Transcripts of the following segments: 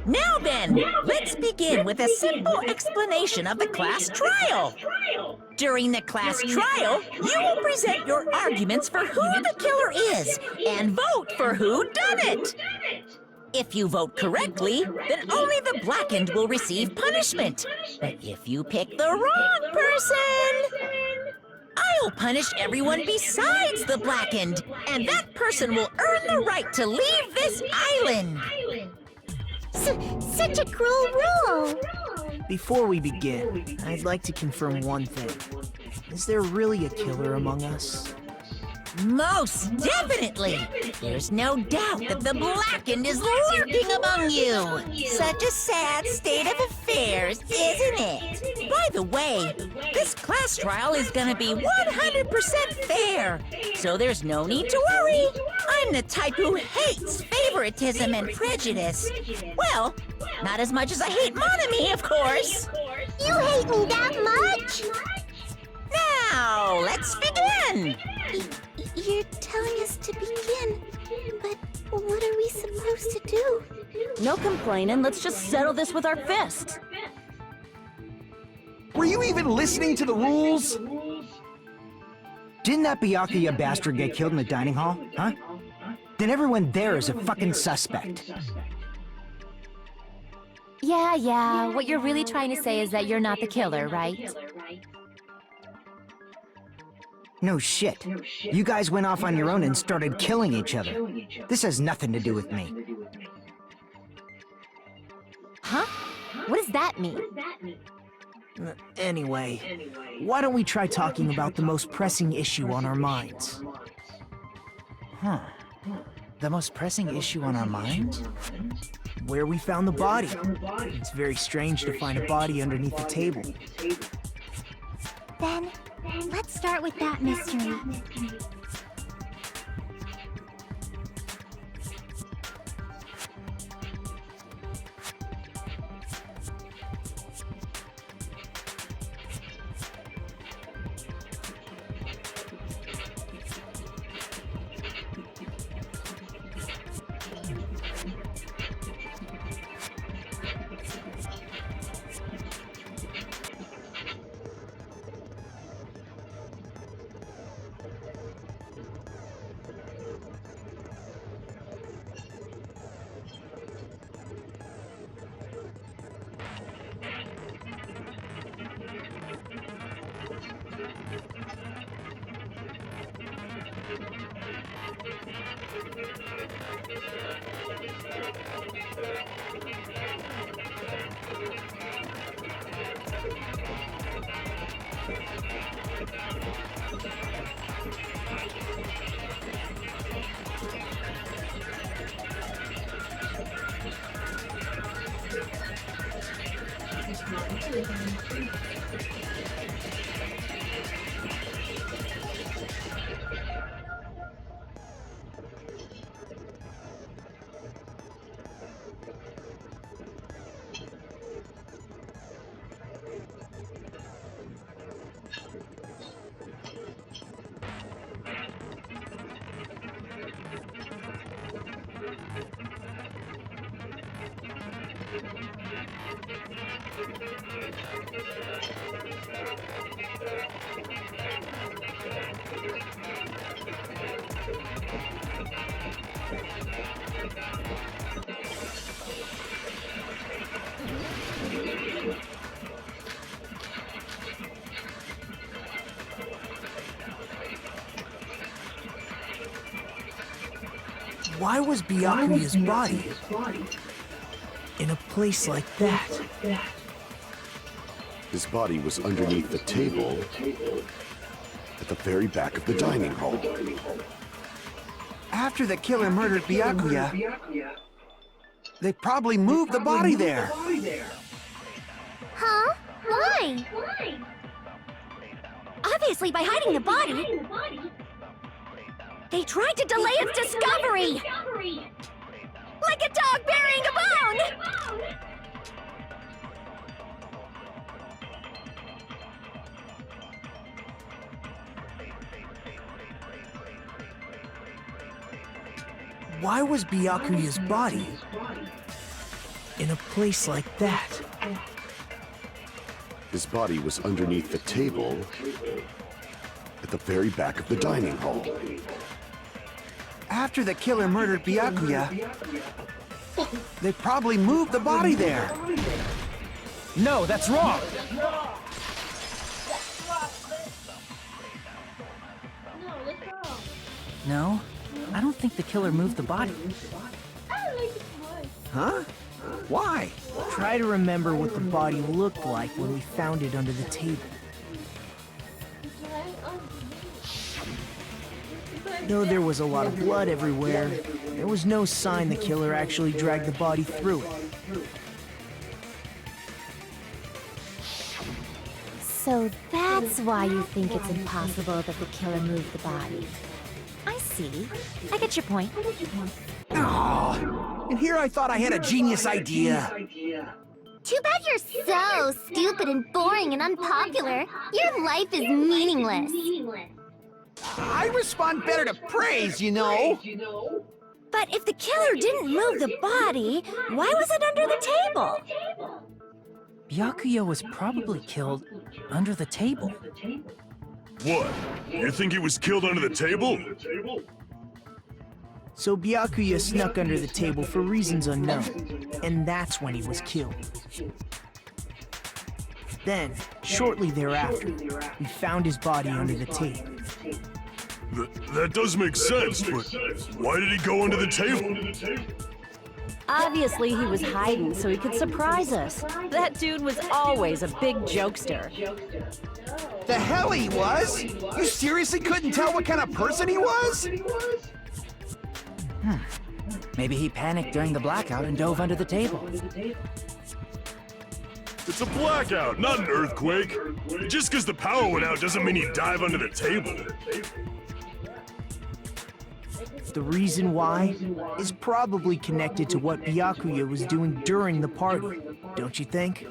Now then, let's begin with a simple explanation of the class trial. During the class trial, you will present your arguments for who the killer is and vote for who done it. If you vote correctly, then only the blackened will receive punishment. But if you pick the wrong person, I'll punish everyone besides the blackened, and that person will earn the right to leave this island. Such a cruel rule! Before we begin, I'd like to confirm one thing. Is there really a killer among us? Most definitely! There's no doubt that the blackened is lurking among you! Such a sad state of affairs, isn't it? By the way, this class trial is gonna be 100% fair, so there's no need to worry. I'm the type who hates favoritism and prejudice. Well, not as much as I hate Monami, of course. You hate me that much? Now, let's begin! You're telling us to begin, but what are we supposed to do? No complaining, let's just settle this with our fists. Were you even listening to the rules? Didn't that Byakuya bastard get killed in the dining hall, huh? Then everyone there is a fucking suspect. Yeah, what you're really trying to say is that you're not the killer, right? No shit. You guys went off on your own and started killing each other. This has nothing to do with me. Huh? What does that mean? Anyway, why don't we try talking about the most pressing issue on our minds? The most pressing issue on our minds? Where we found the body. It's very strange to find a body underneath the table. Then, let's start with that mystery. Why was Byakuya's body in a place like that? His body was underneath the table at the very back of the dining hall. After the killer murdered Byakuya, they probably moved the body there. Huh? Why? Obviously by hiding the body. They tried to delay its discovery! Like a dog burying a bone! Why was Byakuya's body in a place like that? His body was underneath the table at the very back of the dining hall. After the killer murdered Byakuya, they probably moved the body there. No, that's wrong! No, I don't think the killer moved the body. Huh? Why? Try to remember what the body looked like when we found it under the table. Though there was a lot of blood everywhere, there was no sign the killer actually dragged the body through it. So that's why you think it's impossible that the killer moved the body. I see. I get your point. Oh, and here I thought I had a genius idea. Too bad you're so stupid and boring and unpopular. Your life is meaningless. I respond better to praise, you know. But if the killer didn't move the body, why was it under the table? Byakuya was probably killed under the table. What? You think he was killed under the table? So Byakuya snuck under the table for reasons unknown, and that's when he was killed. Then, shortly thereafter, we found his body under the table. That does make sense, but why did he go under the table? Obviously, he was hiding so he could surprise us. That dude was always a big jokester. The hell he was? You seriously couldn't tell what kind of person he was? Maybe he panicked during the blackout and dove under the table. It's a blackout, not an earthquake. Just because the power went out doesn't mean he'd dive under the table. The reason why is probably connected to what Byakuya was doing during the party, don't you think?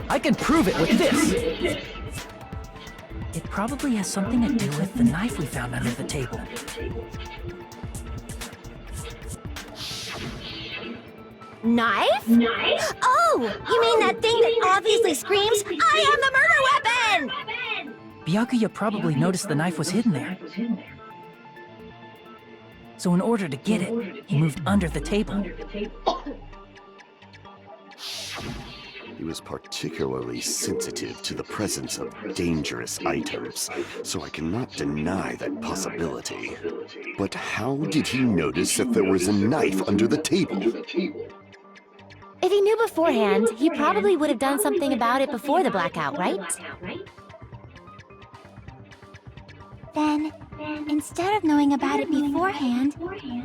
I can prove it with this! It probably has something to do with the knife we found under the table. Knife? Oh, you mean that thing that obviously screams, "I am the murder weapon!" Byakuya probably noticed the knife was hidden there. So in order to get it, he moved under the table. He was particularly sensitive to the presence of dangerous items, so I cannot deny that possibility. But how did he notice that there was a knife under the table? If he knew beforehand, he probably would have done something about it before the blackout, right? Then, instead of knowing about it beforehand,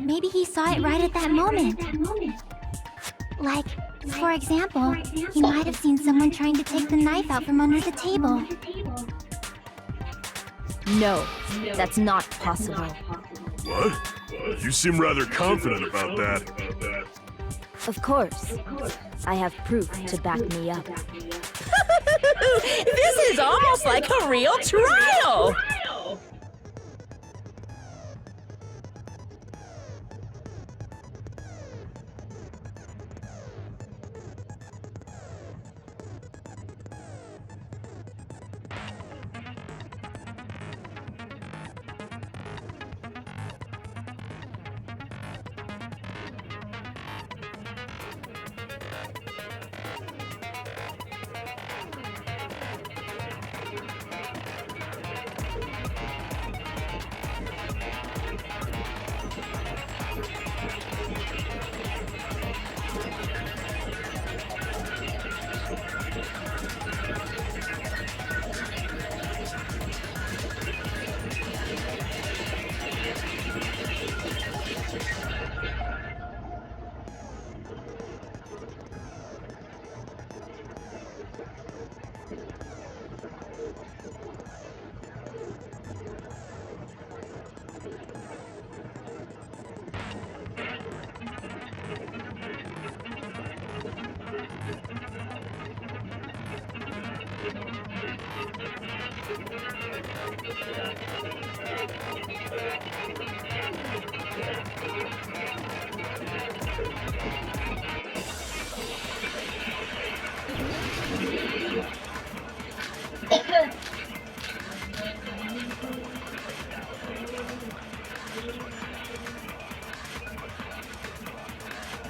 maybe he saw it right at that moment. Like, for example, he might have seen someone trying to take the knife out from under the table. No, that's not possible. What? You seem rather confident about that. Of course. I have proof to back me up. This is almost like a real trial!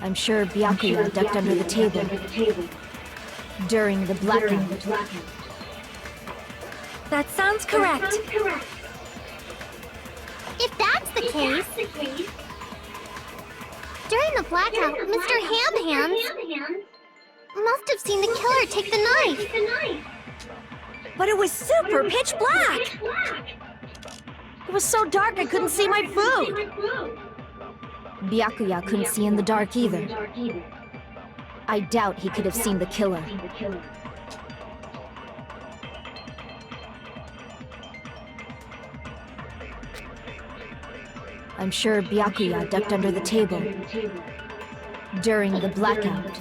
I'm sure Byakuya ducked under the table during the blackout. That sounds correct. If that's the case, during the blackout, Mr. Ham-Hands must have seen the killer take the knife. But it was super pitch black! It was so dark I couldn't see my food! Byakuya couldn't see in the dark either. I doubt he could have seen the killer. I'm sure Byakuya ducked under the table during the blackout.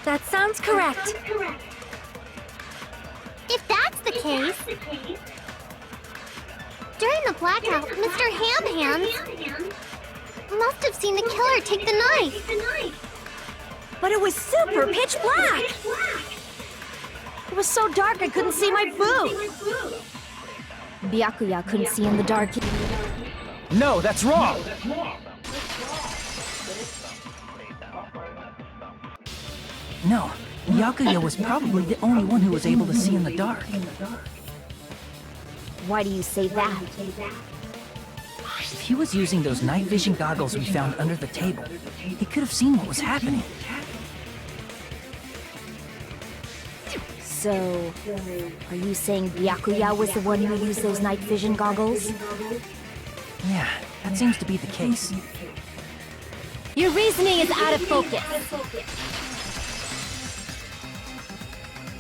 That sounds correct. If that's the case, during the blackout, Mr. Ham-Hands must have seen the killer take the knife. But it was super pitch black! It was so dark I couldn't see my food! Byakuya couldn't see in the dark. No, that's wrong! No, Byakuya was probably the only one who was able to see in the dark. Why do you say that? If he was using those night vision goggles we found under the table, he could have seen what was happening. So, are you saying Byakuya was the one who used those night vision goggles? Yeah, that seems to be the case. Your reasoning is out of focus.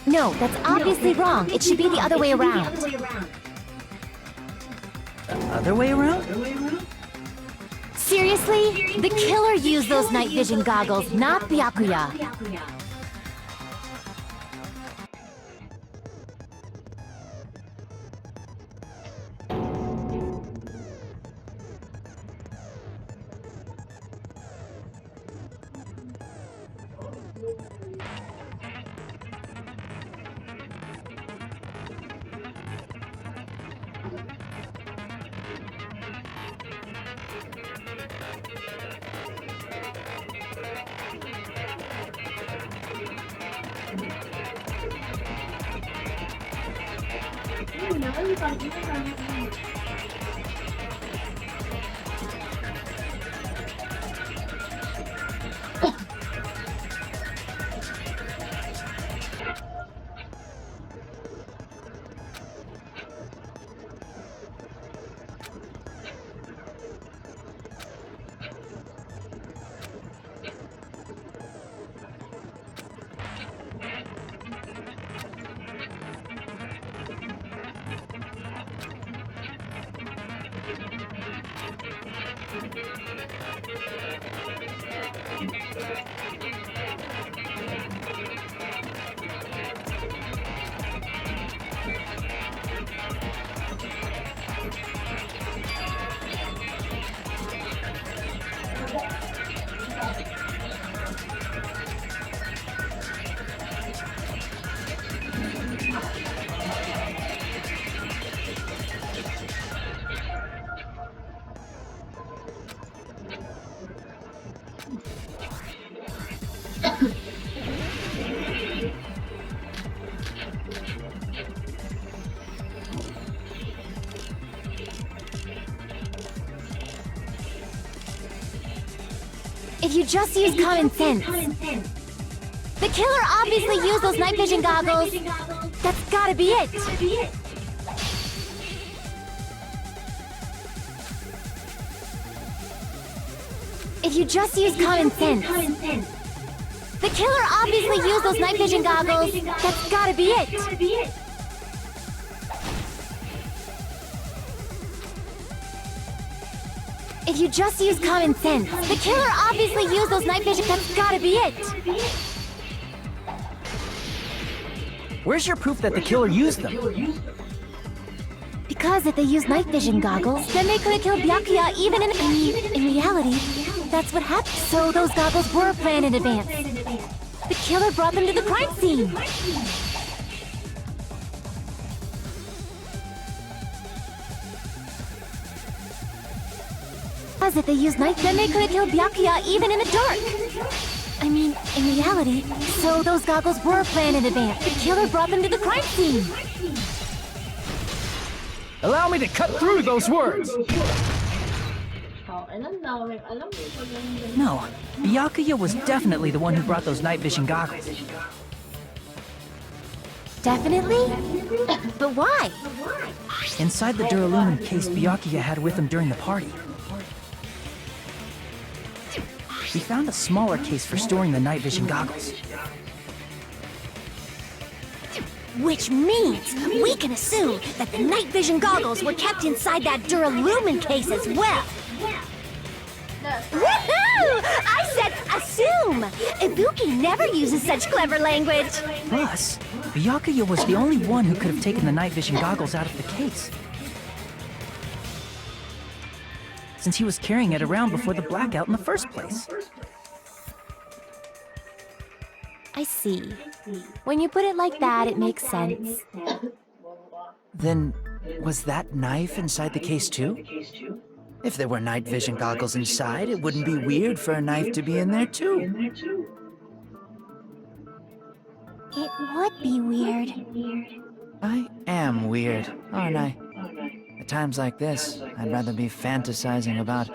No, that's obviously wrong. It should be the other way around. The other way around? Seriously? The killer used those night vision goggles, not Byakuya. If you just use common sense. The killer obviously used those night vision goggles. That's gotta be it. If you just use common sense. The killer obviously used those night vision goggles. That's gotta be it. If you just use common sense. The killer obviously used those night vision. That's gotta be it. Where's your proof that the killer used them? Because if they used night vision goggles, then they couldn't kill Byakuya even in reality. That's what happened. So those goggles were planned in advance. The killer brought them to the crime scene. As if they used night, then they could have killed Byakuya even in the dark. I mean, in reality, so those goggles were planned in advance. The killer brought them to the crime scene. Allow me to cut through those words! No, Byakuya was definitely the one who brought those night vision goggles. Definitely? But why? Inside the Duralumin case Byakuya had with him during the party, we found a smaller case for storing the night vision goggles. Which means we can assume that the night vision goggles were kept inside that Duralumin case as well. Woohoo! I said assume! Ibuki never uses such clever language. Plus, Byakuya was the only one who could have taken the night vision goggles out of the case, since he was carrying it around before the blackout in the first place. I see. When you put it like that, it makes sense. Then, was that knife inside the case too? If there were night vision goggles inside, it wouldn't be weird for a knife to be in there too. It would be weird. I am weird, aren't I? At times like this, I'd rather be fantasizing about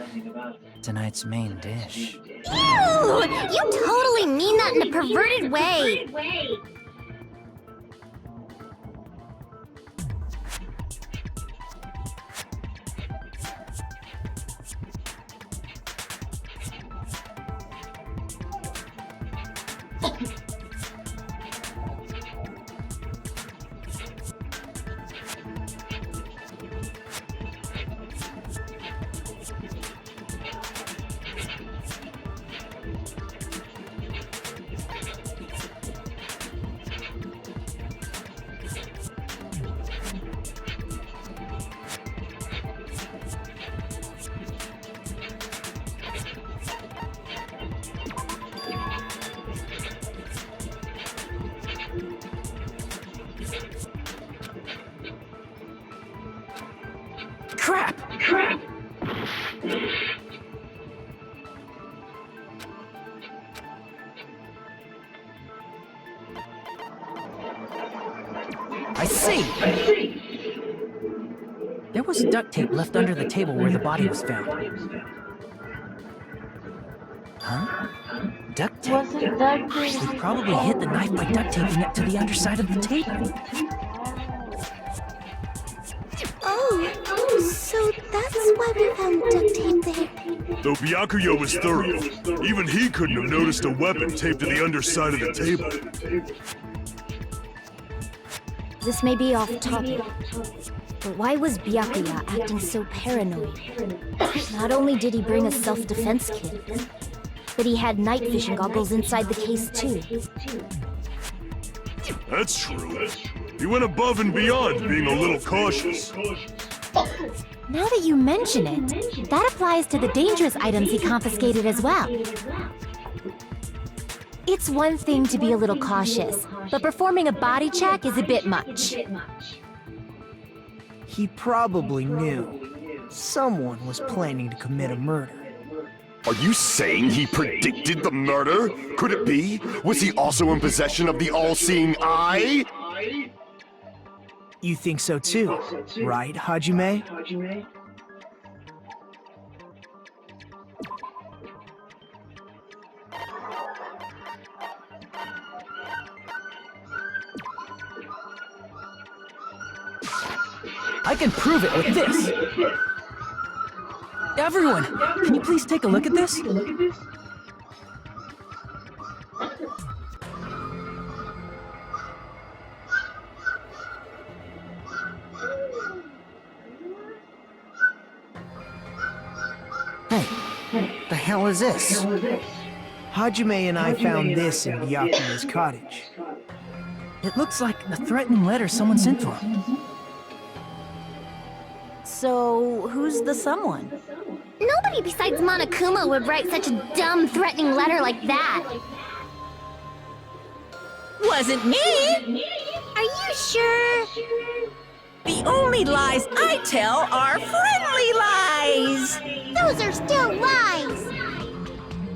tonight's main dish. Ew! You totally mean that in a perverted way. Crap! I see! There was duct tape left under the table where the body was found. Huh? Duct tape? We probably hid the knife by duct taping it to the underside of the table. Oh, so that's why we found duct tape there. Though Byakuya was thorough, even he couldn't have noticed a weapon taped to the underside of the table. This may be off topic, but why was Byakuya acting so paranoid? Not only did he bring a self-defense kit, but he had night vision goggles inside the case too. That's true. He went above and beyond being a little cautious. Now that you mention it, that applies to the dangerous items he confiscated as well. It's one thing to be a little cautious, but performing a body check is a bit much. He probably knew someone was planning to commit a murder. Are you saying he predicted the murder? Could it be? Was he also in possession of the all-seeing eye? You think so too, right, Hajime? I can prove it with this! Everyone, can you please take a look at this? Hey, the hell is this? Hajime and I found this in Byakuya's cottage. It looks like a threatening letter someone sent to him. So, who's the someone? Nobody besides Monokuma would write such a dumb, threatening letter like that. Wasn't me! Are you sure? The only lies I tell are friendly lies! Those are still lies!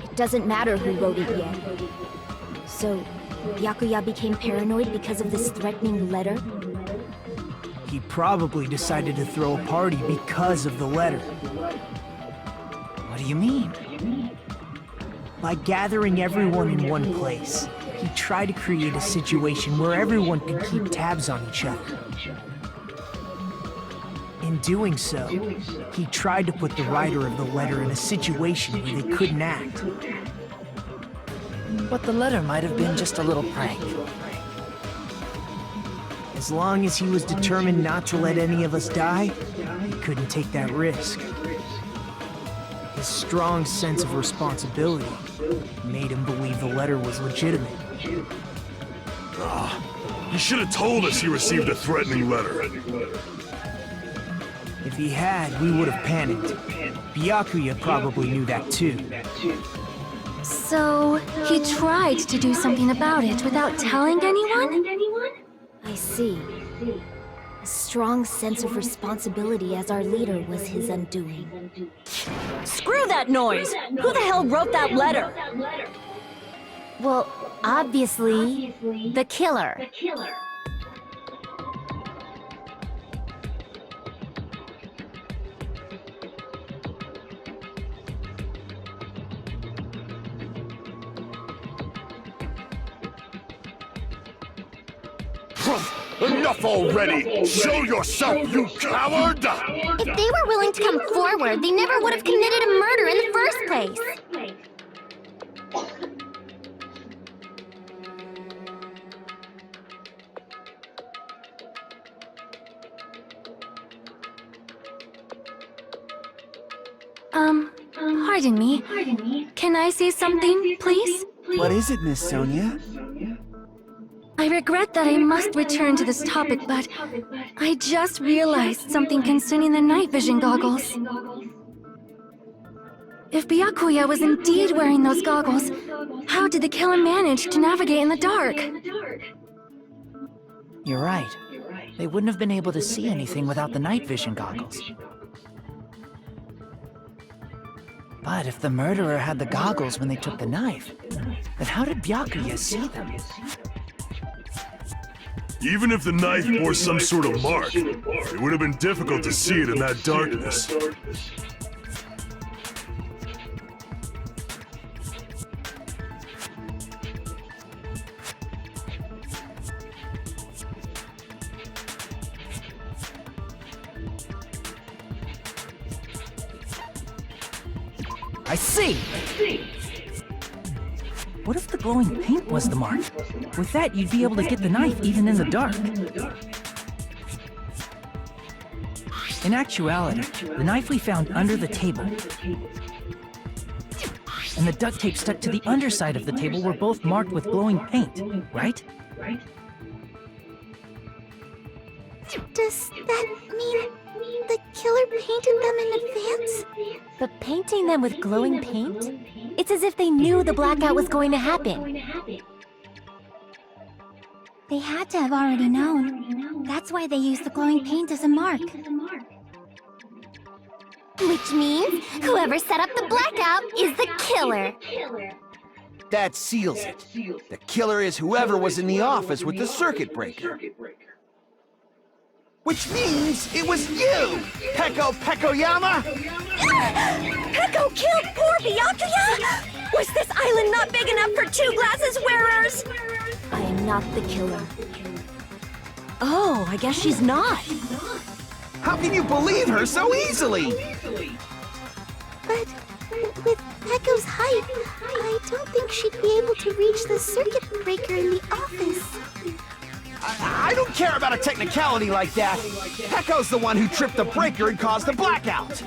It doesn't matter who wrote it yet. So, Byakuya became paranoid because of this threatening letter? He probably decided to throw a party because of the letter. What do you mean? By gathering everyone in one place, he tried to create a situation where everyone could keep tabs on each other. In doing so, he tried to put the writer of the letter in a situation where they couldn't act. But the letter might have been just a little prank. As long as he was determined not to let any of us die, he couldn't take that risk. His strong sense of responsibility made him believe the letter was legitimate. He should have told us he received a threatening letter. If he had, we would have panicked. Byakuya probably knew that too. So, he tried to do something about it without telling anyone? I see. A strong sense of responsibility as our leader was his undoing. Screw that noise! Who the hell wrote that letter? Well, obviously, the killer. Enough already! Show yourself, you coward! If they were willing to come forward, they never would have committed a murder in the first place. Pardon me. Can I say something, please? What is it, Miss Sonia? I regret that I must return to this topic, but I just realized something concerning the night vision goggles. If Byakuya was indeed wearing those goggles, how did the killer manage to navigate in the dark? You're right. They wouldn't have been able to see anything without the night vision goggles. But if the murderer had the goggles when they took the knife, then how did Byakuya see them? Even if the knife bore some sort of mark, it would have been difficult to see it in that darkness. I see! What if the glowing paint was the mark? With that, you'd be able to get the knife even in the dark. In actuality, the knife we found under the table and the duct tape stuck to the underside of the table were both marked with glowing paint, right? Does that mean the killer painted them in advance? But painting them with glowing paint? It's as if they knew the blackout was going to happen. They had to have already known. That's why they used the glowing paint as a mark. Which means whoever set up the blackout is the killer. That seals it. The killer is whoever was in the office with the circuit breaker. Which means it was you, Peko Pekoyama! Peko killed poor Byakuya? Was this island not big enough for two glasses wearers? I am not the killer. Oh, I guess she's not. How can you believe her so easily? But with Peko's height, I don't think she'd be able to reach the circuit breaker in the office. I don't care about a technicality like that. Peko's the one who tripped the breaker and caused the blackout.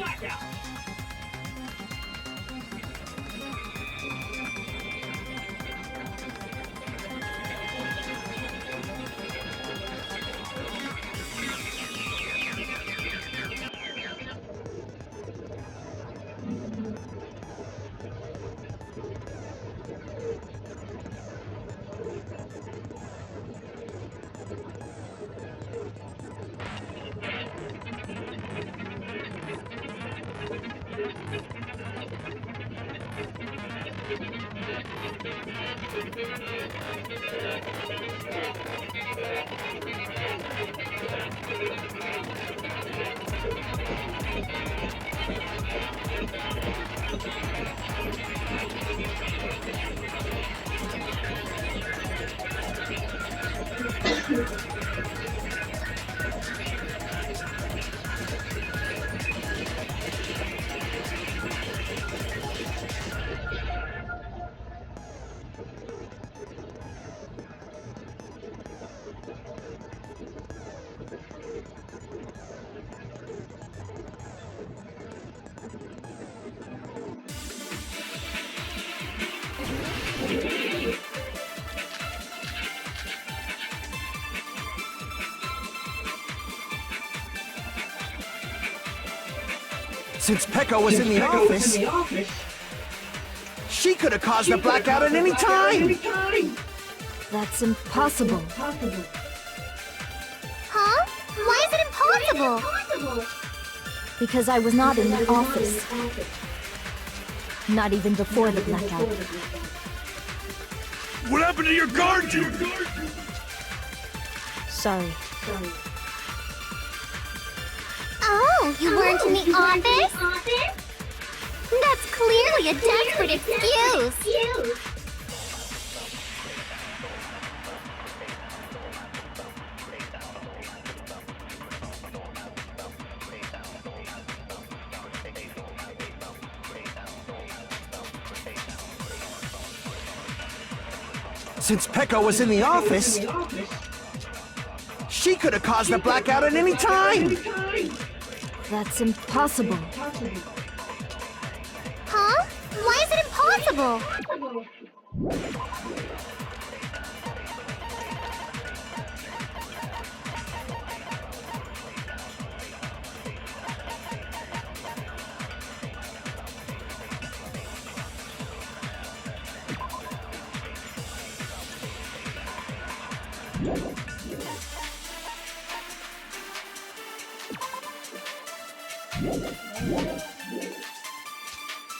Since Pekka was in the office, she could have caused the blackout at any time! That's impossible. Huh? Why is it impossible? Because I was not in the office. Not even before the blackout. What happened to your guard duty? Sorry. Oh, you weren't in the office? That's clearly a desperate excuse. Since Pekka was in the office, she could have caused the blackout at any time! That's impossible. Huh? Why is it impossible?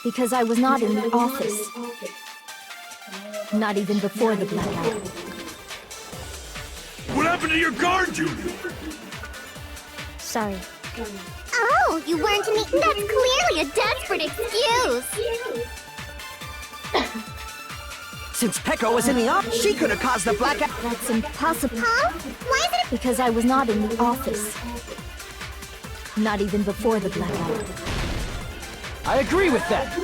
Because I was not in the office. Not even before the blackout. What happened to your guard duty? Sorry. Oh, you weren't in the... That's clearly a desperate excuse. Since Pekka was in the office, she could have caused the blackout. That's impossible. Huh? Why is it... Because I was not in the office. Not even before the blackout. I agree with that.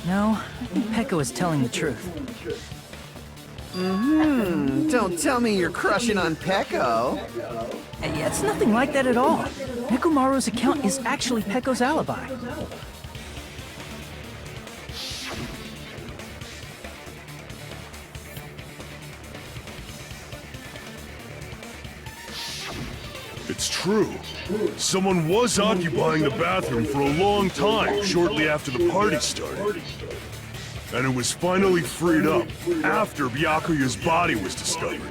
No, I think Pekka was telling the truth. Don't tell me you're crushing on Pekko. Yeah, it's nothing like that at all. Nekomaru's account is actually Pekko's alibi. It's true. Someone was occupying the bathroom for a long time shortly after the party started. And it was finally freed up after Byakuya's body was discovered.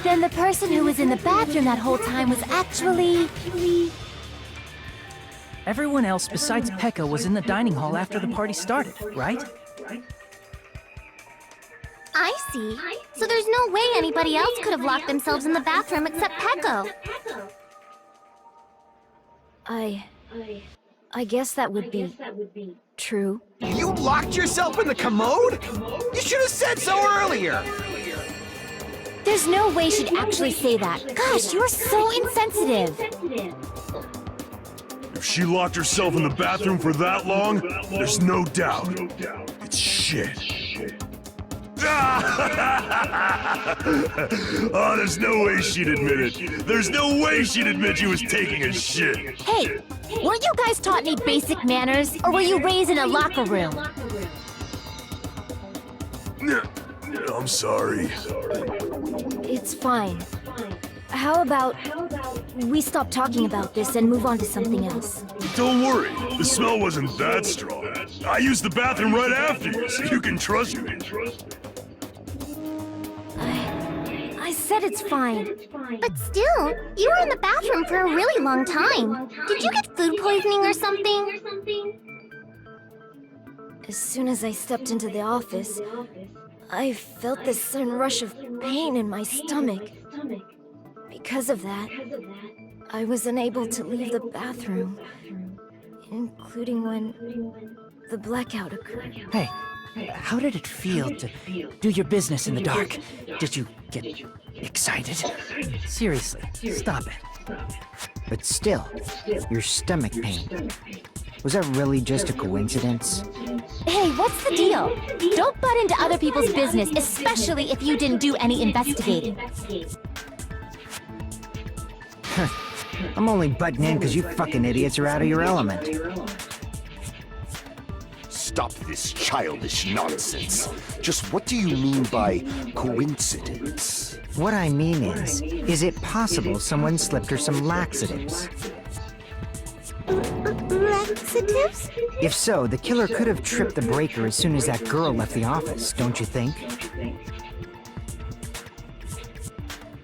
Then the person who was in the bathroom that whole time was actually... Everyone else besides Pekka was in the dining hall after the party started, right? I see. So there's no way anybody else could have locked themselves in the bathroom except Pekko. I guess that would be true. You locked yourself in the commode? You should have said so earlier! There's no way she'd actually say that. Gosh, you're so insensitive. If she locked herself in the bathroom for that long, there's no doubt. It's shit. Oh, there's no way she'd admit it. There's no way she'd admit she was taking a shit. Hey, weren't you guys taught any basic manners? Or were you raised in a locker room? I'm sorry. It's fine. How about we stop talking about this and move on to something else? Don't worry, the smell wasn't that strong. I used the bathroom right after you, so you can trust me. I said said it's fine. But still, you were in the bathroom for a really long time. Did you get food poisoning or something? As soon as I stepped into the office, I felt this sudden rush of pain in my stomach. Because of that, I was unable to leave the bathroom, including when the blackout occurred. Hey, how did it feel to do your business in the dark? Did you get excited? Seriously, stop it. But still, your stomach pain. Was that really just a coincidence? Hey, what's the deal? Don't butt into other people's business, especially if you didn't do any investigating. I'm only butting in because you fucking idiots are out of your element. Stop this childish nonsense. Just what do you mean by coincidence? What I mean is it possible someone slipped her some laxatives? Laxatives? If so, the killer could have tripped the breaker as soon as that girl left the office, don't you think?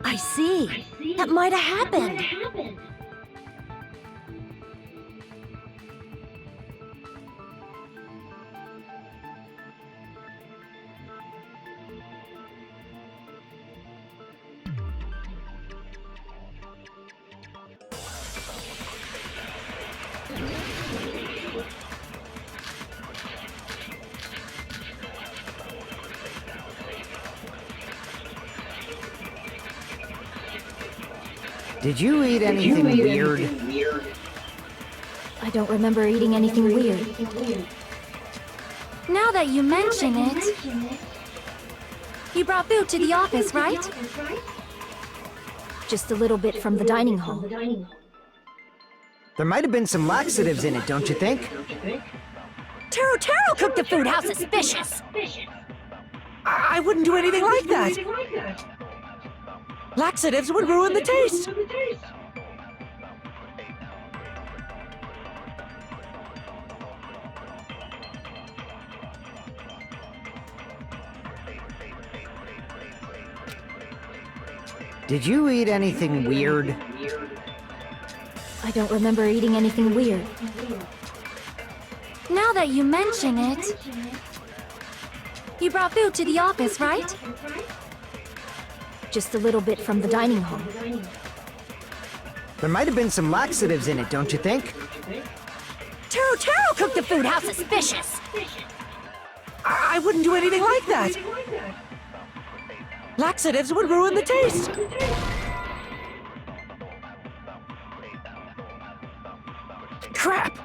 I see. That might have happened. Did you eat anything weird? I don't remember eating anything weird. Now that you mention it, you brought food to the office, right? Just a little bit from the dining hall. There might have been some laxatives in it, don't you think? Taro cooked the food. How suspicious! I wouldn't do anything like that. Laxatives would ruin the taste. Did you eat anything weird? I don't remember eating anything weird. Now that you mention it, you brought food to the office, right? Just a little bit from the dining hall. There might have been some laxatives in it, don't you think? Taro cooked the food. How suspicious! I wouldn't do anything like that. Laxatives would ruin the taste. Crap!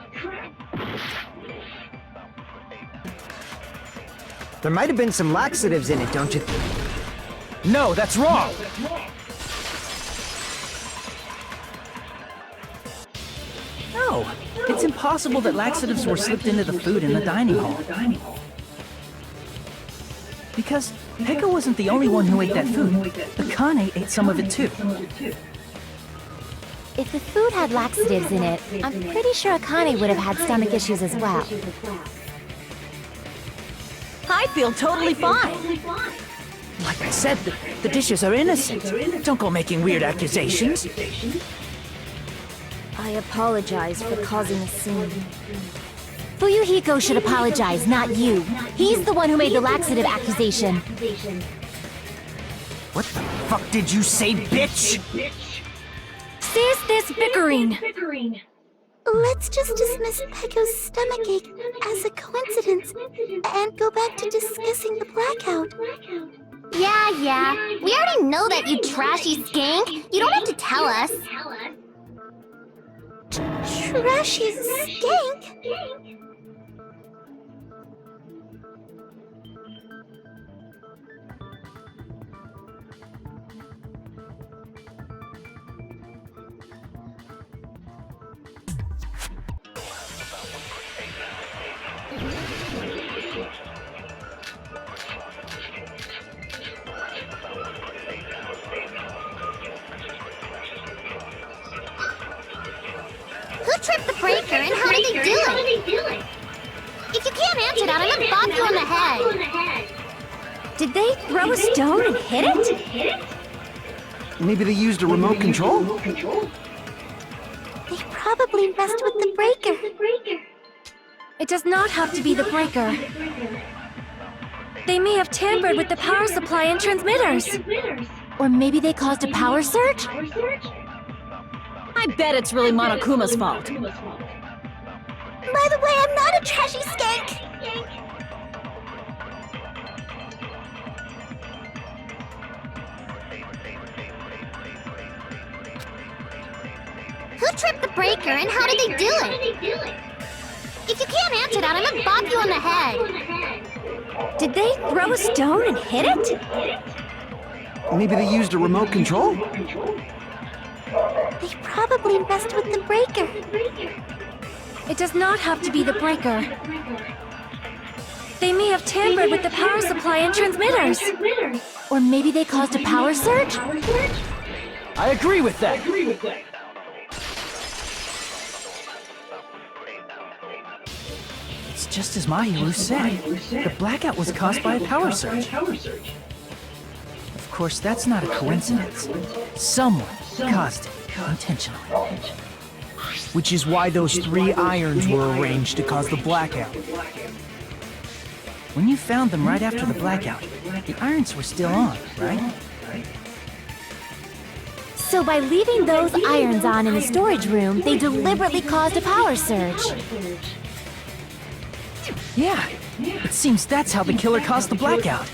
There might have been some laxatives in it, don't you think? No, that's wrong! No, it's impossible that laxatives were slipped into the food in the dining hall. Because Pekka wasn't the only one who ate that food. Akane ate some of it too. If the food had laxatives in it, I'm pretty sure Akane would have had stomach issues as well. I feel totally fine. Like I said, the dishes are innocent. Don't go making weird accusations. I apologize for causing a scene. Fuyuhiko should apologize, not you. He's the one who made the laxative accusation. What the fuck did you say, bitch? Cease this bickering! Let's just dismiss Pecco's stomachache as a coincidence and go back to discussing the blackout. Yeah. We already know that, you trashy skank. You don't have to tell us. Trashy skank? Who tripped the breaker and how did they do it? If you can't answer that, I'm gonna bop you on the head. Did they throw a stone and hit it? Maybe they used a remote control? They probably messed with the breaker. It does not have to be the breaker. They may have tampered with the power supply and transmitters. Or maybe they caused a power surge? I bet it's really Monokuma's fault. By the way, I'm not a trashy skank. Who tripped the breaker and how did they do it? If you can't answer that, I'm gonna bop you on the head. Did they throw a stone and hit it? Maybe they used a remote control? They probably messed with the breaker. It does not have to be the breaker. They may have tampered with the power supply and transmitters. Or maybe they caused a power surge? I agree with that. It's just as Mahiru said. The blackout was caused by a power surge. Of course, that's not a coincidence. Someone caused it intentionally. Which is why those 3 irons were arranged to cause the blackout. When you found them right after the blackout, the irons were still on, right? So by leaving those irons on in the storage room, they deliberately caused a power surge. Yeah, it seems that's how the killer caused the blackout.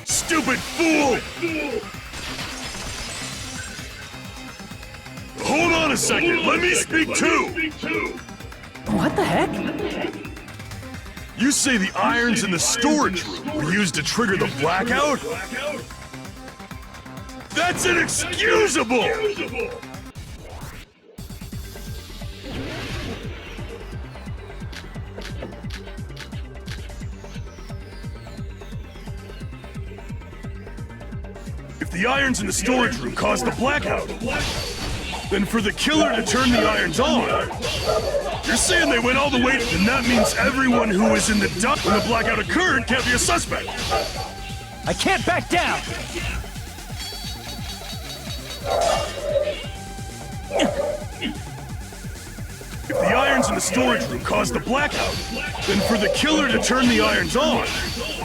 Stupid fool! Hold on a second, let me speak too! What the heck? You say the irons in the storage room were used to trigger the blackout? That's inexcusable! If the irons in the storage room caused the blackout, then for the killer to turn the irons on, you're saying they went all the way, and that means everyone who was in the dock when the blackout occurred can't be a suspect. I can't back down! If the irons in the storage room caused the blackout, then for the killer to turn the irons on,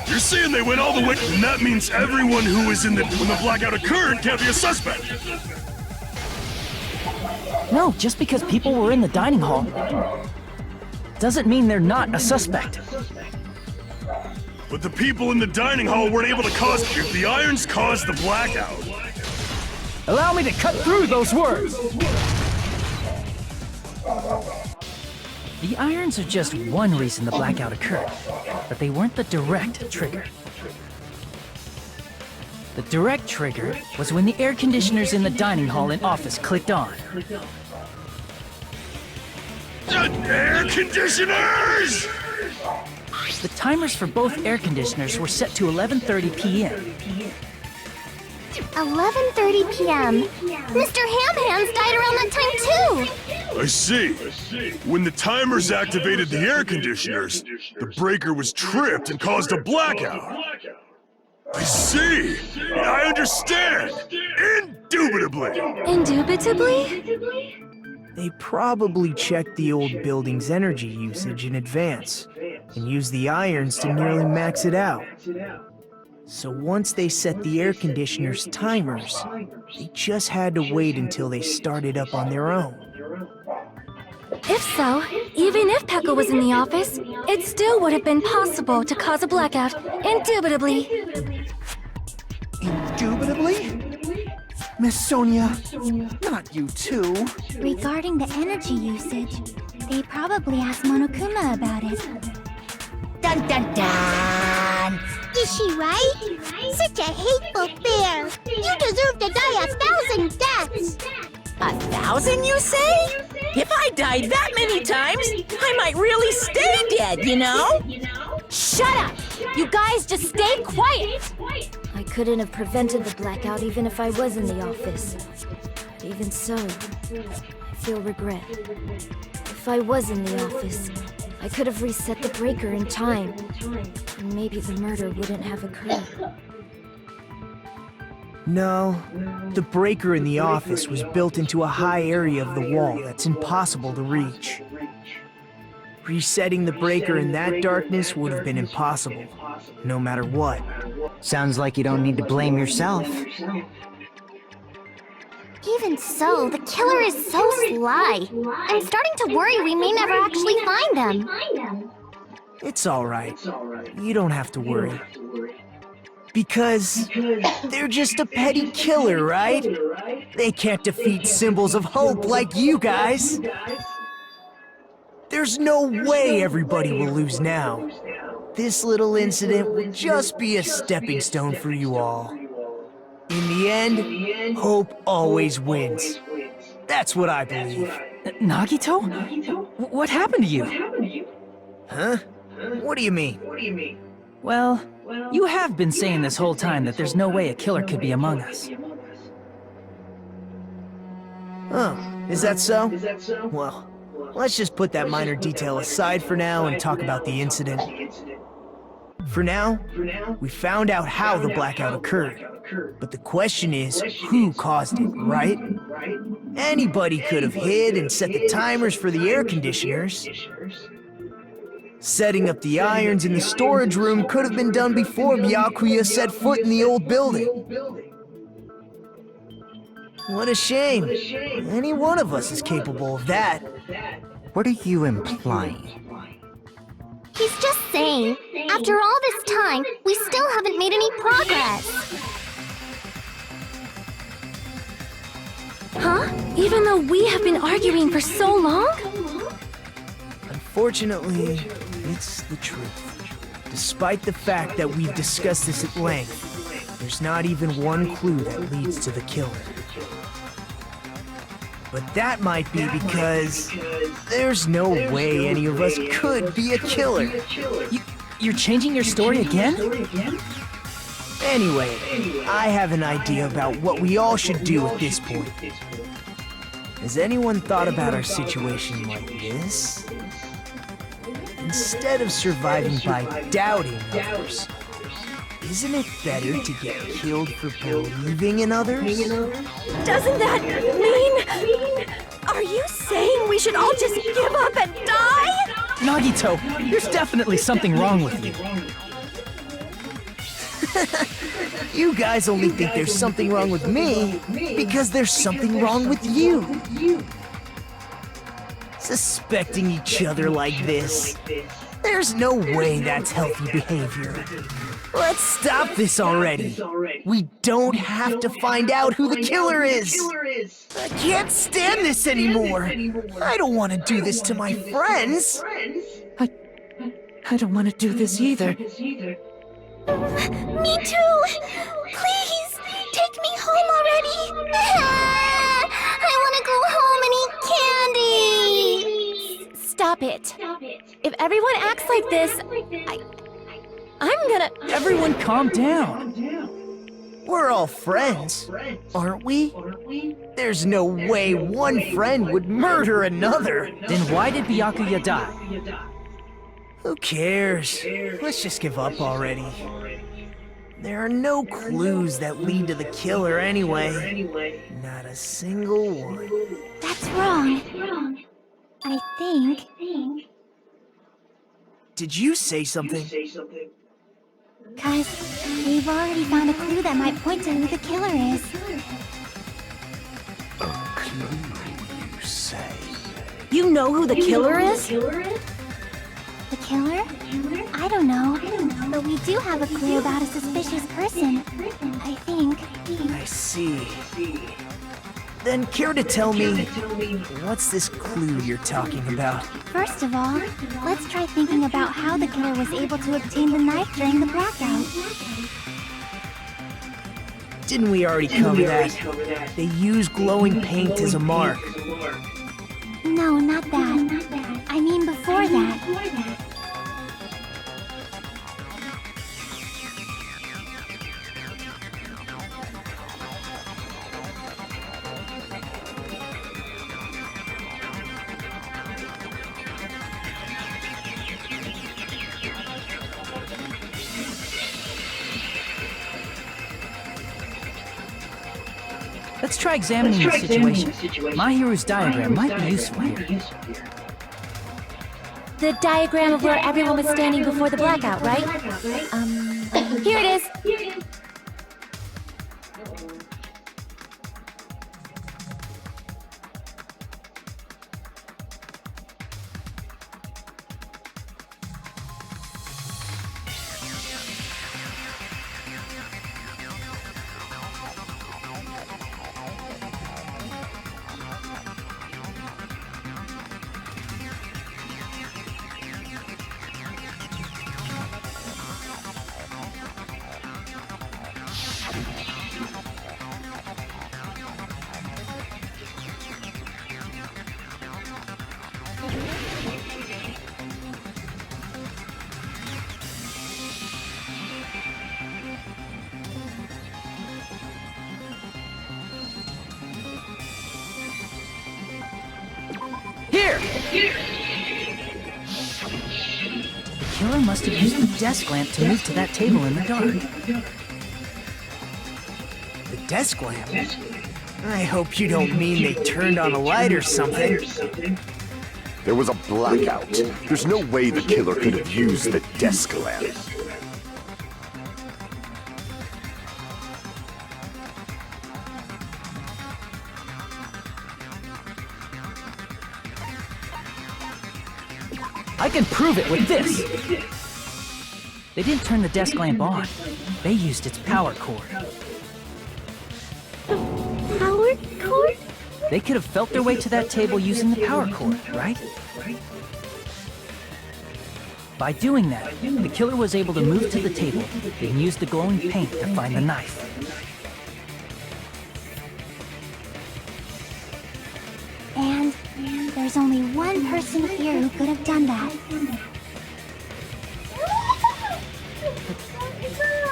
you're saying they went all the way, and that means everyone who was in the when the blackout occurred can't be a suspect. No, just because people were in the dining hall doesn't mean they're not a suspect. But the people in the dining hall weren't able to cause. If the irons caused the blackout, Allow me to cut through those words! The irons are just one reason the blackout occurred, but they weren't the direct trigger. The direct trigger was when the air conditioners in the dining hall and office clicked on. air conditioners! The timers for both air conditioners were set to 11:30 p.m. 11:30 p.m. Mr. Ham-Hands died around that time too! I see. When the timers activated the air conditioners, the breaker was tripped and caused a blackout. I see. I understand. Indubitably. Indubitably? They probably checked the old building's energy usage in advance and used the irons to nearly max it out. So once they set the air conditioner's timers, they just had to wait until they started up on their own. If so, even if Pekka was in the office, it still would have been possible to cause a blackout, indubitably. Indubitably? Miss Sonia, not you too. Regarding the energy usage, they probably asked Monokuma about it. Dun dun dun! Is she right? Such a hateful bear! You deserve to die 1,000 deaths! 1,000, you say? If I died that many times, I might really stay dead, you know? Shut up! You guys just stay quiet! I couldn't have prevented the blackout even if I was in the office. But even so, I feel regret. If I was in the office, I could have reset the breaker in time, and maybe the murder wouldn't have occurred. No, the breaker in the office was built into a high area of the wall that's impossible to reach. Resetting the breaker in that darkness would have been impossible, no matter what. Sounds like you don't need to blame yourself. Even so, the killer is so sly. I'm starting to worry we may never actually find them. It's alright. You don't have to worry. Because they're just a petty killer, right? They can't defeat symbols of hope like you guys. There's no way everybody will lose now. This little incident will just be a stepping stone for you all. In the end, hope always wins. That's what I believe. Nagito? What happened to you? Huh? What do you mean? Well, you have been saying this whole time that there's no way a killer could be among us. Oh, is that so? Well, let's just put that minor detail aside for now and talk about the incident. For now, we found out how the blackout occurred. But the question is, who caused it, right? Anybody could have hid and set the timers for the air conditioners. Setting up the irons in the storage room could have been done before Byakuya set foot in the old building. What a shame. Any one of us is capable of that. What are you implying? He's just saying, after all this time, we still haven't made any progress. Huh? Even though we have been arguing for so long? Unfortunately, it's the truth. Despite the fact that we've discussed this at length, there's not even one clue that leads to the killer. But that might be because there's no way any of us could be a killer. You're changing your story again? Anyway, I have an idea about what we all should do at this point. Has anyone thought about our situation like this? Instead of surviving by doubting others, isn't it better to get killed for believing in others? Doesn't that mean... Are you saying we should all just give up and die? Nagito, there's definitely something wrong with you. You guys only think there's something wrong with me because there's something wrong with you. Suspecting each other like this. There's no way that's healthy behavior. Let's stop this already. We don't have to find out who the killer is. I can't stand this anymore. I don't want to do this to my friends. I don't want to do this either. Me too! Please, take me home already! I want to go home and eat candy! Stop it. If everyone acts like this, I'm gonna... Everyone calm down. We're all friends, aren't we? There's no way one friend would murder another. Then why did Byakuya die? Who cares? Let's just give up already. There are no clues that lead to the killer anyway. Not a single one. That's wrong. I think... Did you say something? Cause we've already found a clue that might point to who the killer is. A clue, you say? You know who the killer is? The killer? I don't know. But we do have a clue about a suspicious person. I think. I see. Then care to tell me, what's this clue you're talking about? First of all, let's try thinking about how the killer was able to obtain the knife during the blackout. Didn't we already cover that? They use glowing paint as a mark. No, not that. I mean before that. Let's try examining the situation. Mahiru's diagram might be useful here. The diagram of where everyone was standing before the blackout, right? Here it is. Here! The killer must have used the desk lamp to move to that table in the dark. The desk lamp? I hope you don't mean they turned on a light or something. There was a blackout. There's no way the killer could have used the desk lamp. I can prove it with this! They didn't turn the desk lamp on. They used its power cord. Power cord? They could have felt their way to that table using the power cord, right? By doing that, the killer was able to move to the table and use the glowing paint to find the knife. And there's only one person here who could have done that.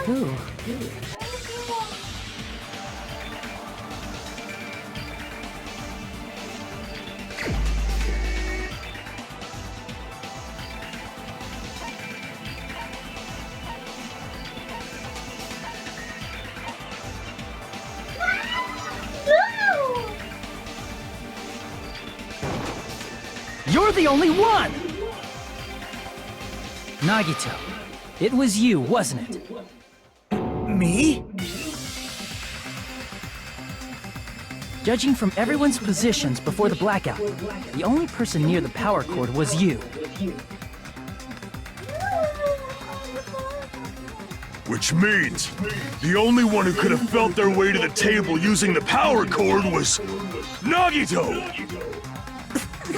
Who? You're the only one! Nagito, it was you, wasn't it? Me? Judging from everyone's positions before the blackout, the only person near the power cord was you. Which means, the only one who could have felt their way to the table using the power cord was Nagito!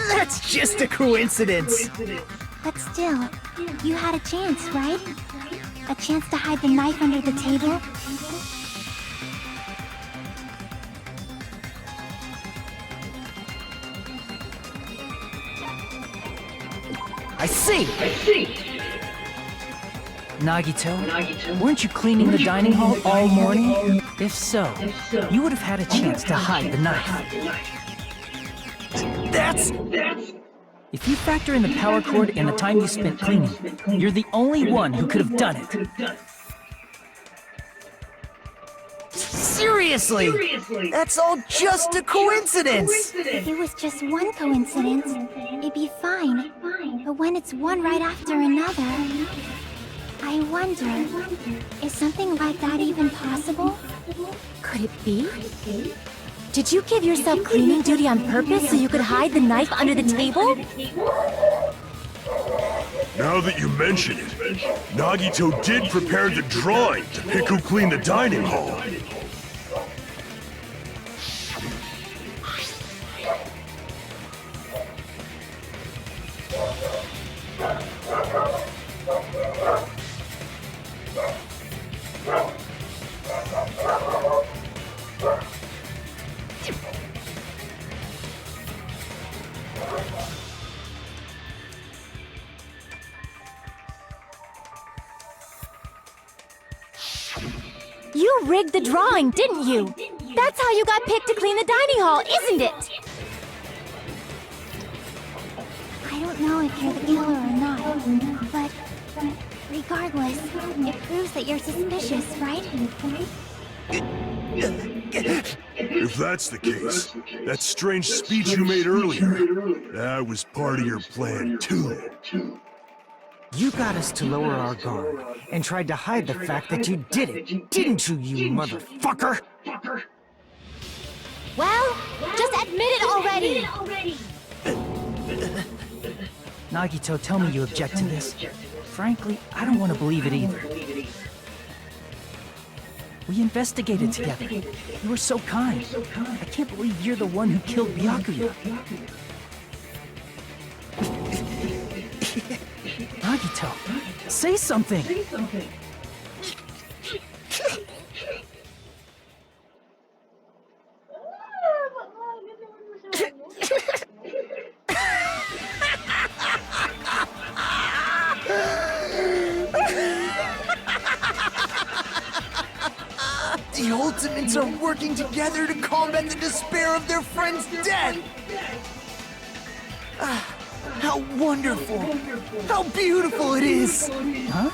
That's just a coincidence. But still, you had a chance, right? A chance to hide the knife under the table? I see! Nagito, weren't you cleaning the dining hall all morning? If so, you would have had a chance to hide the knife. That's... If you factor in the power cord and the time you spent cleaning, you're the only one who could have done it. Seriously! That's all just a coincidence! If it was just one coincidence, it'd be fine. But when it's one right after another... I wonder, is something like that even possible? Could it be? Did you give yourself cleaning duty on purpose so you could hide the knife under the table? Now that you mention it, Nagito did prepare the drawing to pick who cleaned the dining hall. You rigged the drawing, didn't you? That's how you got picked to clean the dining hall, isn't it? I don't know if you're the killer or not, but regardless, it proves that you're suspicious, right? If that's the case, that strange speech you made earlier, that was part of your plan too. You got us to lower our guard and tried to hide the fact that you did it, didn't you, you motherfucker? Well, just admit it already! Nagito, tell me you object to this. Frankly, I don't want to believe it either. We investigated together. You were so kind. I can't believe you're the one who killed Byakuya. Nagito, say something! The Ultimates are working together to combat the despair of their friend's death! Ah, how wonderful! How beautiful it is! Huh?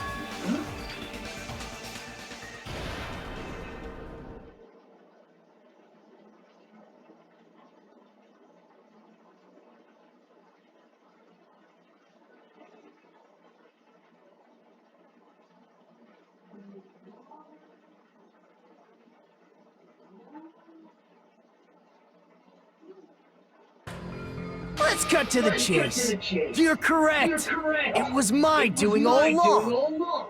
Let's cut to the chase. You're correct. It was my doing all along.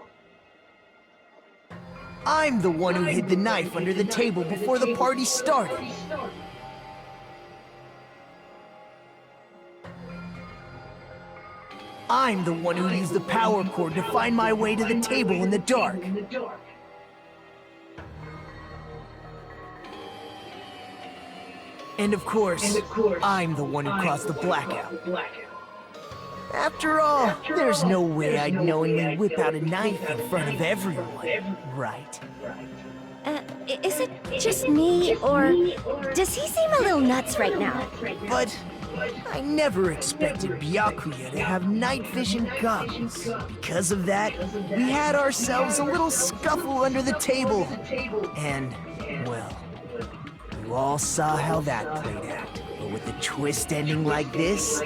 I'm the one who hid the knife under the table before the party started. I'm the one who used the power cord to find my way to the table in the dark. And of course, I'm the one who caused the blackout. After all, there's no way I'd knowingly whip out a knife in front of everyone, right? Is it just me, or does he seem a little nuts right now? But I never expected Byakuya to have night vision goggles. Because of that, we had ourselves a little scuffle under the table. And, well, you all saw how that played out. But with a twist ending like this,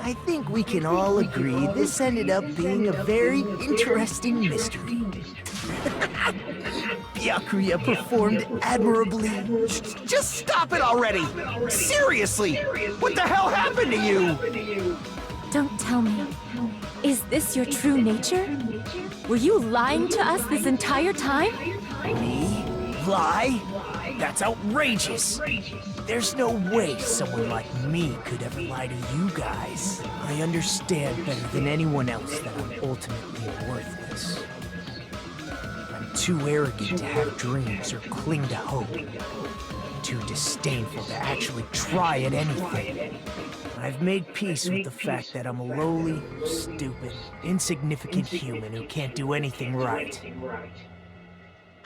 I think we can all agree this ended up being a very interesting mystery. Byakuya performed admirably. Just stop it already! Seriously! What the hell happened to you? Don't tell me. Is this your true nature? Were you lying to us this entire time? Me? Lie? That's outrageous! There's no way someone like me could ever lie to you guys. I understand better than anyone else that I'm ultimately worthless. I'm too arrogant to have dreams or cling to hope. Too disdainful to actually try at anything. I've made peace with the fact that I'm a lowly, stupid, insignificant human who can't do anything right.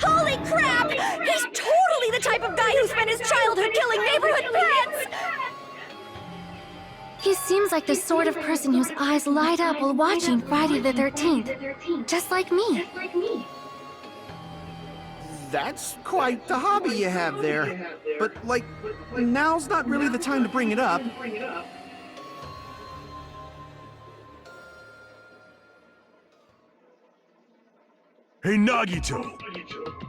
Holy crap! He's totally the type of guy who spent his childhood killing neighborhood pets! He seems like the sort of person whose eyes light up while watching Friday the 13th. Just like me. That's quite the hobby you have there. But, like, now's not really the time to bring it up. Hey, Nagito!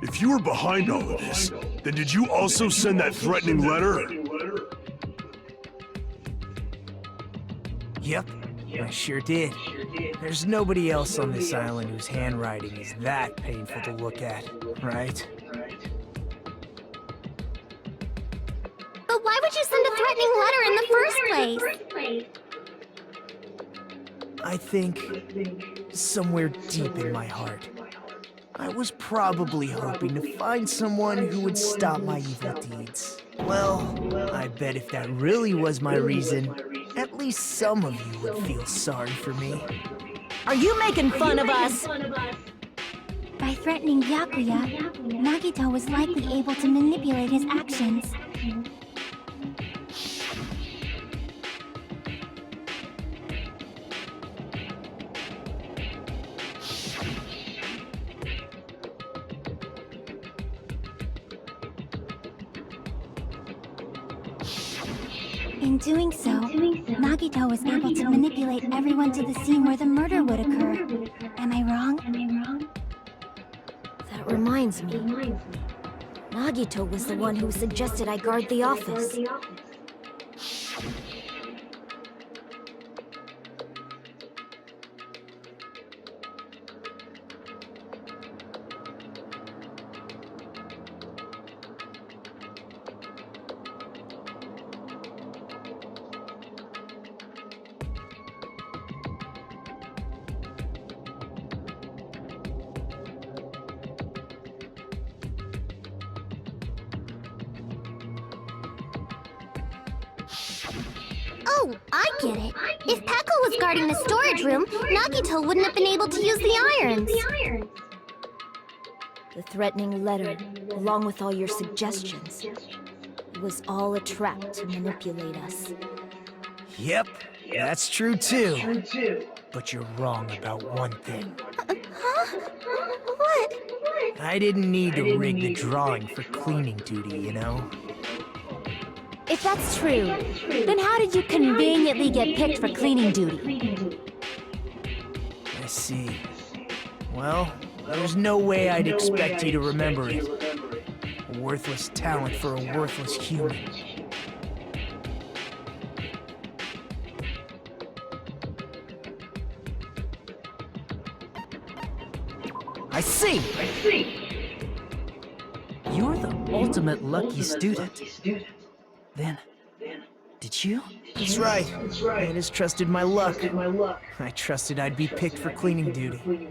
If you were behind all of this, then did you also send that threatening letter? Yep, I sure did. There's nobody else on this island whose handwriting is that painful to look at, right? But why would you send a threatening letter in the first place? I think somewhere deep in my heart, I was probably hoping to find someone who would stop my evil deeds. Well, I bet if that really was my reason, at least some of you would feel sorry for me. Are you making fun of us? By threatening Byakuya, Nagito was likely able to manipulate his actions. In doing so, Nagito was able to manipulate everyone to the scene where the murder would occur. Am I wrong? That reminds me. Nagito was the one who suggested I guard the office. Oh, I get it. If Peko was guarding the storage room, Nagito wouldn't have been able to use the irons. The threatening letter, along with all your suggestions, it was all a trap to manipulate us. Yep, that's true too. But you're wrong about one thing. Huh? What? I didn't need to rig the drawing for cleaning duty, you know? If that's true, then how did you conveniently get picked for cleaning duty? I see. Well, there's no way I'd expect you to remember it. A worthless talent for a worthless human. I see! You're the ultimate lucky student. Then, did you? That's right. I just trusted my luck. I trusted I'd be picked for cleaning duty.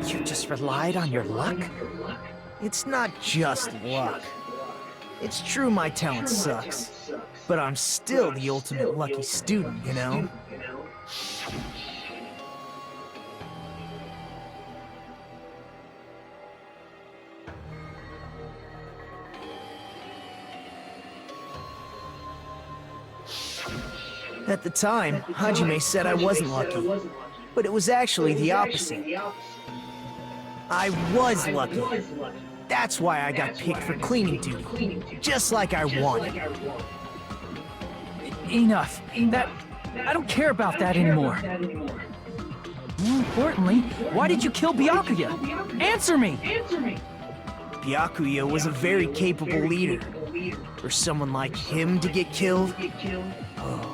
You just relied on your luck? It's not just luck. It's true my talent sucks, but I'm still the ultimate lucky student, you know? At the time, Hajime said I wasn't lucky, but it was actually the opposite. I was lucky. That's why I got picked for cleaning duty, just like I wanted. Enough. I don't care about that anymore. More importantly, why did you kill Byakuya? Answer me! Byakuya was a very capable leader. For someone like him to get killed, oh,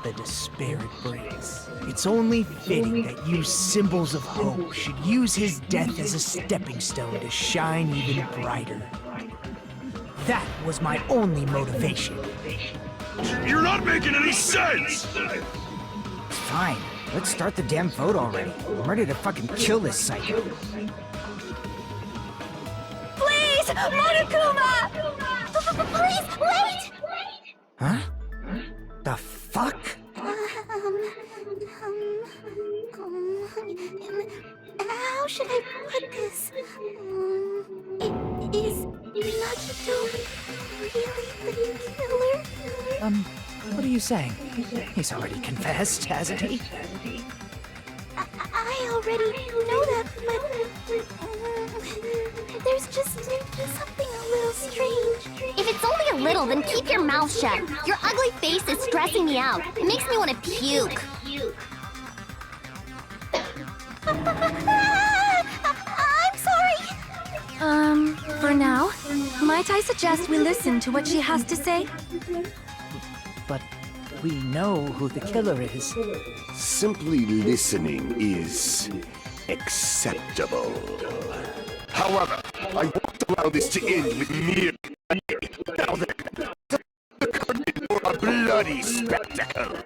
the despair it brings. It's only fitting that you symbols of hope should use his death as a stepping stone to shine even brighter. That was my only motivation. You're not making any sense! Fine, let's start the damn vote already. I'm ready to fucking kill this psycho. Please, Monokuma! Please, wait! Huh? The fuck? How should I put this? Is Nagito really the killer? What are you saying? He's already confessed, hasn't he? I already know that, but there's just something a little strange. If it's only a little, then keep your mouth shut. Your ugly face is stressing me out. It makes me want to puke. I'm sorry. For now, might I suggest we listen to what she has to say? But we know who the killer is. Simply listening is acceptable. However, I won't allow this to end with mere... Now then, the curtain for a bloody spectacle.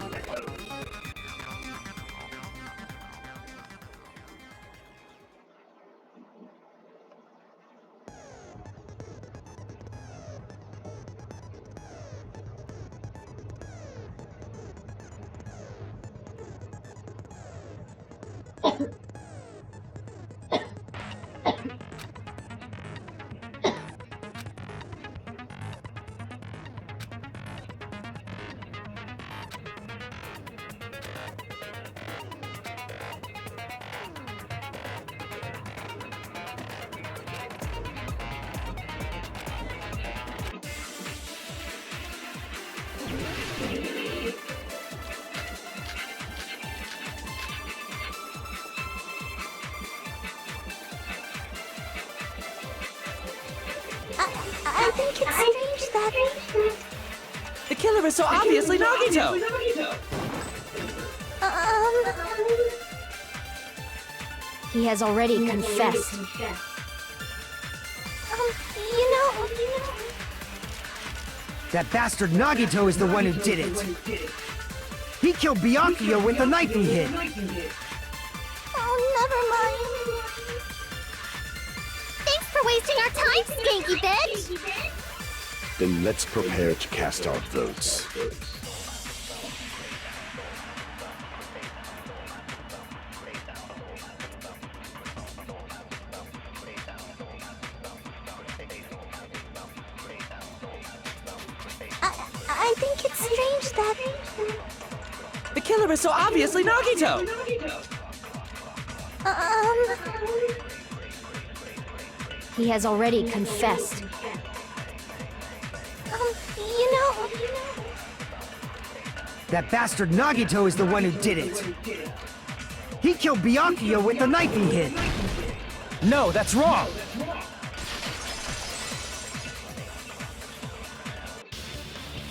think it's strange that... The killer is so obviously Nagito! He has already confessed. You know... That bastard Nagito is the one who did it. He killed Byakuya with the knife he hid. Oh, never mind. Thanks for wasting our time, skanky bitch! Then let's prepare to cast our votes. I think it's strange that... The killer is so obviously Nagito! He has already confessed. You know... That bastard Nagito is the one who did it. He killed Byakuya with the knife he hid. No, that's wrong!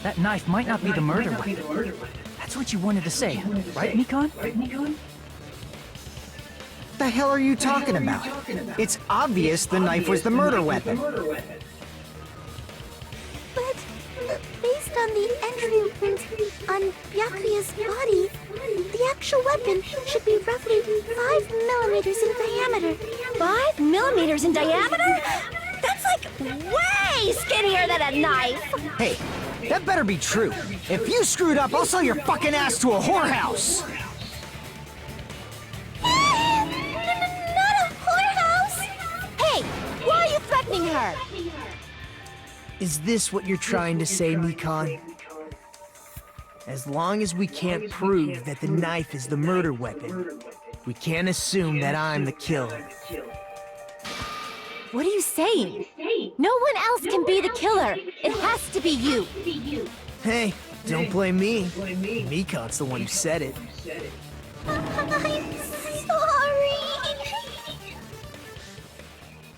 That knife might not be the murder weapon. That's what you wanted to say, right, Mikon? What the hell are you talking about? It's obvious the knife was the murder weapon. But based on the entry print on Byakuya's body, the actual weapon should be roughly 5 millimeters in diameter. 5 millimeters in diameter? That's like way skinnier than a knife! Hey, that better be true. If you screwed up, I'll sell your fucking ass to a whorehouse! Not a whorehouse! Hey, why are you threatening her? Is this what you're trying to say, Mikon? As long as we can't prove that the knife is the murder weapon, we can't assume that I'm the killer. What are you saying? No one else can be the killer. It has to be you. Hey, don't blame me. Mikon's the one who said it. I'm sorry.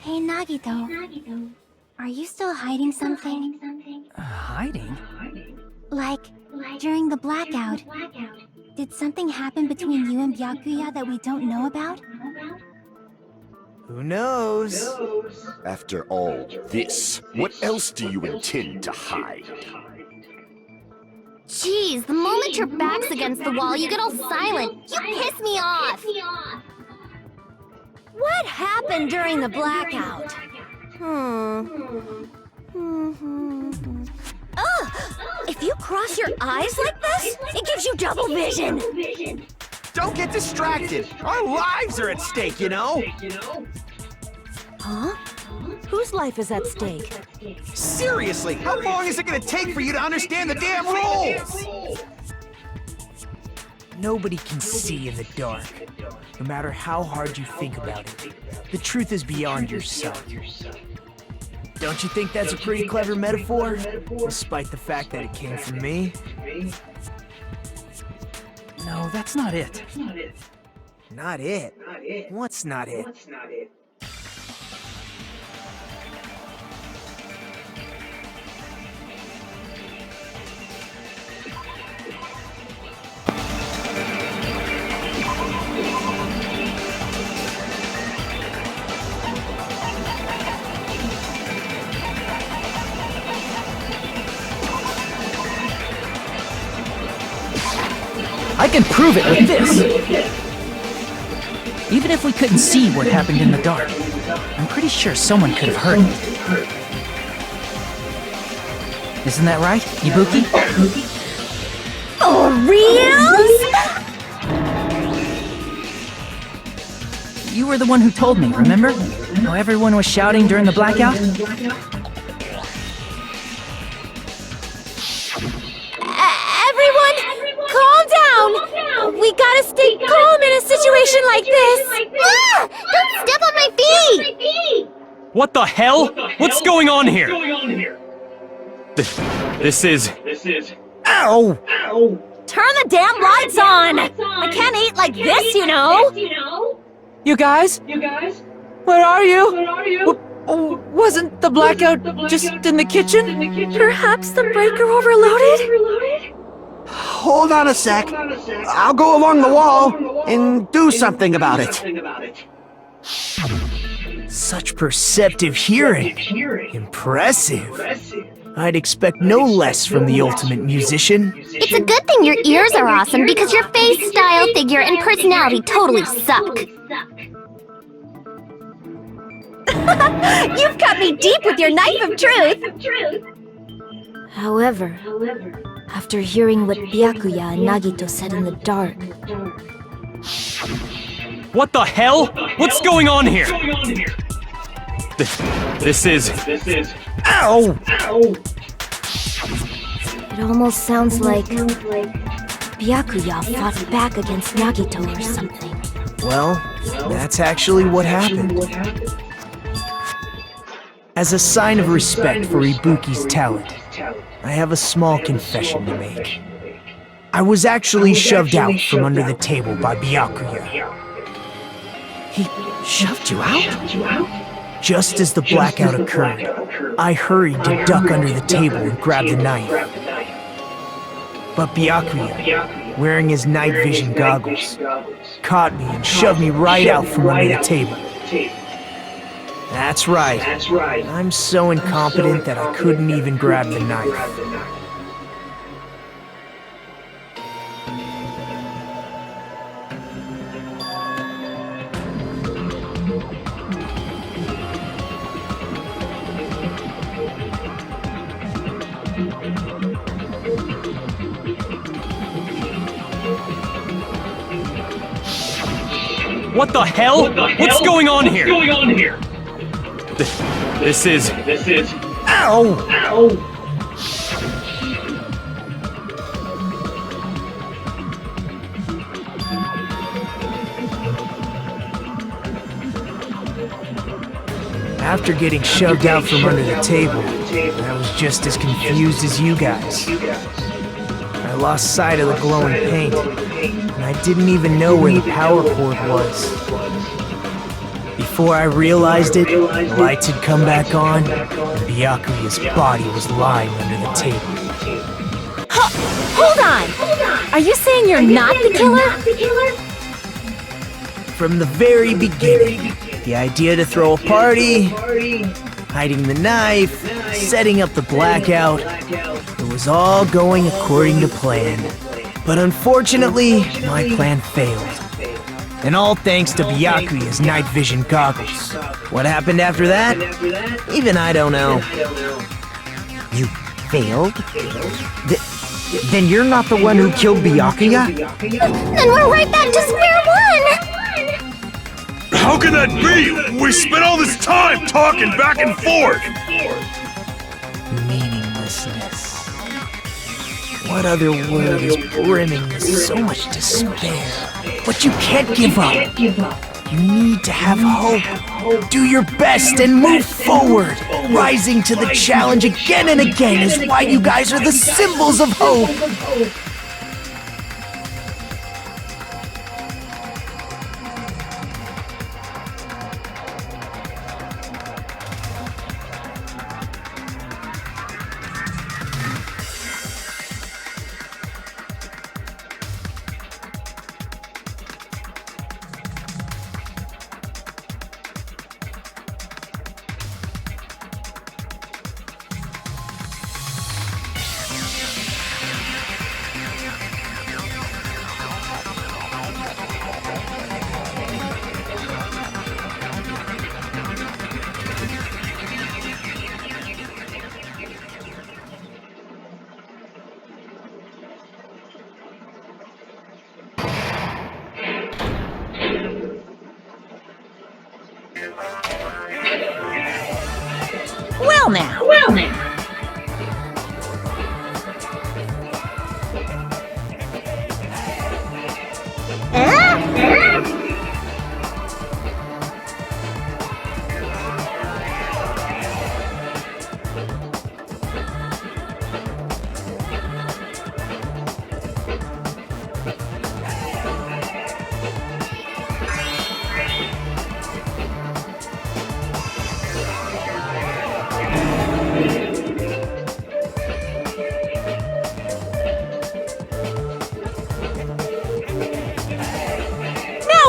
Hey, Nagito. Are you still hiding something? Hiding? Like, during the blackout, did something happen between you and Byakuya that we don't know about? Who knows? After all this, what else do you intend to hide? Jeez, the moment your back's against the wall, you get all silent. You piss me off. What happened during the blackout? If you cross your eyes like this, it gives you double vision. Don't get distracted. Our lives are at stake, you know? Huh? Whose life is at stake? Seriously, how long is it gonna take for you to understand the damn rules? Nobody can see in the dark, no matter how hard you think about it. The truth is beyond your sight. Don't you think that's a pretty clever metaphor? Despite the fact that it came from me? No, that's not it. Not it? What's not it? I can prove it with this! Even if we couldn't see what happened in the dark, I'm pretty sure someone could have heard it. Isn't that right, Ibuki? For reals? You were the one who told me, remember? How everyone was shouting during the blackout? Everyone, calm down! We gotta stay calm in a situation like this! Ah! Don't step on my feet! What the hell? What's going on here? This is... Ow! Turn the damn lights on! I can't eat like this, you know! You guys? Where are you? Oh, wasn't the blackout just in the kitchen? Perhaps the breaker overloaded? Hold on a sec. I'll go along the wall and do something about it. Such perceptive hearing. Impressive. I'd expect no less from the ultimate musician. It's a good thing your ears are awesome because your face, style, figure, and personality totally suck. You've cut me deep with your knife of truth! However, after hearing what Byakuya and Nagito said in the dark... What the hell? What's going on here? This is... Ow! It almost sounds like... Byakuya fought back against Nagito or something. Well, that's actually what happened. As a sign of respect for Ibuki's talent, I have a small confession to make. I was actually shoved out from under the table by Byakuya. He shoved you out? Just as the blackout occurred, I hurried to duck under the table and grab the knife. But Byakuya, wearing his night vision goggles, caught me and shoved me right out from under the table. That's right. I'm so incompetent that I couldn't even grab the knife. What the hell? What's going on here? This is... Ow! After getting shoved out from under the table, I was just as confused as you guys. I lost sight of the glowing paint, and I didn't even know where the power cord was. Before I realized it, the lights had come back on, and Byakuya's body was lying under the table. Hold on! Are you saying you're not the killer? From the very beginning, the idea to throw a party, hiding the knife, setting up the blackout, it was all going according to plan. But unfortunately, my plan failed. And all thanks to Byakuya's night vision goggles. What happened after that? Even I don't know. You failed? Then you're not the one who killed Byakuya? Then we're right back to square one! How can that be? We spent all this time talking back and forth! Meaninglessness. What other word is brimming with so much despair? But you can't give up. You need to have hope. Do your best and move forward. Rising to the challenge again and again is why you guys are the symbols of hope. Well now.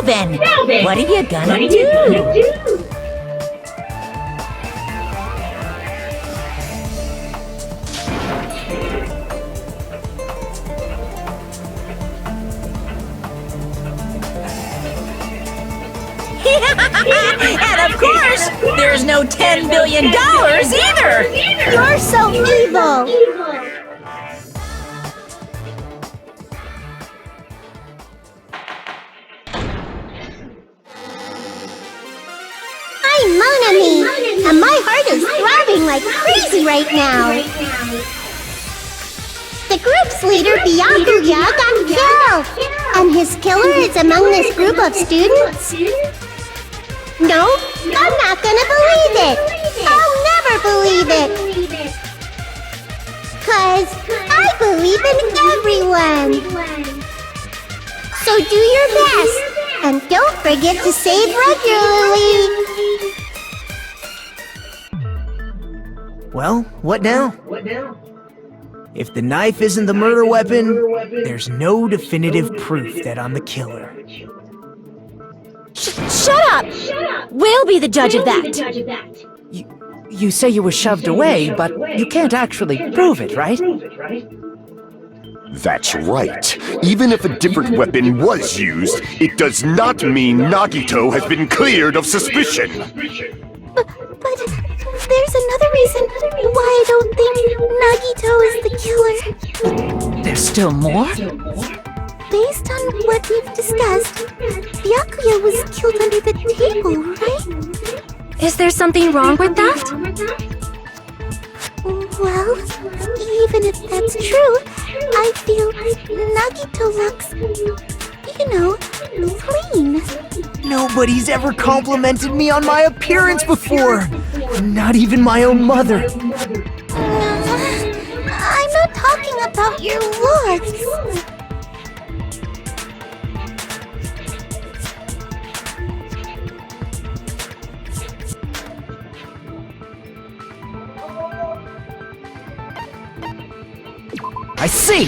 then, what are you gonna do? And of course, there's no $10 billion either! You're so evil! I'm Mon Ami, and my heart is throbbing like crazy right now. The group's leader, Byakuya, got killed, and his killer is among this group of students? No, I'm not gonna believe it. I'll never believe it. 'Cause I believe in everyone. So do your best, and don't forget to save regularly. Well, what now? If the knife isn't the murder weapon, there's no definitive proof that I'm the killer. Shut up! We'll be the judge of that. You say you were shoved away, but you can't actually prove it, right? That's right. Even if a different weapon was used, it does not mean Nagito has been cleared of suspicion. But there's another reason why I don't think Nagito is the killer. There's still more? Based on what we've discussed, Byakuya was killed under the table, right? Is there something wrong with that? Well, even if that's true, I feel Nagito looks, clean. Nobody's ever complimented me on my appearance before. Not even my own mother. I'm not talking about your looks. I see!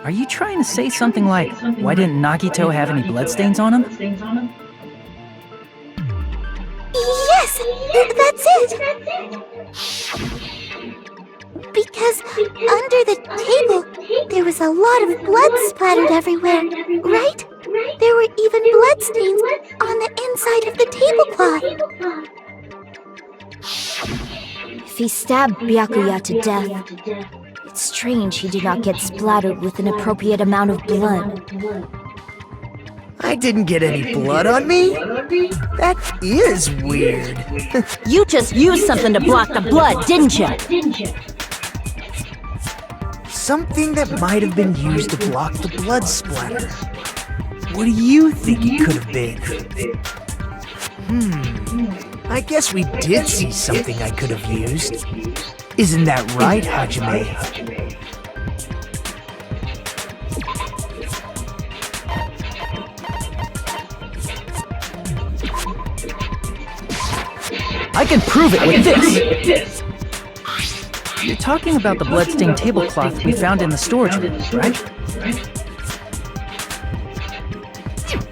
Are you trying to say something like, why didn't Nagito have any bloodstains on him? Yes, that's it! Because under the table, there was a lot of blood splattered everywhere, right? There were even bloodstains on the inside of the tablecloth. If he stabbed Byakuya to death, it's strange he did not get splattered with an appropriate amount of blood. I didn't get any blood on me? That is weird. You just used something to block the blood, didn't you? Something that might have been used to block the blood splatter. What do you think it could have been? I guess we did see something I could have used. Isn't that right, Hajime? I can prove it with this! You're talking about the bloodstained tablecloth we found in the storage room, right?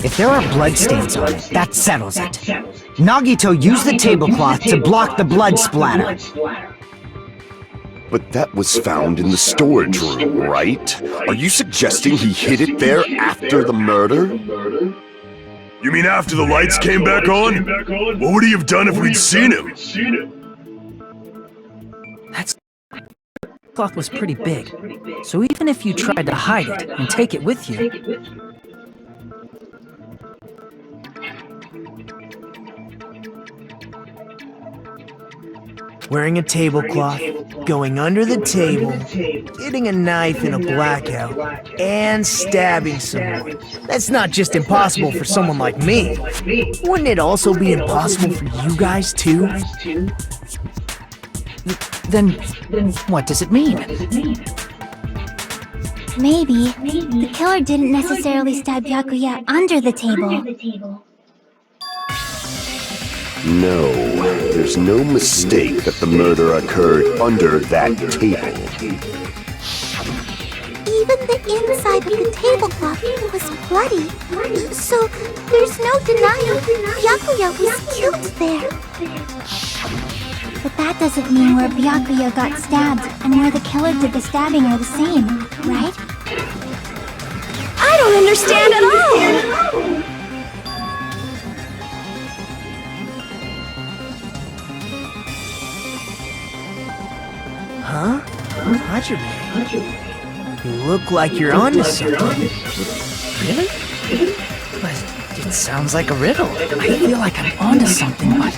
If there are bloodstains on it, that settles it. Nagito used the tablecloth to block the blood splatter. But that was found in the storage room, right? Are you suggesting he hid it there after the murder? You mean after the lights came back on? What would he have done if we'd seen him? That cloth was pretty big, so even if you tried to hide it and take it with you, wearing a tablecloth, going under the table, getting a knife in a blackout, and stabbing someone. That's not just impossible for someone like me. Wouldn't it also be impossible for you guys too? then what does it mean? Maybe the killer didn't necessarily stab Byakuya under the table. No, there's no mistake that the murder occurred under that table. even the inside of the tablecloth was bloody. So there's no denying Byakuya was killed there. But that doesn't mean where Byakuya got stabbed and where the killer did the stabbing are the same, right? I don't understand at all! Huh? Hajime, you look like you're onto something. Really? But it sounds like a riddle. I feel like I'm onto something, but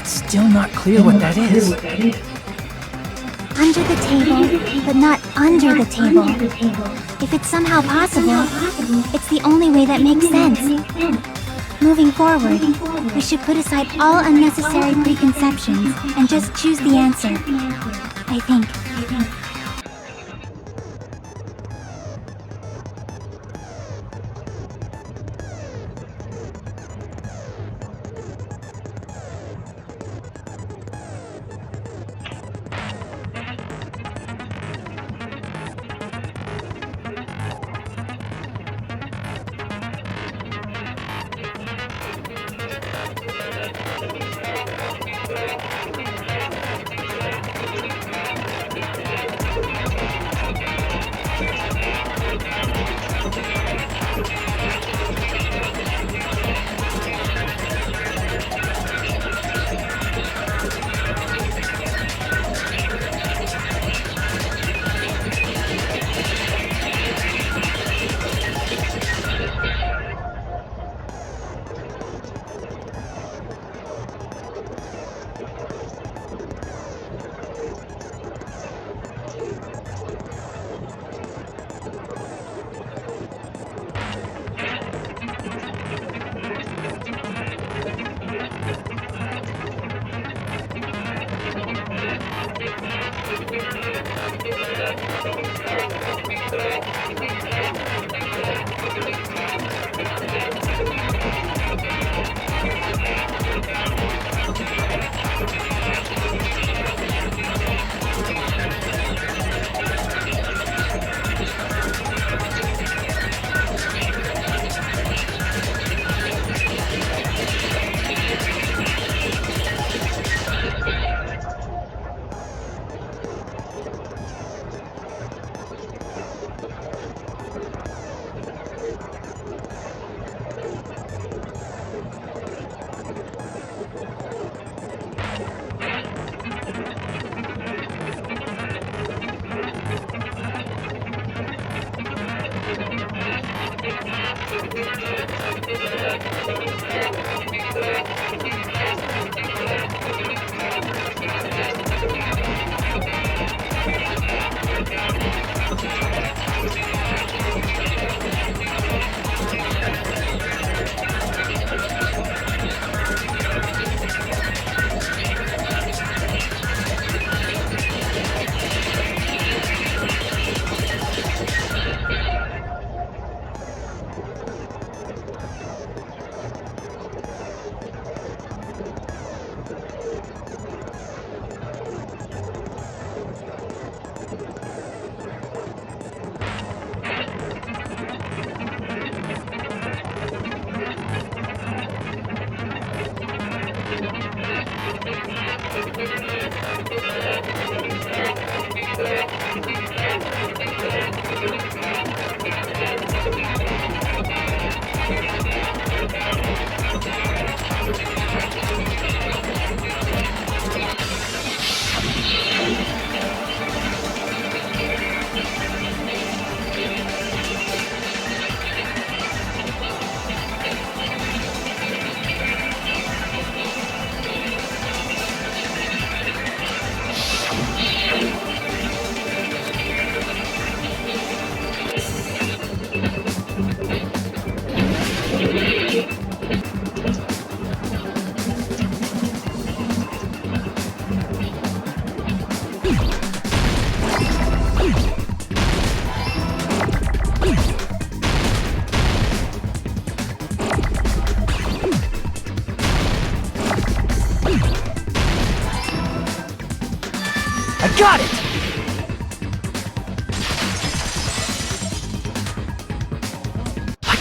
it's still not clear what that is. Under the table, but not under the table. If it's somehow possible, it's the only way that makes sense. Moving forward, we should put aside all unnecessary preconceptions and just choose the answer. I think.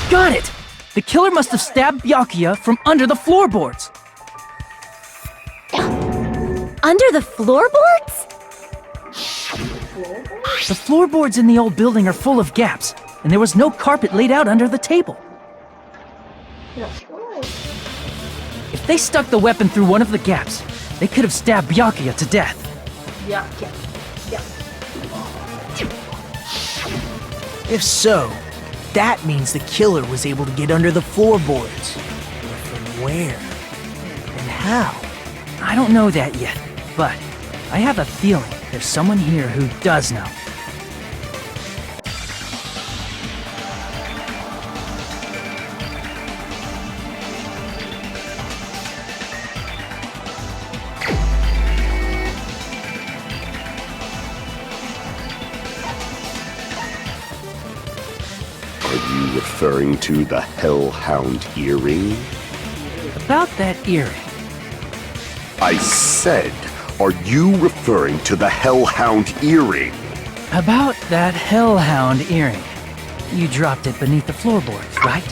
Got it! The killer must have stabbed Byakuya from under the floorboards. Under the floorboards? The floorboards in the old building are full of gaps, and there was no carpet laid out under the table. If they stuck the weapon through one of the gaps, they could have stabbed Byakuya to death. If so, that means the killer was able to get under the floorboards. But from where? And how? I don't know that yet, but I have a feeling there's someone here who does know. Are you referring to the Hellhound earring? About that earring. I said, are you referring to the Hellhound earring? About that Hellhound earring. You dropped it beneath the floorboards, right?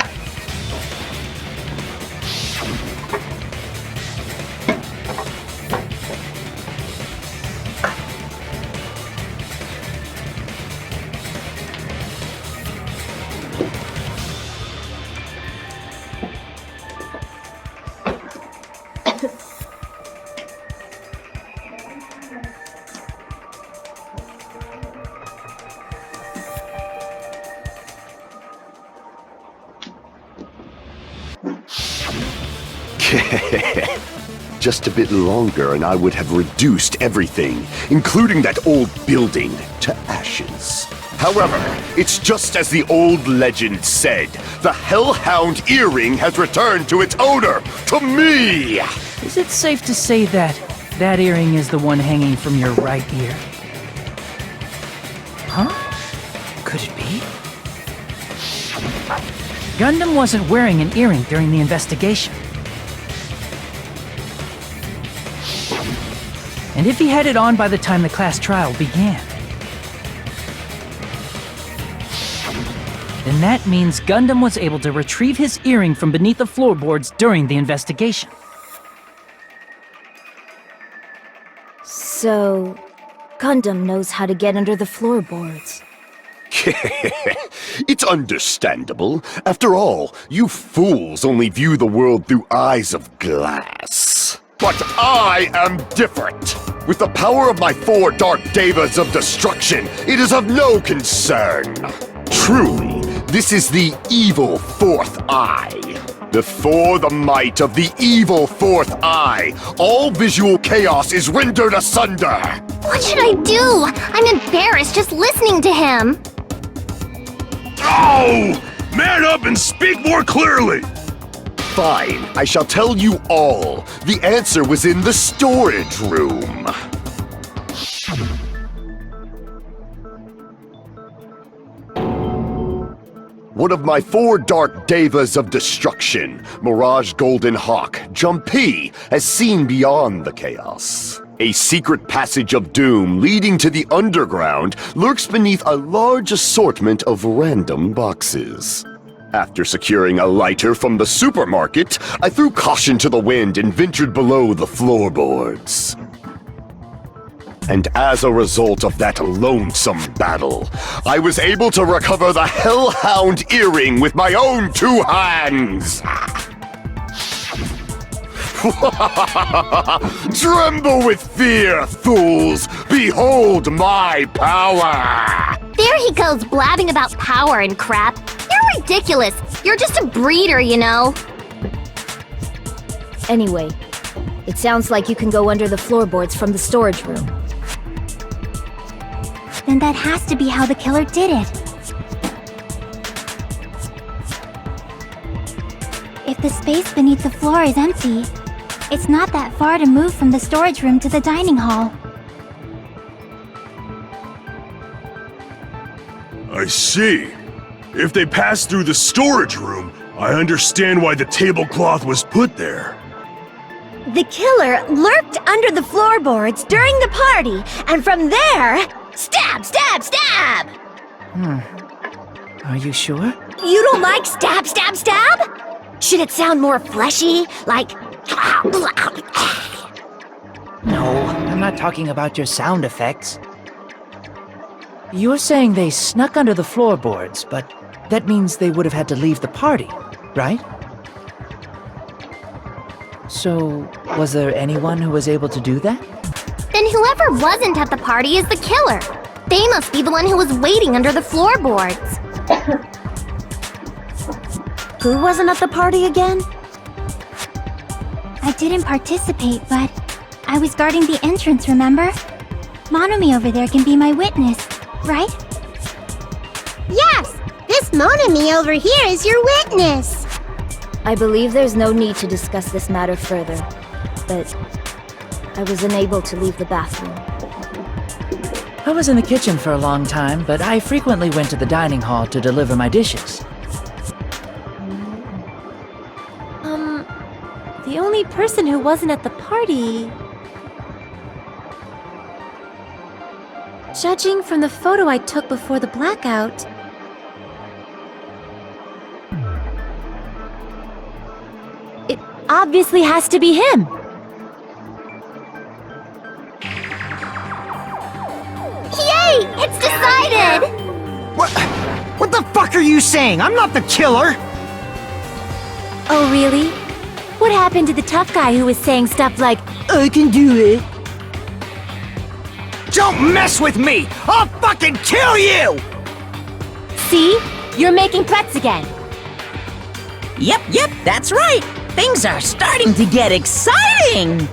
Just a bit longer and I would have reduced everything, including that old building, to ashes. However, it's just as the old legend said. The Hellhound earring has returned to its owner, to me! Is it safe to say that that earring is the one hanging from your right ear? Huh? Could it be? Gundam wasn't wearing an earring during the investigation. And if he had it on by the time the class trial began, then that means Gundam was able to retrieve his earring from beneath the floorboards during the investigation. So, Gundam knows how to get under the floorboards. It's understandable. After all, you fools only view the world through eyes of glass. But I am different. With the power of my 4 Dark Devas of Destruction, it is of no concern. Truly, this is the evil 4th eye. Before the might of the evil 4th eye, all visual chaos is rendered asunder. What should I do? I'm embarrassed just listening to him. Oh! Man up and speak more clearly! Fine, I shall tell you all. The answer was in the storage room. One of my 4 Dark Devas of Destruction, Mirage Golden Hawk, Jumpy, has seen beyond the chaos. A secret passage of doom leading to the underground lurks beneath a large assortment of random boxes. After securing a lighter from the supermarket, I threw caution to the wind and ventured below the floorboards. And as a result of that lonesome battle, I was able to recover the Hellhound earring with my own 2 hands! Tremble with fear, fools! Behold my power! There he goes blabbing about power and crap. You're ridiculous. You're just a breeder, you know. Anyway, it sounds like you can go under the floorboards from the storage room. Then that has to be how the killer did it. If the space beneath the floor is empty, it's not that far to move from the storage room to the dining hall. I see. If they passed through the storage room, I understand why the tablecloth was put there. The killer lurked under the floorboards during the party, and from there, stab, stab, stab! Are you sure? You don't like stab, stab, stab? Should it sound more fleshy? Like... No, I'm not talking about your sound effects. You're saying they snuck under the floorboards, but that means they would have had to leave the party, right? So, was there anyone who was able to do that? Then whoever wasn't at the party is the killer. They must be the one who was waiting under the floorboards. Who wasn't at the party again? I didn't participate, but I was guarding the entrance, remember? Monomi over there can be my witness, right? Yes! This Monomi over here is your witness! I believe there's no need to discuss this matter further, but I was unable to leave the bathroom. I was in the kitchen for a long time, but I frequently went to the dining hall to deliver my dishes. The only person who wasn't at the party... Judging from the photo I took before the blackout... It obviously has to be him! Yay! It's decided! What the fuck are you saying? I'm not the killer! Oh, really? What happened to the tough guy who was saying stuff like, I can do it. Don't mess with me! I'll fucking kill you! see? You're making threats again. Yep, that's right. Things are starting to get exciting.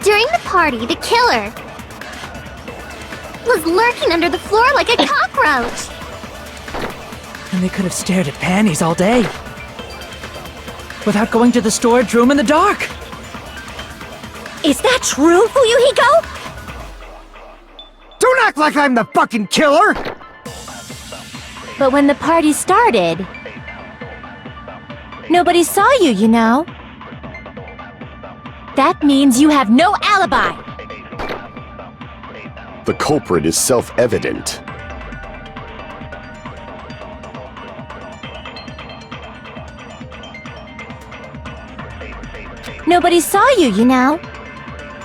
During the party, the killer was lurking under the floor like a cockroach. And they could have stared at panties all day. Without going to the storage room in the dark. Is that true, Fuyuhiko? Don't act like I'm the fucking killer! But when the party started, nobody saw you, you know. That means you have no alibi! The culprit is self-evident. Nobody saw you, you know.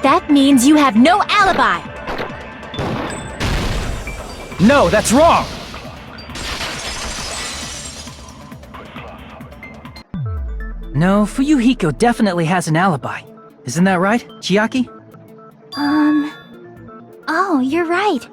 That means you have no alibi! No, that's wrong! No, Fuyuhiko definitely has an alibi. Isn't that right, Chiaki? Oh, you're right.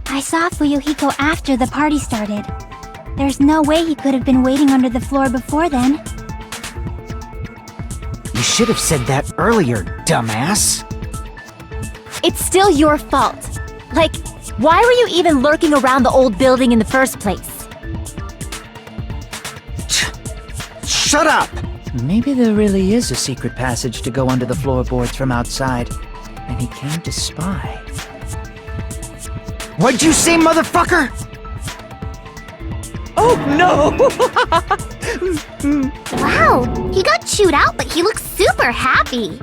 I saw Fuyuhiko after the party started. There's no way he could have been waiting under the floor before then. You should have said that earlier, dumbass. It's still your fault. Like, why were you even lurking around the old building in the first place? Shut up! Maybe there really is a secret passage to go under the floorboards from outside, and he came to spy. What'd you say, motherfucker? Oh no! Wow, he got chewed out, but he looks super happy.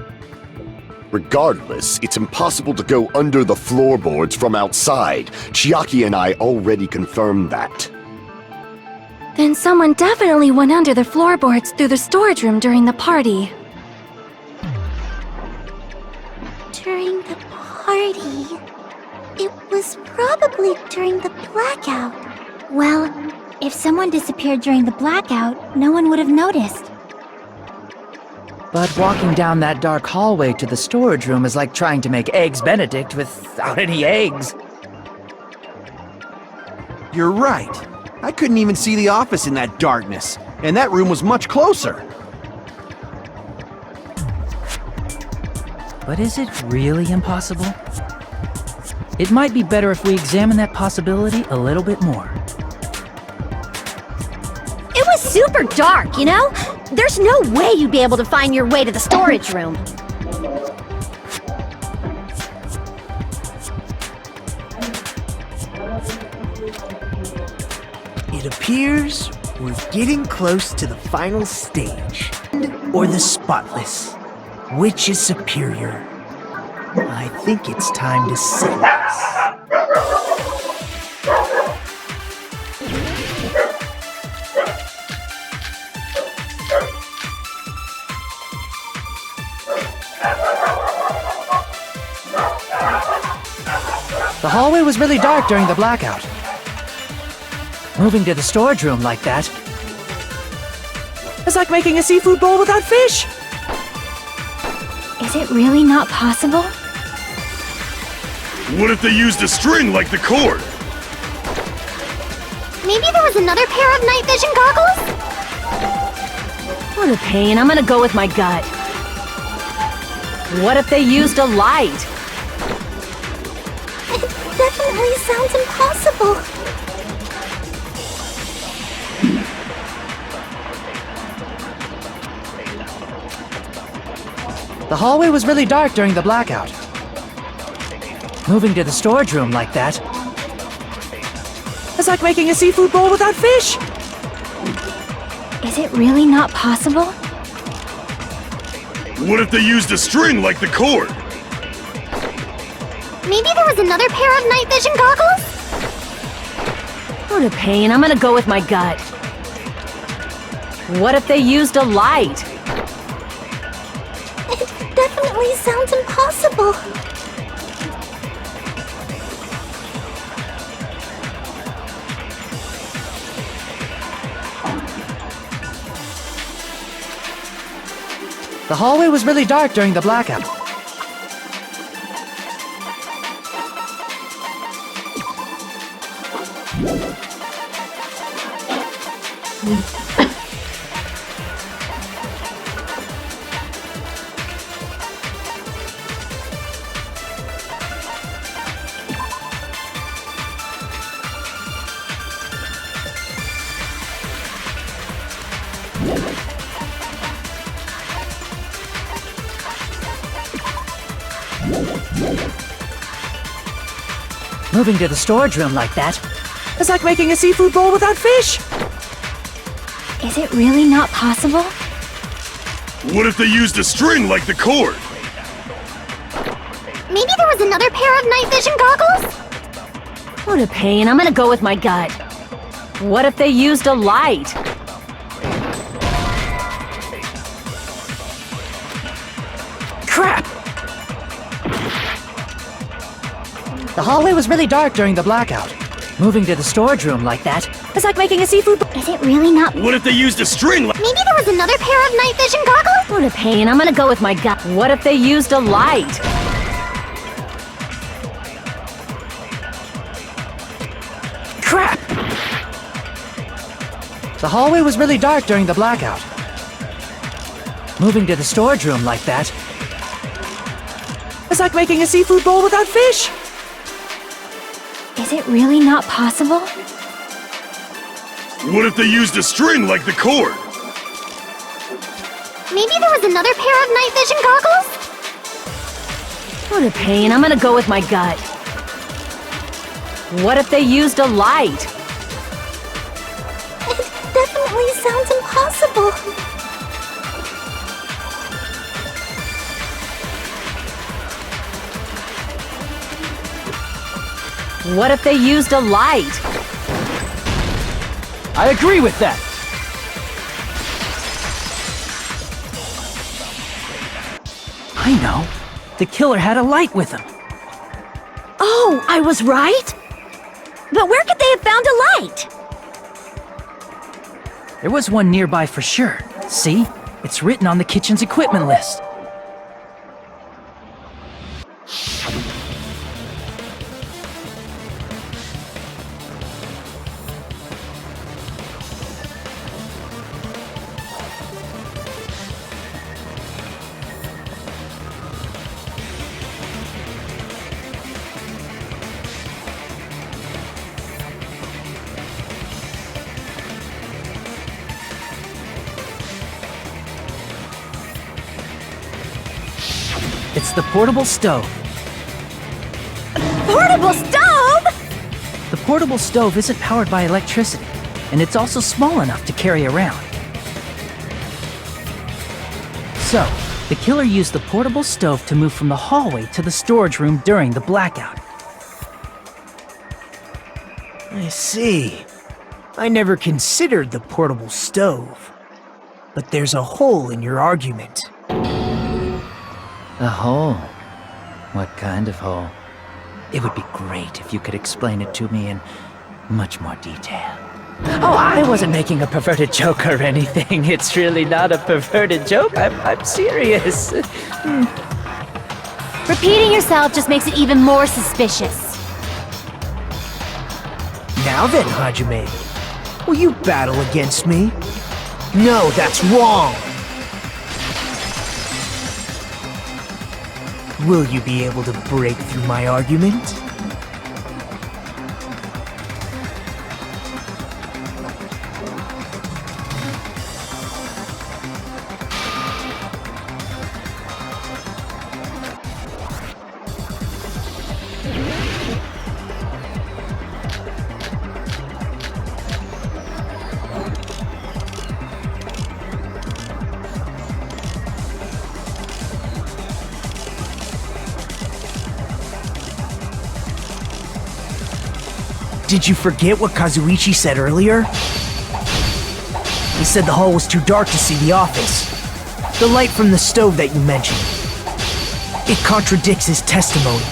Regardless, it's impossible to go under the floorboards from outside. Chiaki and I already confirmed that. Then someone definitely went under the floorboards through the storage room during the party. During the party... It was probably during the blackout. Well, if someone disappeared during the blackout, no one would have noticed. But walking down that dark hallway to the storage room is like trying to make Eggs Benedict without any eggs. You're right. I couldn't even see the office in that darkness, and that room was much closer. But is it really impossible? It might be better if we examine that possibility a little bit more. It was super dark, you know? There's no way you'd be able to find your way to the storage room. It appears we're getting close to the final stage. Or the spotless. Which is superior? I think it's time to settle this. The hallway was really dark during the blackout. Moving to the storage room like that is like making a seafood bowl without fish. Is it really not possible? What if they used a string like the cord? Maybe there was another pair of night vision goggles? What a pain. I'm gonna go with my gut. What if they used a light? It definitely sounds impossible. The hallway was really dark during the blackout. Moving to the storage room like that is like making a seafood bowl without fish. Is it really not possible? What if they used a string like the cord? Maybe there was another pair of night vision goggles? What a pain. I'm gonna go with my gut. What if they used a light? It definitely sounds impossible. The hallway was really dark during the blackout. Moving to the storage room like that is like making a seafood bowl without fish. Is it really not possible? What if they used a string like the cord? Maybe there was another pair of night vision goggles? What a pain. I'm gonna go with my gut. What if they used a light? Crap! The hallway was really dark during the blackout. Moving to the storage room like that is like making a seafood bowl. Is it really not? What if they used a string like... Maybe there was another pair of night vision goggles? What a pain. I'm gonna go with my gut. What if they used a light? Crap! The hallway was really dark during the blackout. Moving to the storage room like that is like making a seafood bowl without fish. Is it really not possible? What if they used a string like the cord? Maybe there was another pair of night vision goggles? What a pain. I'm gonna go with my gut. What if they used a light? definitely sounds impossible. What if they used a light? I agree with that. I know. The killer had a light with him. Oh, I was right? But where could they have found a light? There was one nearby for sure. See? It's written on the kitchen's equipment list. It's the portable stove. Portable stove? The portable stove isn't powered by electricity, and it's also small enough to carry around. So, the killer used the portable stove to move from the hallway to the storage room during the blackout. I see. I never considered the portable stove. But there's a hole in your argument. A hole? What kind of hole? It would be great if you could explain it to me in much more detail. Oh, I wasn't making a perverted joke or anything. It's really not a perverted joke. I'm serious. Repeating yourself just makes it even more suspicious. Now then, Hajime, will you battle against me? No, that's wrong! Will you be able to break through my argument? Did you forget what Kazuichi said earlier? He said the hall was too dark to see the office. The light from the stove that you mentioned. It contradicts his testimony.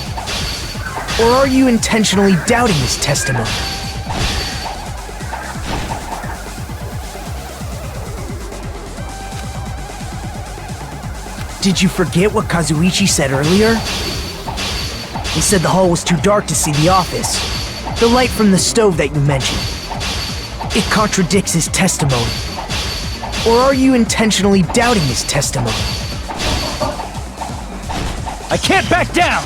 Or are you intentionally doubting his testimony? Did you forget what Kazuichi said earlier? He said the hall was too dark to see the office. The light from the stove that you mentioned. It contradicts his testimony. Or are you intentionally doubting his testimony? I can't back down!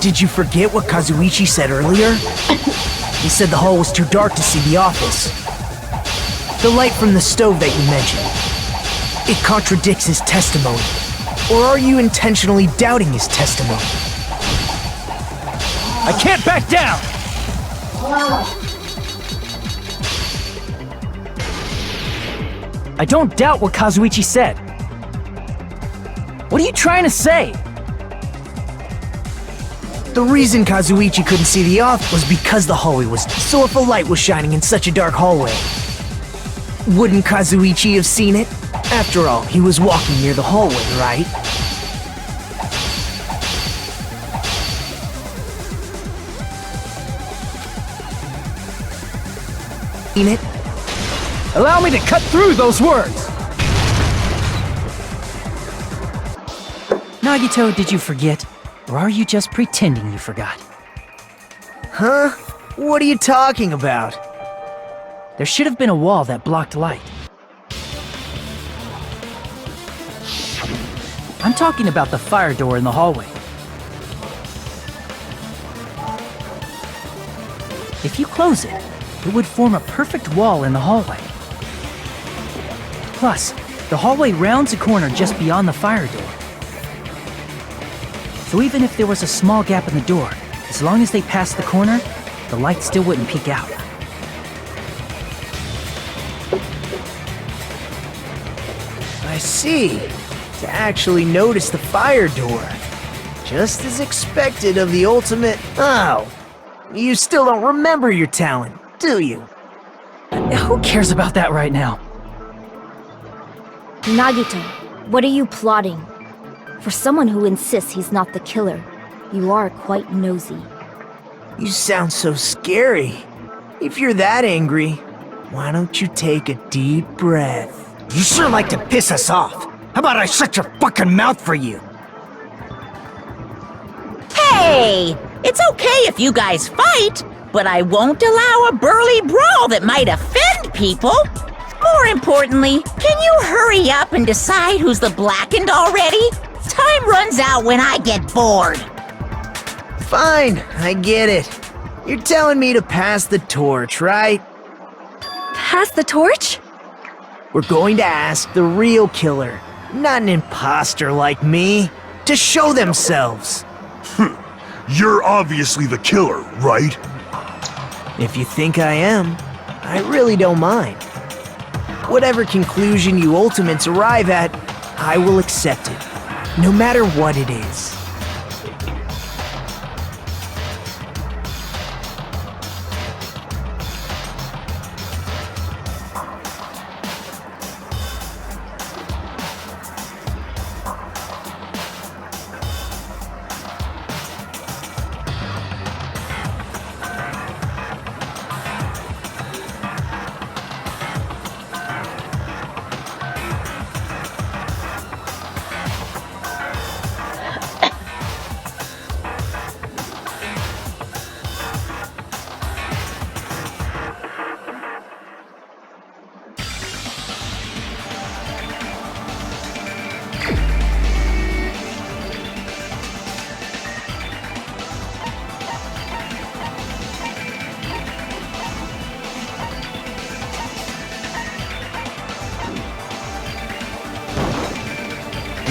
Did you forget what Kazuichi said earlier? He said the hall was too dark to see the office. The light from the stove that you mentioned. It contradicts his testimony. Or are you intentionally doubting his testimony? I can't back down! I don't doubt what Kazuichi said. What are you trying to say? The reason Kazuichi couldn't see the office was because the hallway was... So if a light was shining in such a dark hallway, wouldn't Kazuichi have seen it? After all, he was walking near the hallway, right? Seen it? Allow me to cut through those words! Nagito, did you forget? Or are you just pretending you forgot? Huh? What are you talking about? There should have been a wall that blocked light. I'm talking about the fire door in the hallway. If you close it, it would form a perfect wall in the hallway. Plus, the hallway rounds a corner just beyond the fire door. So even if there was a small gap in the door, as long as they passed the corner, the light still wouldn't peek out. I see. To actually notice the fire door. Just as expected of the ultimate... Oh, you still don't remember your talent, do you? Who cares about that right now? Nagito, what are you plotting? For someone who insists he's not the killer, you are quite nosy. You sound so scary. If you're that angry, why don't you take a deep breath? You sure like to piss us off. How about I shut your fucking mouth for you? Hey! It's okay if you guys fight, but I won't allow a burly brawl that might offend people. More importantly, can you hurry up and decide who's the blackened already? Time runs out when I get bored. Fine, I get it. You're telling me to pass the torch, right? Pass the torch? We're going to ask the real killer, not an imposter like me, to show themselves. You're obviously the killer, right? If you think I am, I really don't mind. Whatever conclusion you ultimates arrive at, I will accept it, no matter what it is.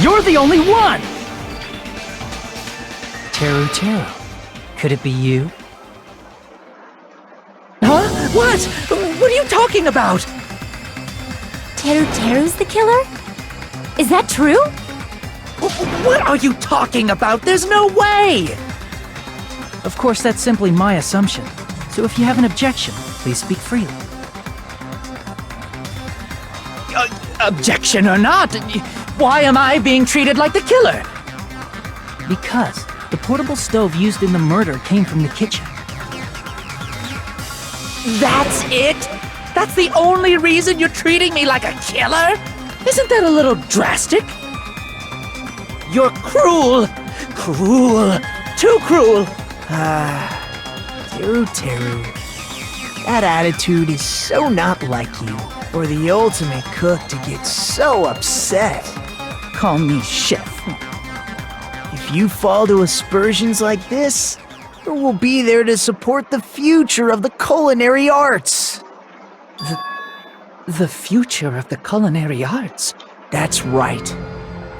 You're the only one! Teru. Could it be you? Huh? What? What are you talking about? Teru's the killer? Is that true? What are you talking about? There's no way! Of course, that's simply my assumption. So if you have an objection, please speak freely. Objection or not, why am I being treated like the killer? Because the portable stove used in the murder came from the kitchen. That's it? That's the only reason you're treating me like a killer? Isn't that a little drastic? You're cruel! Cruel! Too cruel! Teru. That attitude is so not like you, for the ultimate cook to get so upset. Call me chef. If you fall to aspersions like this, who will be there to support the future of the culinary arts? The future of the culinary arts? That's right.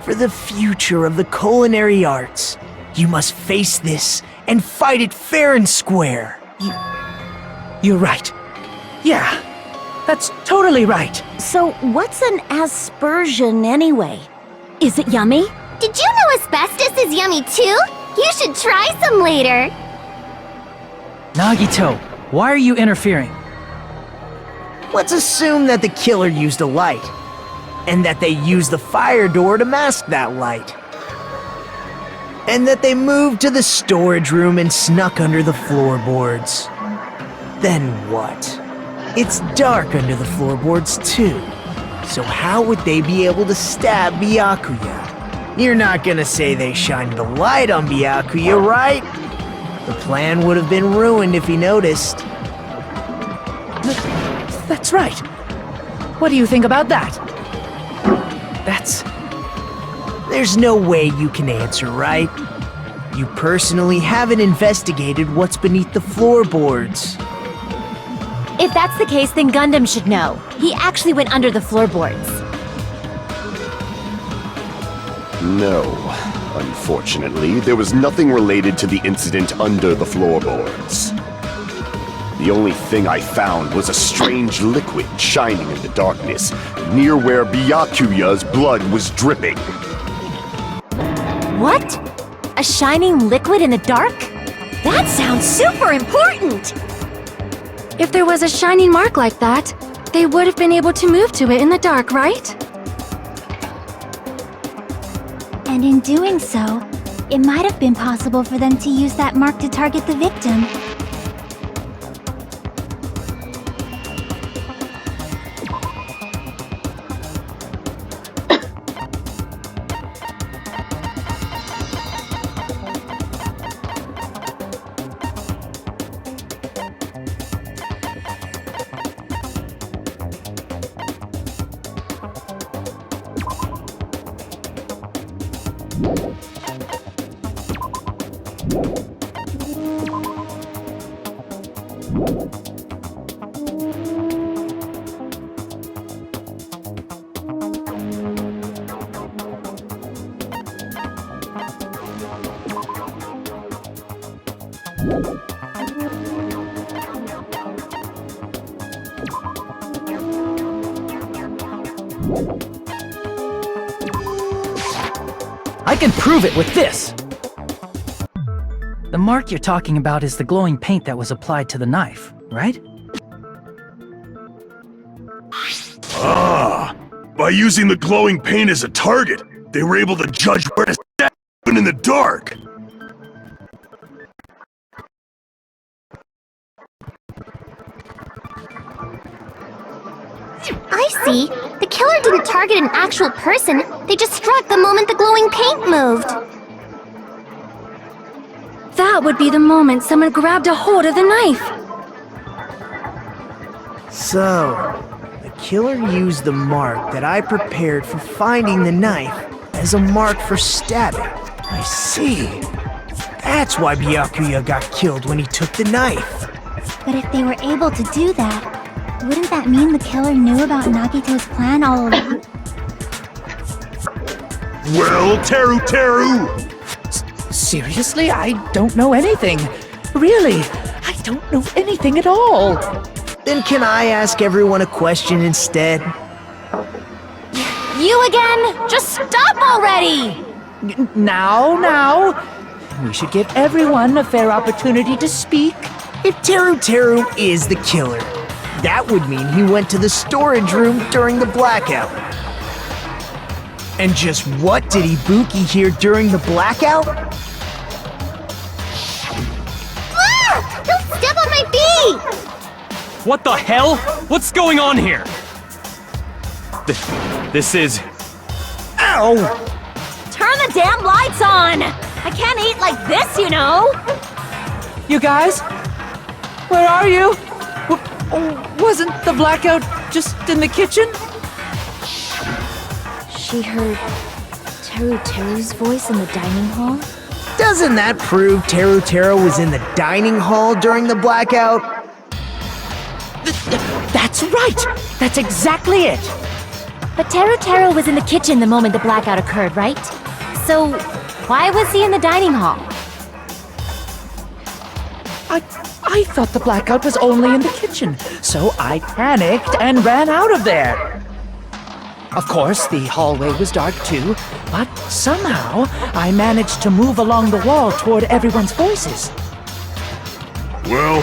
For the future of the culinary arts, you must face this and fight it fair and square. You're right. Yeah, that's totally right. So what's an aspersion anyway? Is it yummy? Did you know asbestos is yummy too? You should try some later. Nagito, why are you interfering? Let's assume that the killer used a light, and that they used the fire door to mask that light. And that they moved to the storage room and snuck under the floorboards. Then what? It's dark under the floorboards too. So how would they be able to stab Byakuya? You're not gonna say they shined the light on Byakuya, right? The plan would have been ruined if he noticed. That's right. What do you think about that? There's no way you can answer, right? You personally haven't investigated what's beneath the floorboards. If that's the case, then Gundam should know. He actually went under the floorboards. No, Unfortunately, there was nothing related to the incident under the floorboards. The only thing I found was a strange liquid shining in the darkness, near where Byakuya's blood was dripping. What? A shining liquid in the dark? That sounds super important! If there was a shining mark like that, they would have been able to move to it in the dark, right? And in doing so, it might have been possible for them to use that mark to target the victim. I can prove it with this! The mark you're talking about is the glowing paint that was applied to the knife, right? Ah! By using the glowing paint as a target, they were able to judge where to stab even in the dark! I see. The killer didn't target an actual person. They just struck the moment the glowing paint moved. That would be the moment someone grabbed a hold of the knife. So, the killer used the mark that I prepared for finding the knife as a mark for stabbing. I see. That's why Byakuya got killed when he took the knife. But if they were able to do that, wouldn't that mean the killer knew about Nagito's plan all along? Well, Teru! Seriously? I don't know anything. Really, I don't know anything at all. Then can I ask everyone a question instead? You again? Just stop already! Now. We should give everyone a fair opportunity to speak. If Teru is the killer, that would mean he went to the storage room during the blackout. And just what did Ibuki hear during the blackout? Ah! Don't step on my feet! What the hell? What's going on here? This is... Ow! Turn the damn lights on! I can't eat like this, you know! You guys? Where are you? Wasn't the blackout just in the kitchen? She heard Teru's voice in the dining hall? Doesn't that prove Teru was in the dining hall during the blackout? That's right! That's exactly it! But Teru was in the kitchen the moment the blackout occurred, right? So, why was he in the dining hall? I thought the blackout was only in the kitchen, so I panicked and ran out of there. Of course, the hallway was dark too, but somehow I managed to move along the wall toward everyone's voices. Well,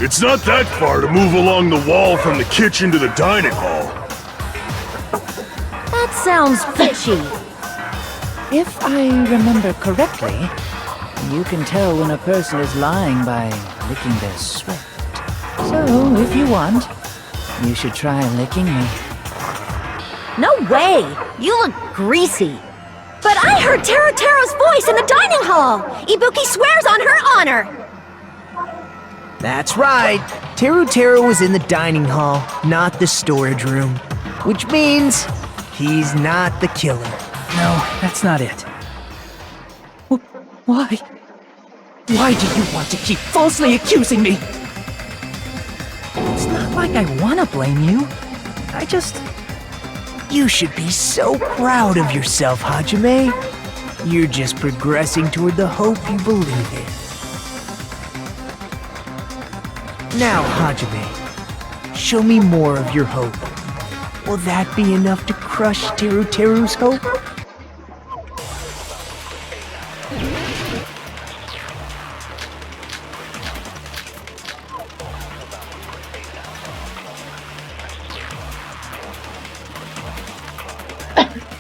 it's not that far to move along the wall from the kitchen to the dining hall. That sounds fishy. If I remember correctly, you can tell when a person is lying by licking their sweat. So, if you want, you should try licking me. No way! You look greasy. But I heard Teru's voice in the dining hall! Ibuki swears on her honor! That's right. Teru was in the dining hall, not the storage room. Which means he's not the killer. No, that's not it. Why? Why do you want to keep falsely accusing me? It's not like I want to blame you. You should be so proud of yourself, Hajime. You're just progressing toward the hope you believe in. Now, Hajime, show me more of your hope. Will that be enough to crush Teru's hope?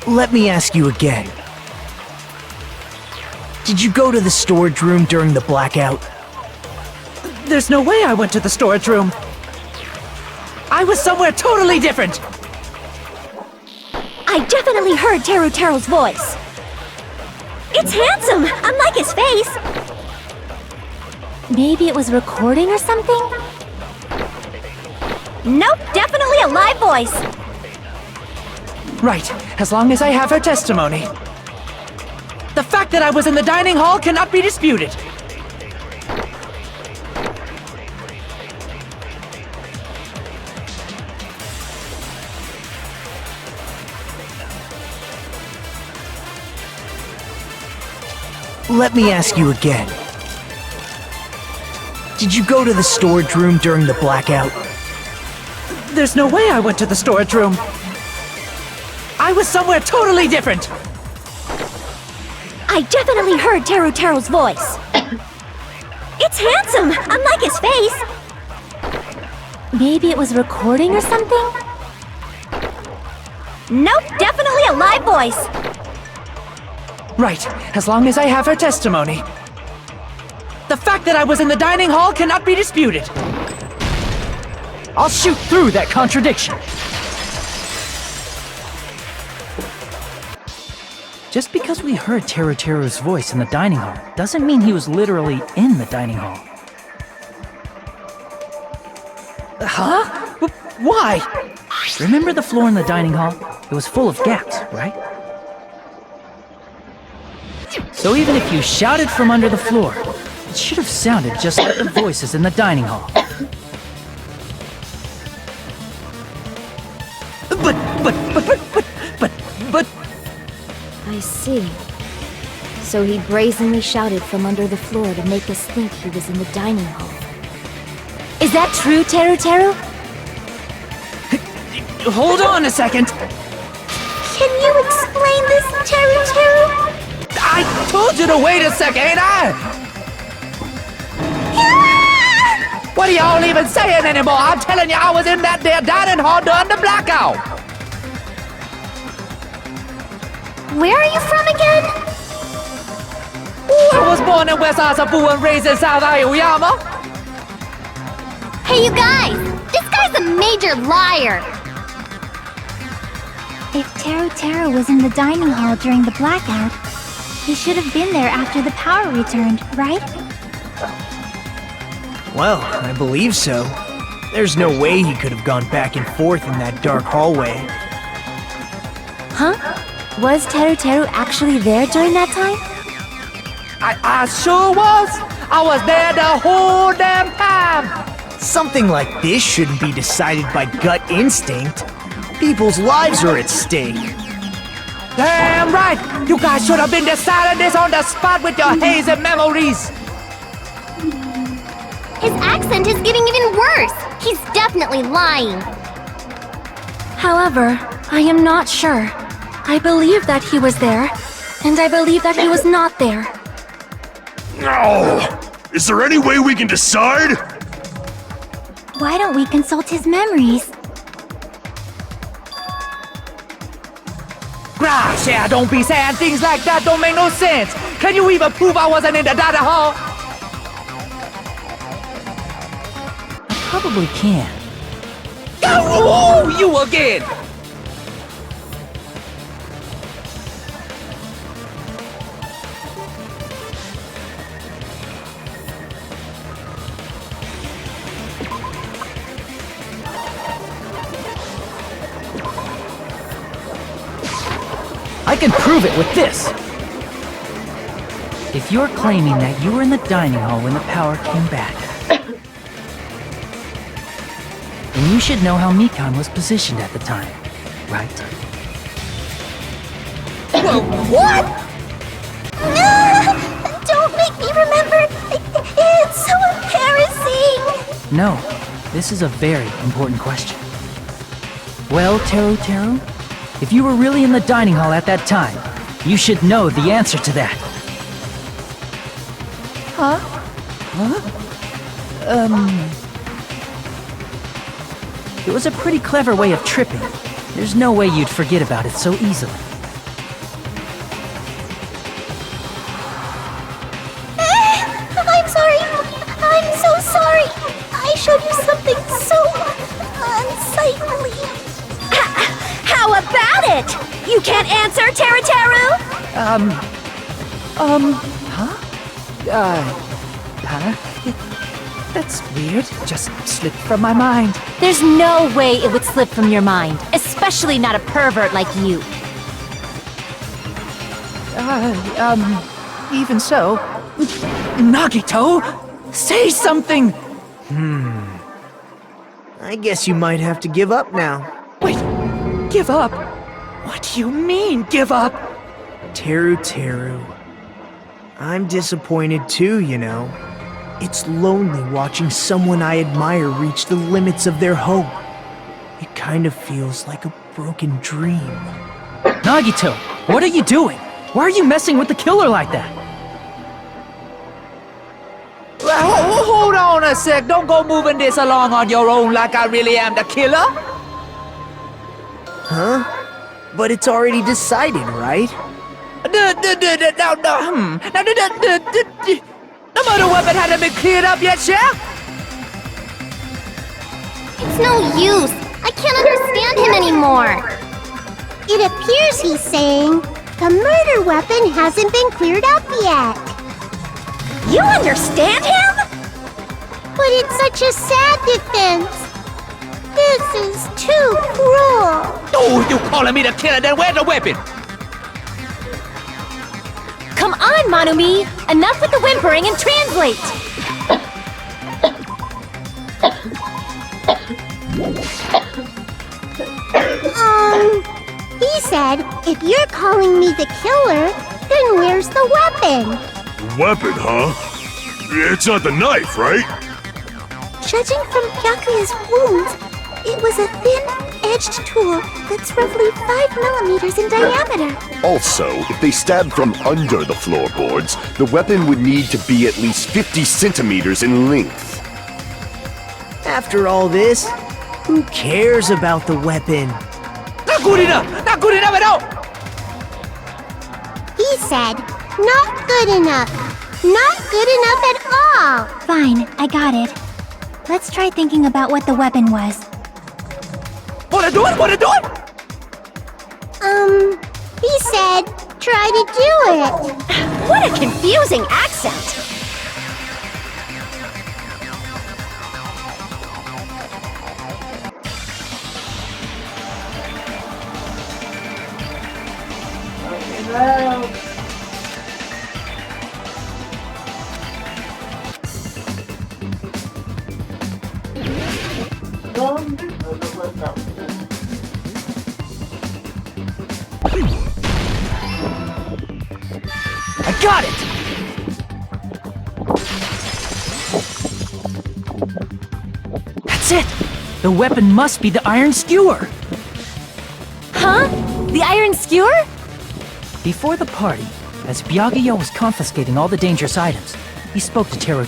Let me ask you again. Did you go to the storage room during the blackout? There's no way I went to the storage room. I was somewhere totally different. I definitely heard Teru's voice. It's handsome, unlike his face. Maybe it was recording or something? Nope, definitely a live voice. Right, as long as I have her testimony. The fact that I was in the dining hall cannot be disputed. Let me ask you again. Did you go to the storage room during the blackout? There's no way I went to the storage room. I was somewhere totally different. I definitely heard Teru's voice. It's handsome, unlike his face. Maybe it was recording or something? Nope, definitely a live voice. Right, as long as I have her testimony. The fact that I was in the dining hall cannot be disputed. I'll shoot through that contradiction. Just because we heard Teru's voice in the dining hall doesn't mean he was literally in the dining hall. Huh? Why? Remember the floor in the dining hall? It was full of gaps, right? So even if you shouted from under the floor, it should have sounded just like the voices in the dining hall. But... I see. So he brazenly shouted from under the floor to make us think he was in the dining hall. Is that true, Teru? Hold on a second! Can you explain this, Teru? I told you to wait a second, ain't I? What are y'all even saying anymore? I'm telling you, I was in that there dining hall during the blackout! Where are you from again? I was born in West Asabu and raised in South Aoyama. Hey, you guys! This guy's a major liar! If Teru was in the dining hall during the blackout, he should have been there after the power returned, right? Well, I believe so. There's no way he could have gone back and forth in that dark hallway. Huh? Was Teru actually there during that time? I sure was! I was there the whole damn time! Something like this shouldn't be decided by gut instinct. People's lives are at stake. Damn right! You guys should have been deciding this on the spot with your hazy memories! His accent is getting even worse! He's definitely lying! However, I am not sure. I believe that he was there, and I believe that he was not there. No! Is there any way we can decide? Why don't we consult his memories? Gosh, yeah, don't be saying things like that, don't make no sense! Can you even prove I wasn't in the dining hall? I probably can. Oh, you again! I can prove it with this! If you're claiming that you were in the dining hall when the power came back, then you should know how Mikan was positioned at the time, right? Whoa, what?! No, this is a very important question. Well, Teru, if you were really in the dining hall at that time, you should know the answer to that. Huh? It was a pretty clever way of tripping. There's no way you'd forget about it so easily. I'm sorry. I'm so sorry. I showed you something so unsightly. How about it? You can't answer, Teru? That's weird. Just slipped from my mind. There's no way it would slip from your mind, especially not a pervert like you. Even so... Nagito! Say something! I guess you might have to give up now. Wait, give up? What do you mean, give up? Teru. I'm disappointed too, you know. It's lonely watching someone I admire reach the limits of their hope. It kind of feels like a broken dream. Nagito, what are you doing? Why are you messing with the killer like that? Hold on a sec. Don't go moving this along on your own like I really am the killer. Huh? But it's already decided, right? The murder weapon hasn't been cleared up yet, Chef? It's no use. I can't understand him anymore. It appears he's saying the murder weapon hasn't been cleared up yet. You understand him? But it's such a sad defense. This is too cruel. Oh, you calling me the killer? Then where's the weapon? Come on, Manumi! Enough with the whimpering and translate! He said, if you're calling me the killer, then where's the weapon? Weapon, huh? It's not the knife, right? Judging from Byakuya's wounds, it was a thin-edged tool that's roughly 5 millimeters in diameter. Also, if they stabbed from under the floorboards, the weapon would need to be at least 50 centimeters in length. After all this, who cares about the weapon? Not good enough! Not good enough at all! He said, not good enough. Not good enough at all. Fine, I got it. Let's try thinking about what the weapon was. Wanna do it? He said, try to do it. What a confusing accent! I got it! That's it! The weapon must be the iron skewer! Huh? The iron skewer? Before the party, as Byakuya was confiscating all the dangerous items, he spoke to Teru.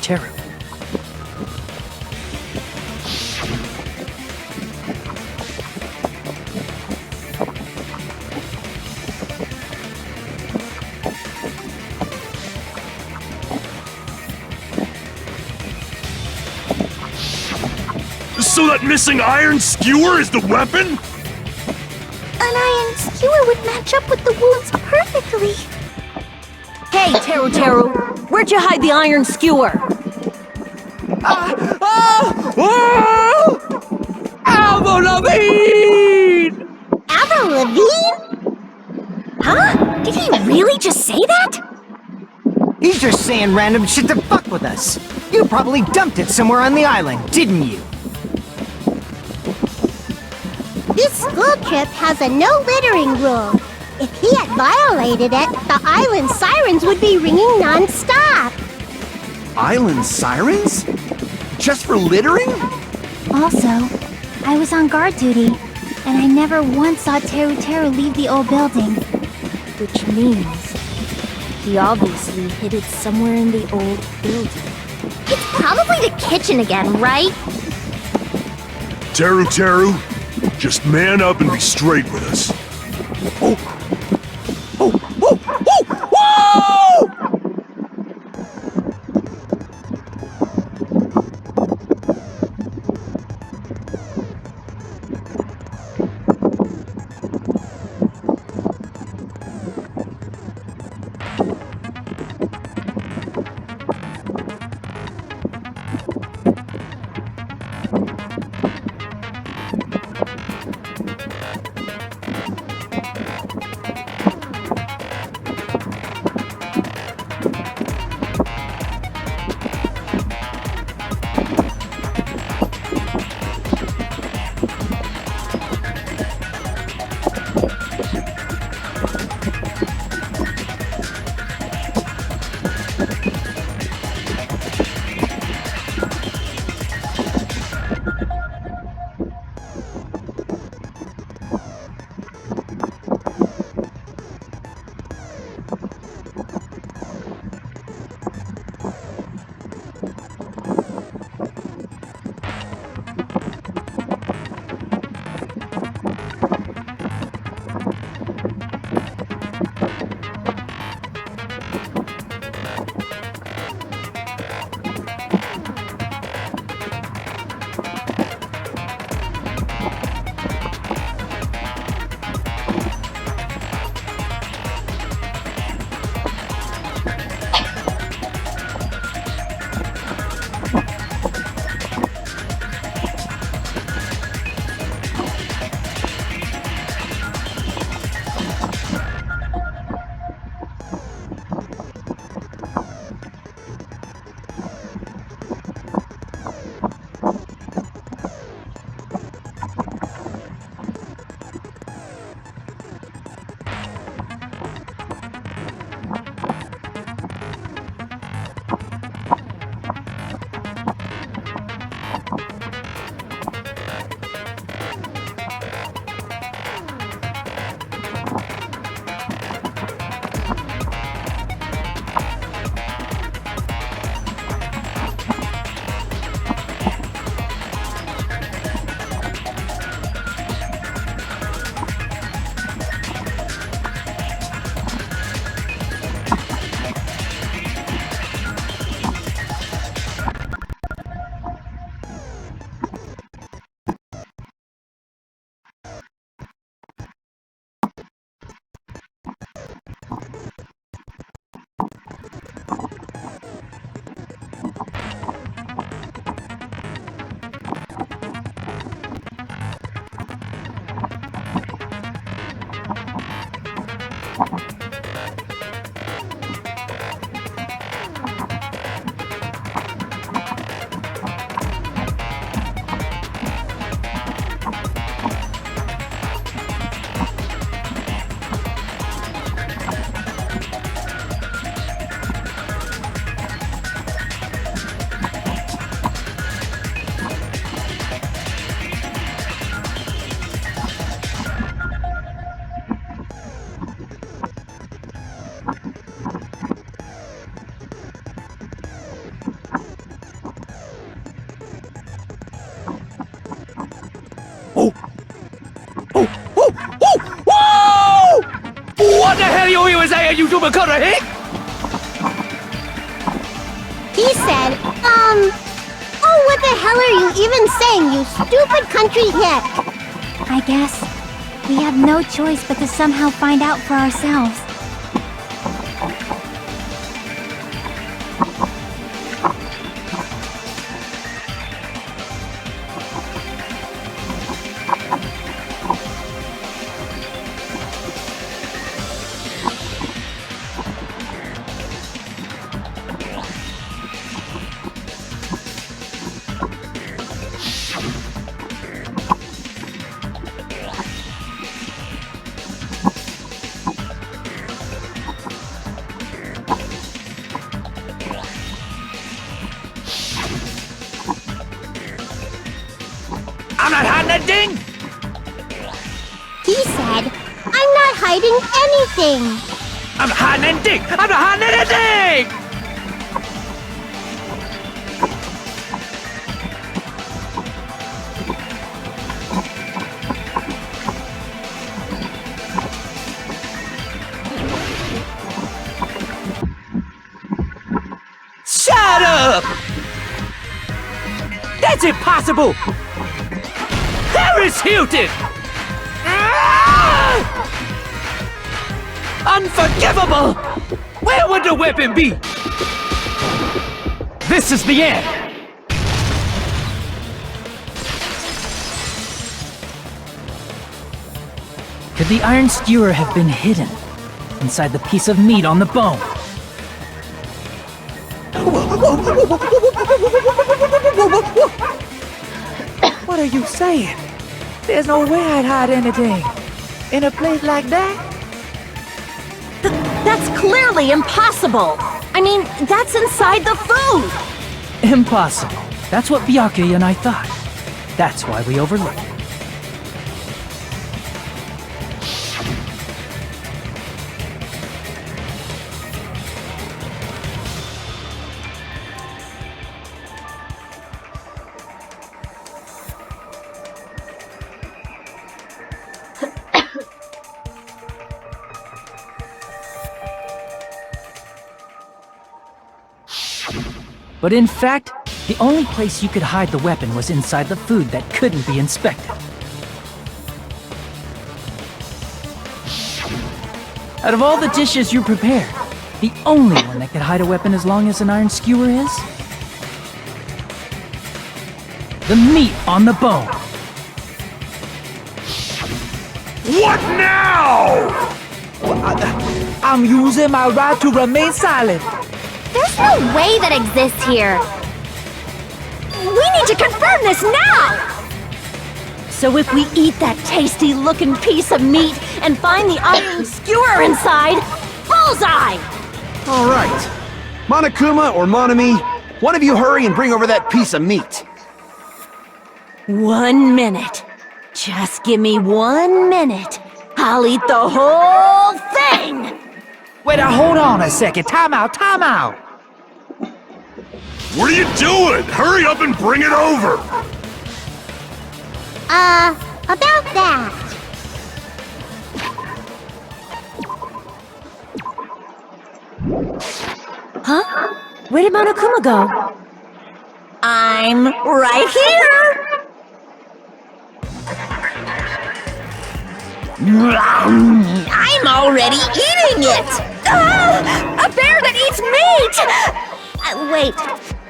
So that missing iron skewer is the weapon? An iron skewer would match up with the wounds perfectly. Hey, Teru, where'd you hide the iron skewer? Avril Lavigne! Avril Lavigne? Huh? Did he really just say that? He's just saying random shit to fuck with us. You probably dumped it somewhere on the island, didn't you? This school trip has a no littering rule. If he had violated it, the island sirens would be ringing non-stop. Island sirens? just for littering? Also, I was on guard duty, and I never once saw Teru Teru leave the old building. Which means he obviously hid it somewhere in the old building. It's probably the kitchen again, right? Teru Teru, just man up and be straight with us. What the hell you even saying, you stupid cutter hick? He said, oh, what the hell are you even saying, you stupid country hick? I guess we have no choice but to somehow find out for ourselves. I'm not hiding anything! He said, I'm not hiding anything. I'm not hiding anything! I'm not hiding anything! Shut up! That's impossible! Harris Hilton! Ah! Unforgivable! Where would the weapon be? This is the end! Could the iron skewer have been hidden inside the piece of meat on the bone? What are you saying? There's no way I'd hide anything in a place like that. That's clearly impossible! I mean, that's inside the food! Impossible. That's what Byakuya and I thought. That's why we overlooked it. But in fact, the only place you could hide the weapon was inside the food that couldn't be inspected. Out of all the dishes you prepared, the only one that could hide a weapon as long as an iron skewer is... the meat on the bone. What now? I'm using my right to remain silent. There's no way that exists here! We need to confirm this now! So if we eat that tasty-looking piece of meat and find the iron skewer inside, bullseye! All right. Monokuma or Monami, one of you hurry and bring over that piece of meat. 1 minute. Just give me 1 minute. I'll eat the whole thing! Wait, hold on a second. Time out, time out! What are you doing? Hurry up and bring it over! About that. Huh? Where did Monokuma go? I'm right here! I'm already eating it! A bear that eats meat! Wait,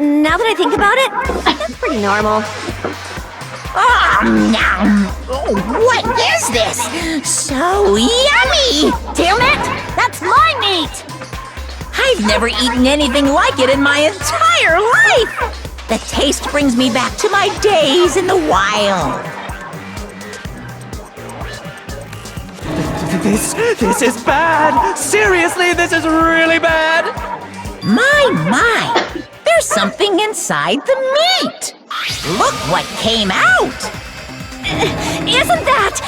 now that I think about it, that's pretty normal. What is this? So yummy! Damn it! That's my meat! I've never eaten anything like it in my entire life! The taste brings me back to my days in the wild. This is bad! Seriously, this is really bad! My! There's something inside the meat! Look what came out! Isn't that...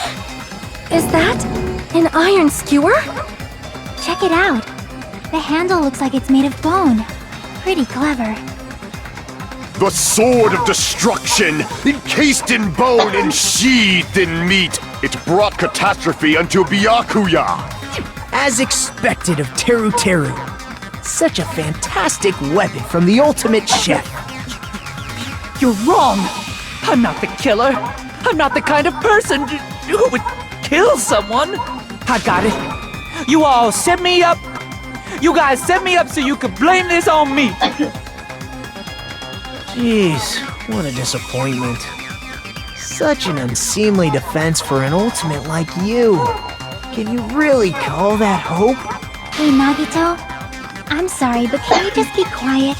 Is that an iron skewer? Check it out. The handle looks like it's made of bone. Pretty clever. The sword of destruction, encased in bone and sheathed in meat. It brought catastrophe unto Byakuya. As expected of Teru Teru. Such a fantastic weapon from the ultimate chef. You're wrong! I'm not the killer! I'm not the kind of person who would kill someone! I got it! You all set me up! You guys set me up so you could blame this on me! Jeez, what a disappointment. Such an unseemly defense for an ultimate like you. Can you really call that hope? Hey, Nagito. I'm sorry, but can you just be quiet?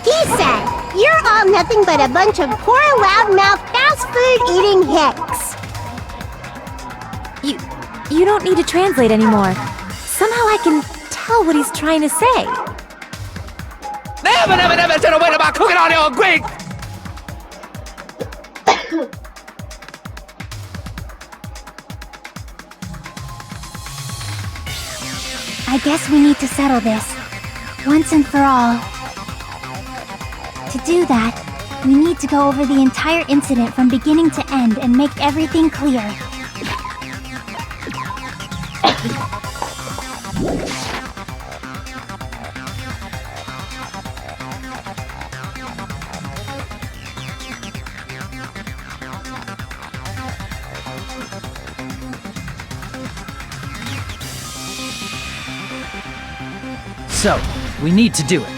He said, you're all nothing but a bunch of poor, loudmouth, fast food eating hicks. You don't need to translate anymore. Somehow I can tell what he's trying to say. Never said a word about cooking on your Greek! I guess we need to settle this, once and for all. To do that, we need to go over the entire incident from beginning to end and make everything clear. So, we need to do it.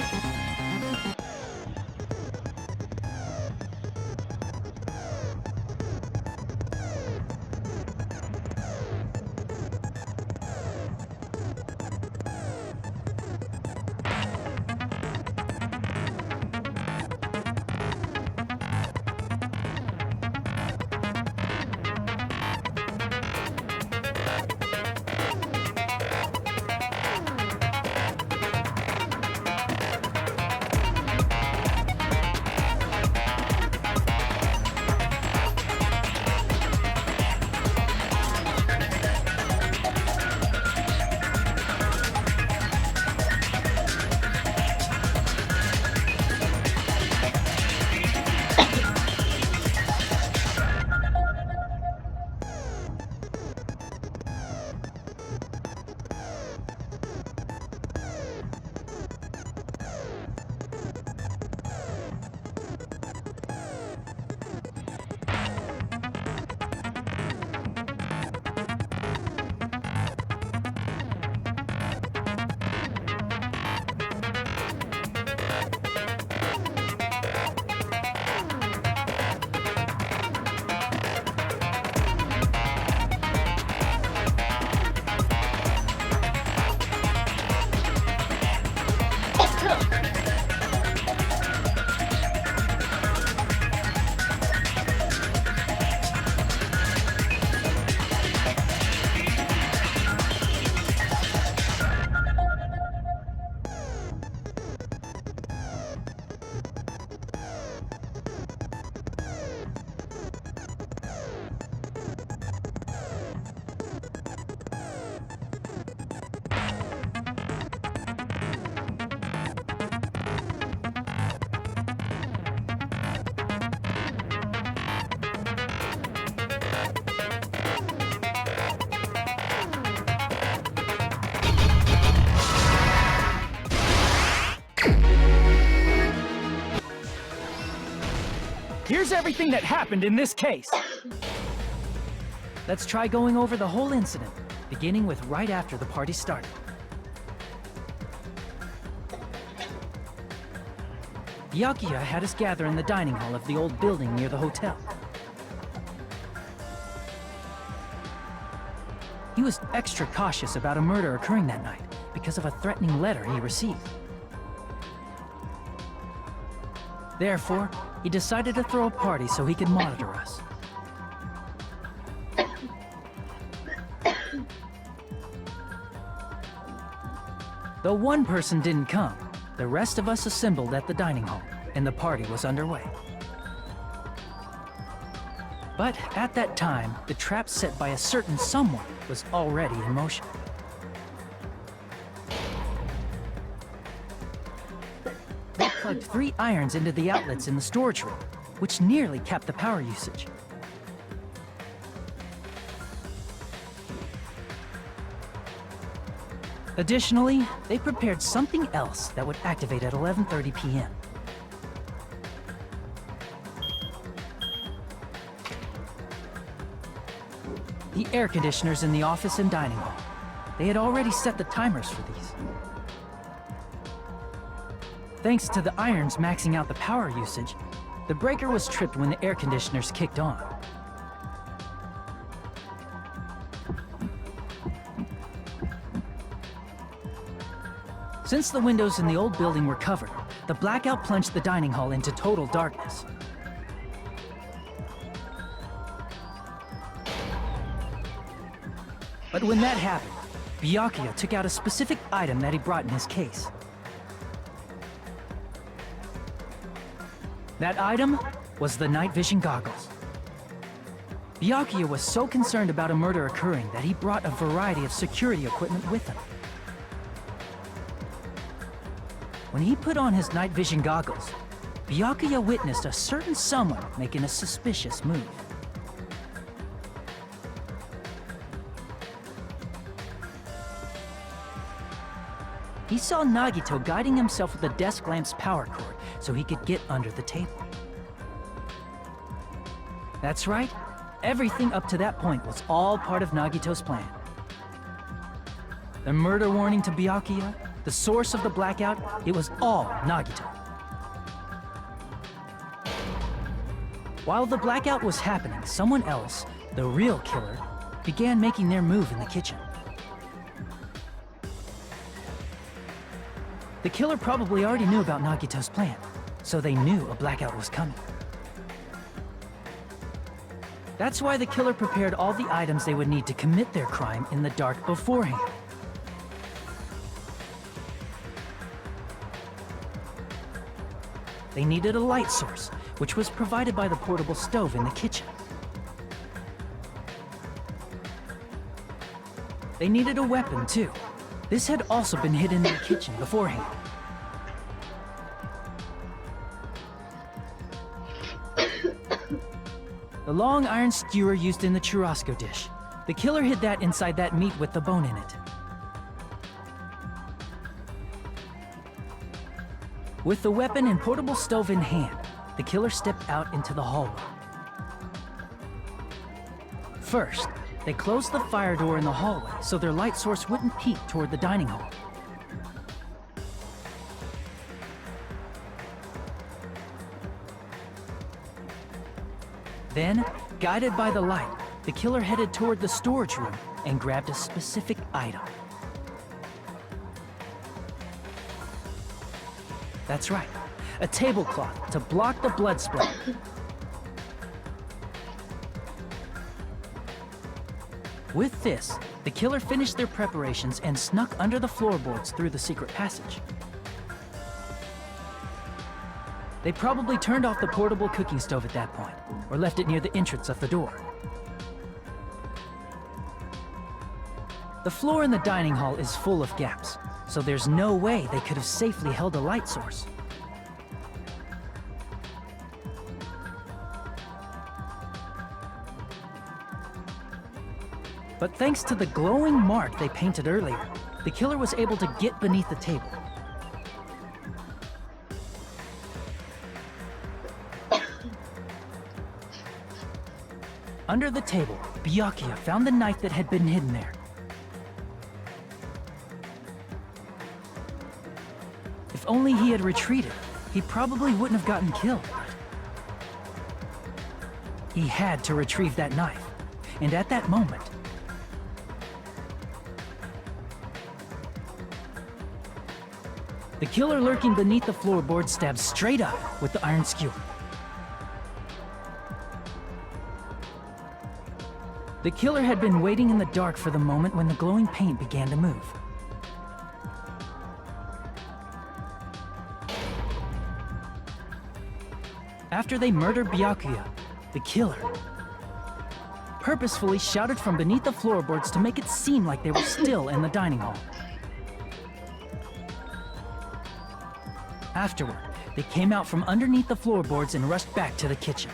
Here's everything that happened in this case. Let's try going over the whole incident, beginning with right after the party started. Byakuya had us gather in the dining hall of the old building near the hotel. He was extra cautious about a murder occurring that night because of a threatening letter he received. Therefore, he decided to throw a party so he could monitor us. Though one person didn't come, the rest of us assembled at the dining hall, and the party was underway. But at that time, the trap set by a certain someone was already in motion. They plugged 3 irons into the outlets in the storage room, which nearly capped the power usage. Additionally, they prepared something else that would activate at 11:30 p.m. The air conditioners in the office and dining hall. They had already set the timers for these. Thanks to the irons maxing out the power usage, the breaker was tripped when the air conditioners kicked on. Since the windows in the old building were covered, the blackout plunged the dining hall into total darkness. But when that happened, Byakuya took out a specific item that he brought in his case. That item was the night vision goggles. Byakuya was so concerned about a murder occurring that he brought a variety of security equipment with him. When he put on his night vision goggles, Byakuya witnessed a certain someone making a suspicious move. He saw Nagito guiding himself with the desk lamp's power cord so he could get under the table. That's right, everything up to that point was all part of Nagito's plan. The murder warning to Byakuya, the source of the blackout, it was all Nagito. While the blackout was happening, someone else, the real killer, began making their move in the kitchen. The killer probably already knew about Nagito's plan, so they knew a blackout was coming. That's why the killer prepared all the items they would need to commit their crime in the dark beforehand. They needed a light source, which was provided by the portable stove in the kitchen. They needed a weapon, too. This had also been hidden in the kitchen beforehand. The long iron skewer used in the churrasco dish. The killer hid that inside that meat with the bone in it. With the weapon and portable stove in hand, the killer stepped out into the hallway. First, they closed the fire door in the hallway so their light source wouldn't peek toward the dining hall. Then, guided by the light, the killer headed toward the storage room and grabbed a specific item. That's right, a tablecloth to block the blood splatter. With this, the killer finished their preparations and snuck under the floorboards through the secret passage. They probably turned off the portable cooking stove at that point, or left it near the entrance of the door. The floor in the dining hall is full of gaps, so there's no way they could have safely held a light source. But thanks to the glowing mark they painted earlier, the killer was able to get beneath the table. Under the table, Byakuya found the knife that had been hidden there. If only he had retreated, he probably wouldn't have gotten killed. He had to retrieve that knife, and at that moment, the killer lurking beneath the floorboard stabbed straight up with the iron skewer. The killer had been waiting in the dark for the moment when the glowing paint began to move. After they murdered Byakuya, the killer purposefully shouted from beneath the floorboards to make it seem like they were still in the dining hall. Afterward, they came out from underneath the floorboards and rushed back to the kitchen.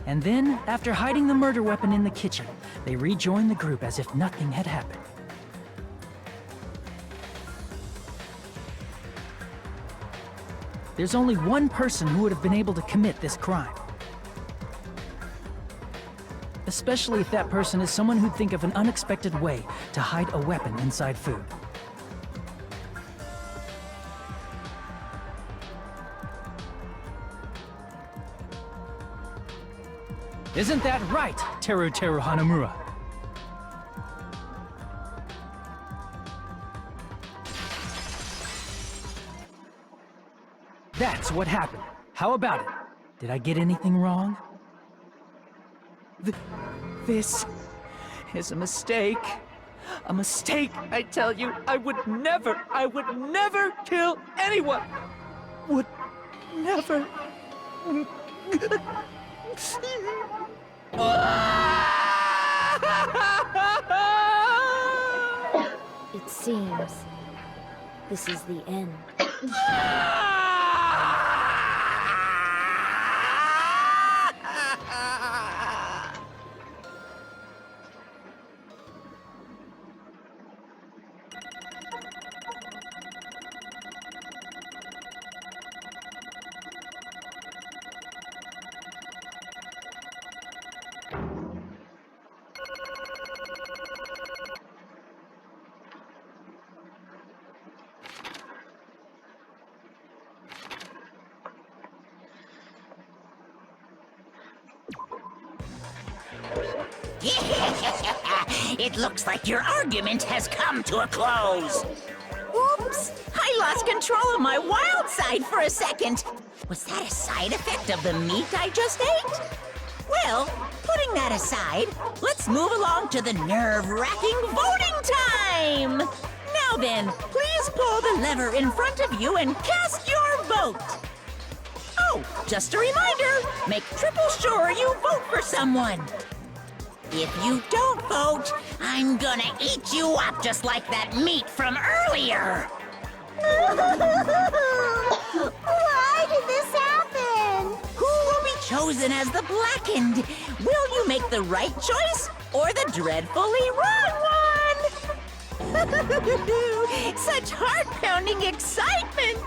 And then, after hiding the murder weapon in the kitchen, they rejoined the group as if nothing had happened. There's only one person who would have been able to commit this crime. Especially if that person is someone who'd think of an unexpected way to hide a weapon inside food. Isn't that right, Teru Hanamura? That's what happened. How about it? Did I get anything wrong? This is a mistake. A mistake, I tell you. I would never kill anyone. Would never. It seems this is the end. It looks like your argument has come to a close. Oops! I lost control of my wild side for a second. Was that a side effect of the meat I just ate? Well, putting that aside, let's move along to the nerve-wracking voting time! Now then, please pull the lever in front of you and cast your vote. Oh, just a reminder, make triple sure you vote for someone. If you don't vote, I'm gonna eat you up just like that meat from earlier! Why did this happen? Who will be chosen as the blackened? Will you make the right choice or the dreadfully wrong one? Such heart-pounding excitement!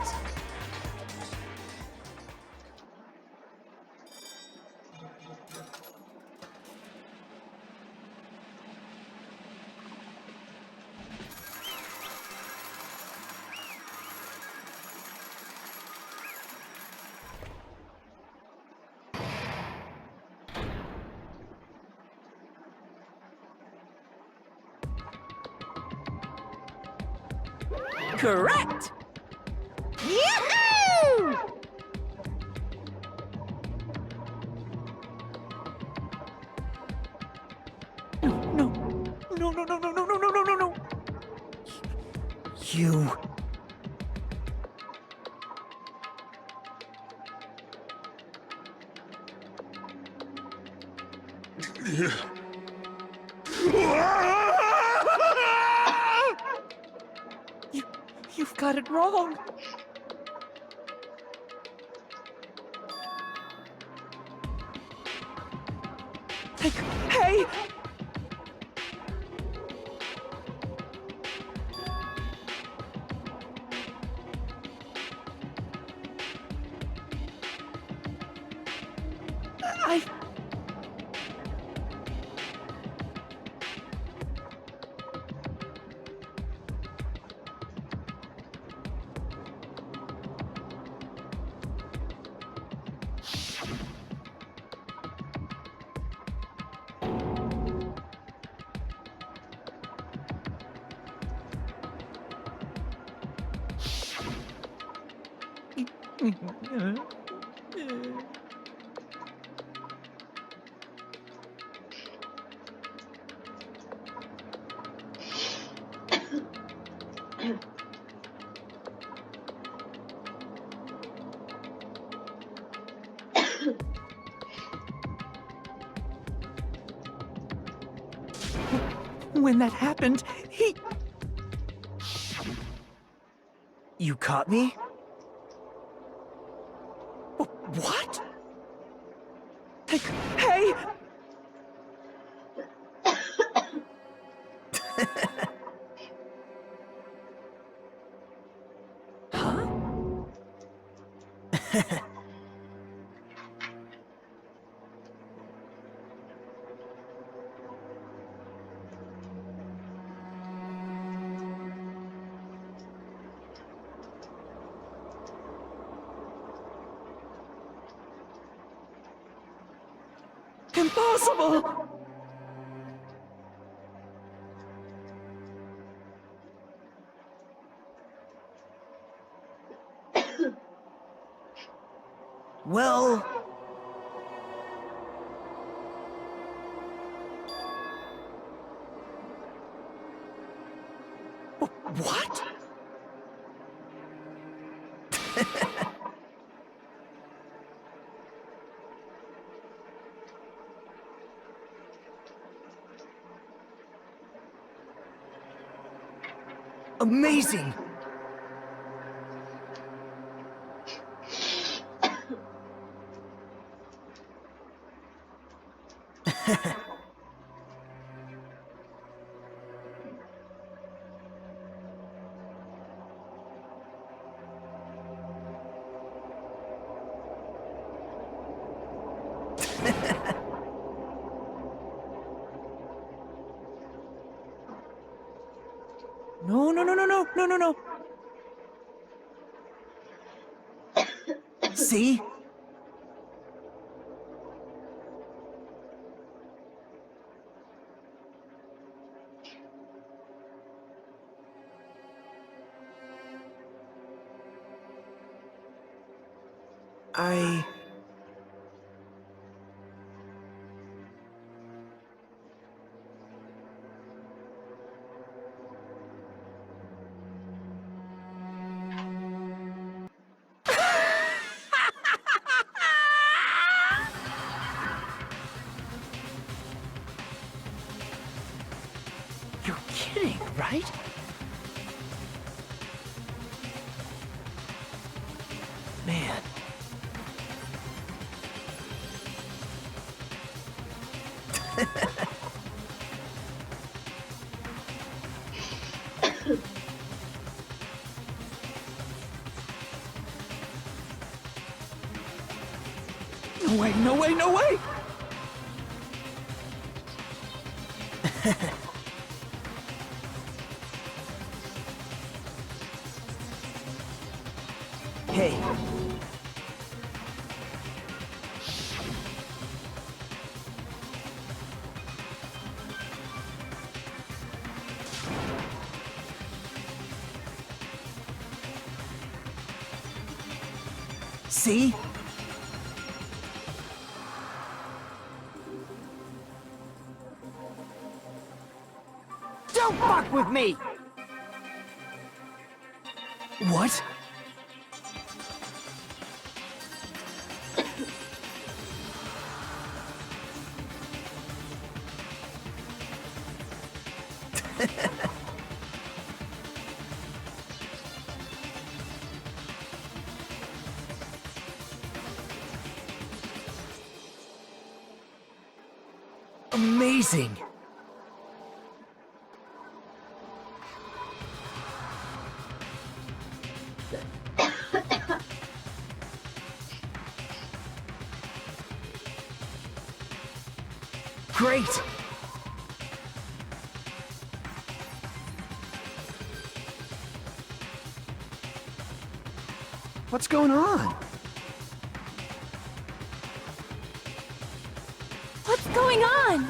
Correct! Yahoo! No. You... You've got it wrong. Hey! When that happened, he... You caught me? What? Hey! Impossible! Well... What? Amazing! No, no, no, no, no, no, no, no. See? You're kidding, right? Man. No way, no way, no way! Hey. See? Don't fuck with me! What? Amazing! Great! What's going on? What's going on?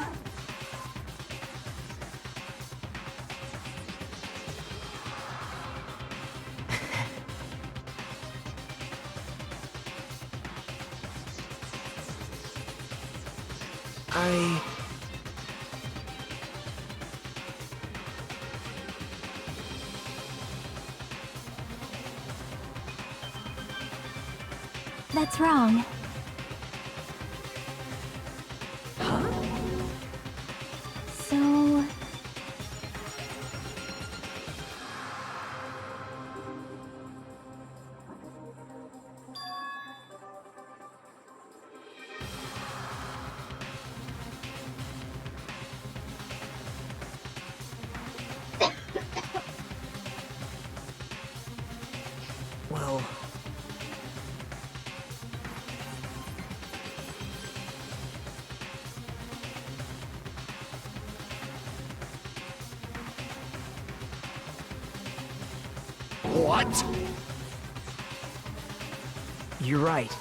That's wrong. So... Well... What? You're right.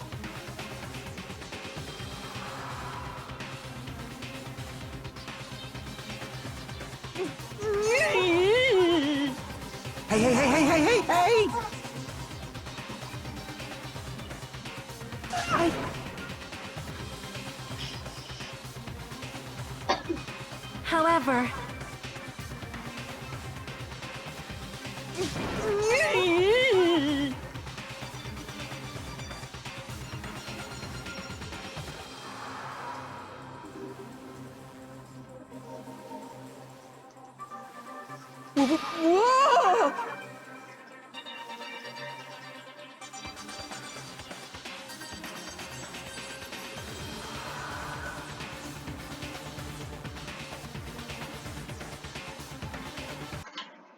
Hey, hey, hey, hey, hey, hey, hey! However, Whoa!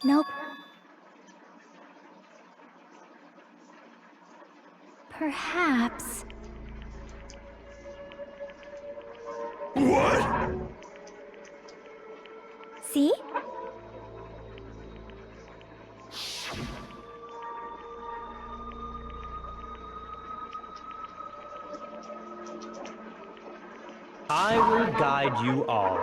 Nope. Perhaps. What? See? I will guide you all.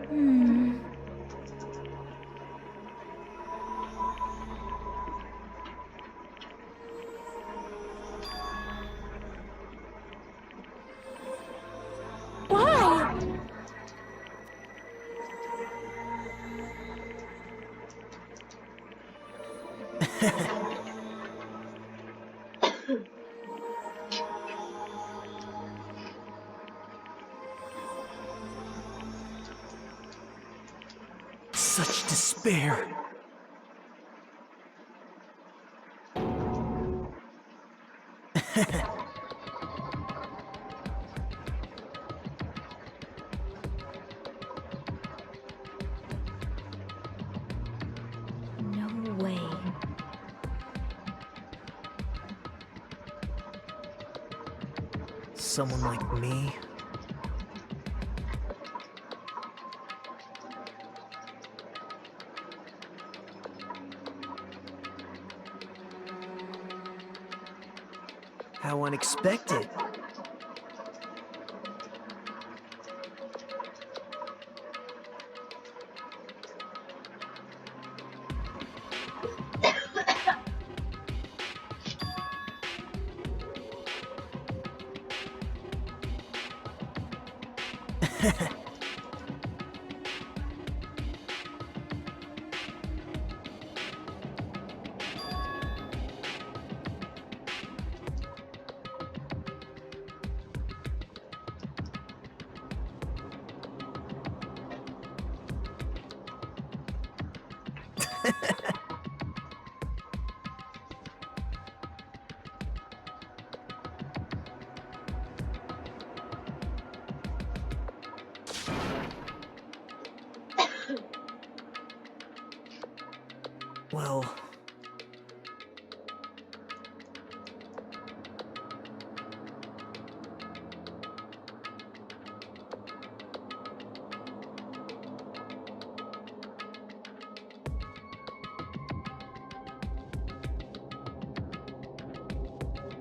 Hmm. Why? Such despair. No way. Someone like me? How unexpected. Well...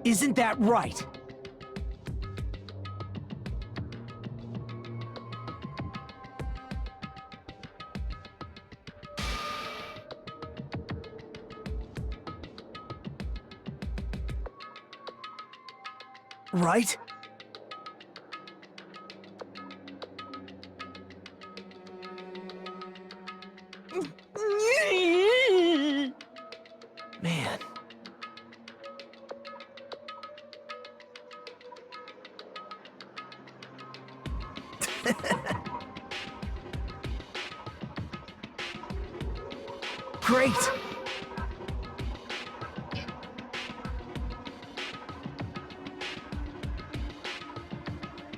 Isn't that right? Right? Man. Great!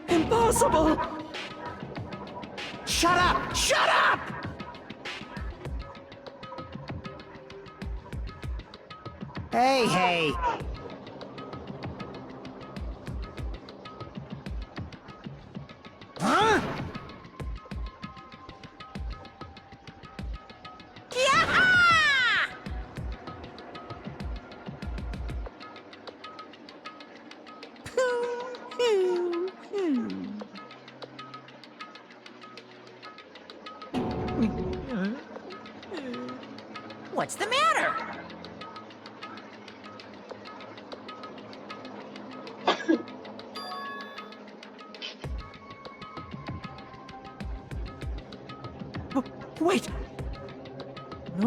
Impossible! Shut up! Shut up! Hey, hey! Huh? What's the matter?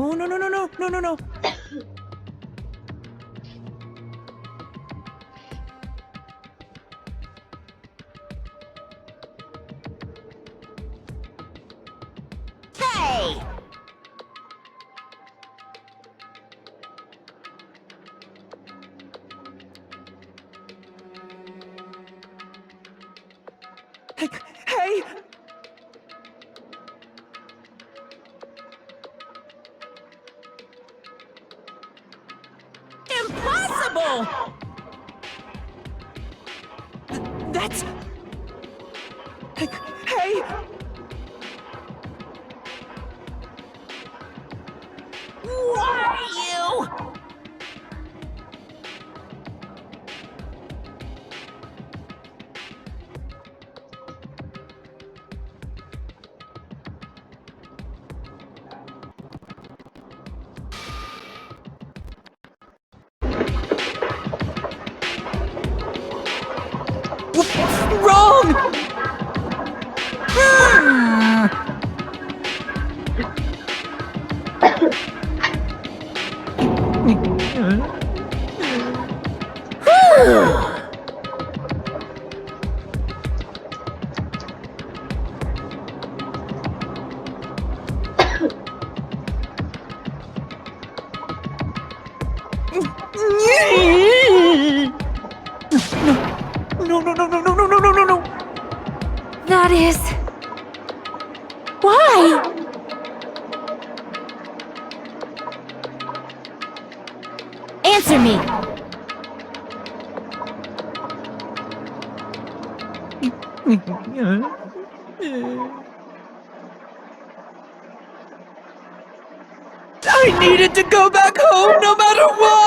No, no, no, no, no, no, no, no. Hey! Hey! Impossible! That's... Hey! Who are you? Wrong! No, no, no, no, no, no, no, no, no, no! That is... Why? Answer me! I needed to go back home no matter what!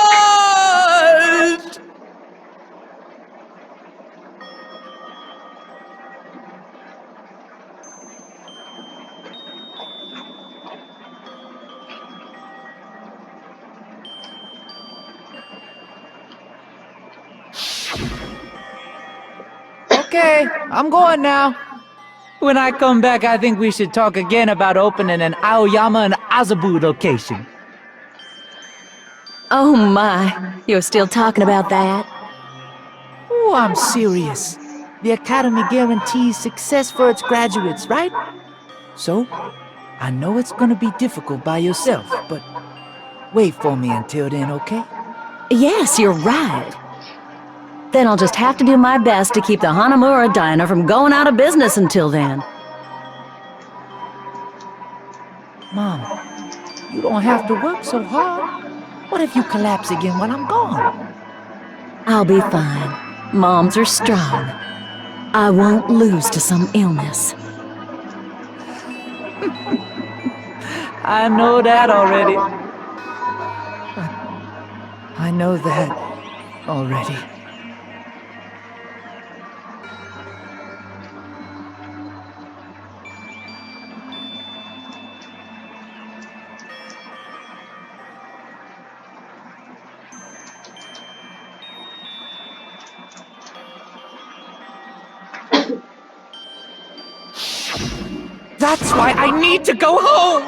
Okay, I'm going now. When I come back, I think we should talk again about opening an Aoyama and Azabu location. Oh my, you're still talking about that? Oh, I'm serious. The Academy guarantees success for its graduates, right? So, I know it's gonna be difficult by yourself, but wait for me until then, okay? Yes, you're right. Then I'll just have to do my best to keep the Hanamura Diner from going out of business until then. Mom, you don't have to work so hard. What if you collapse again while I'm gone? I'll be fine. Moms are strong. I won't lose to some illness. I know that already. I know that already. That's why I need to go home!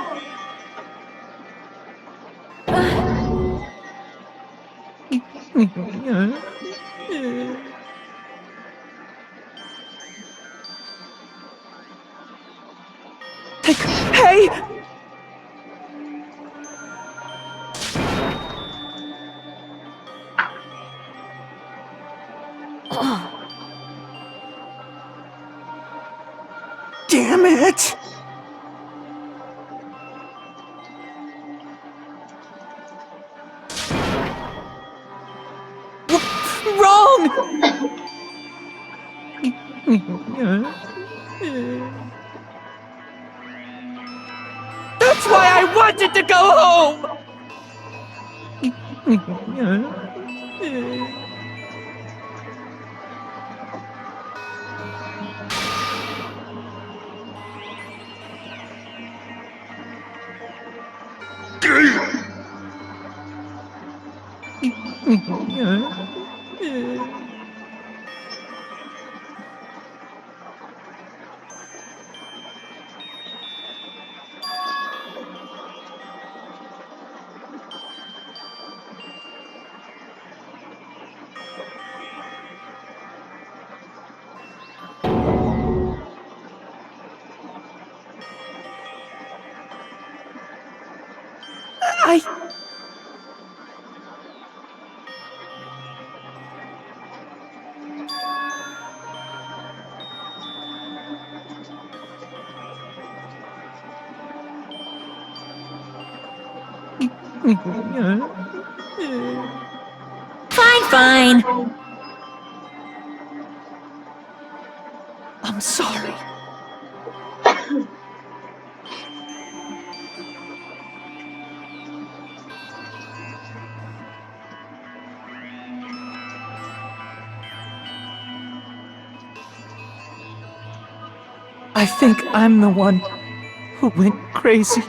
Hey! Damn it! Wrong! That's why I wanted to go home! I... Fine. I'm sorry. I think I'm the one who went crazy.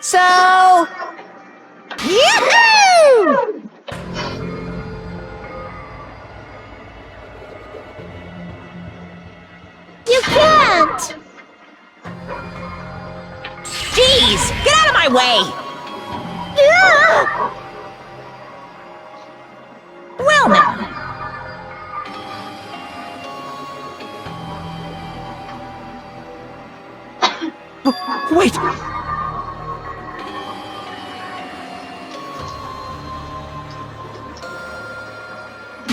So... Yoo-hoo! You can't! Jeez! Get out of my way! Ah! Well now. Wait!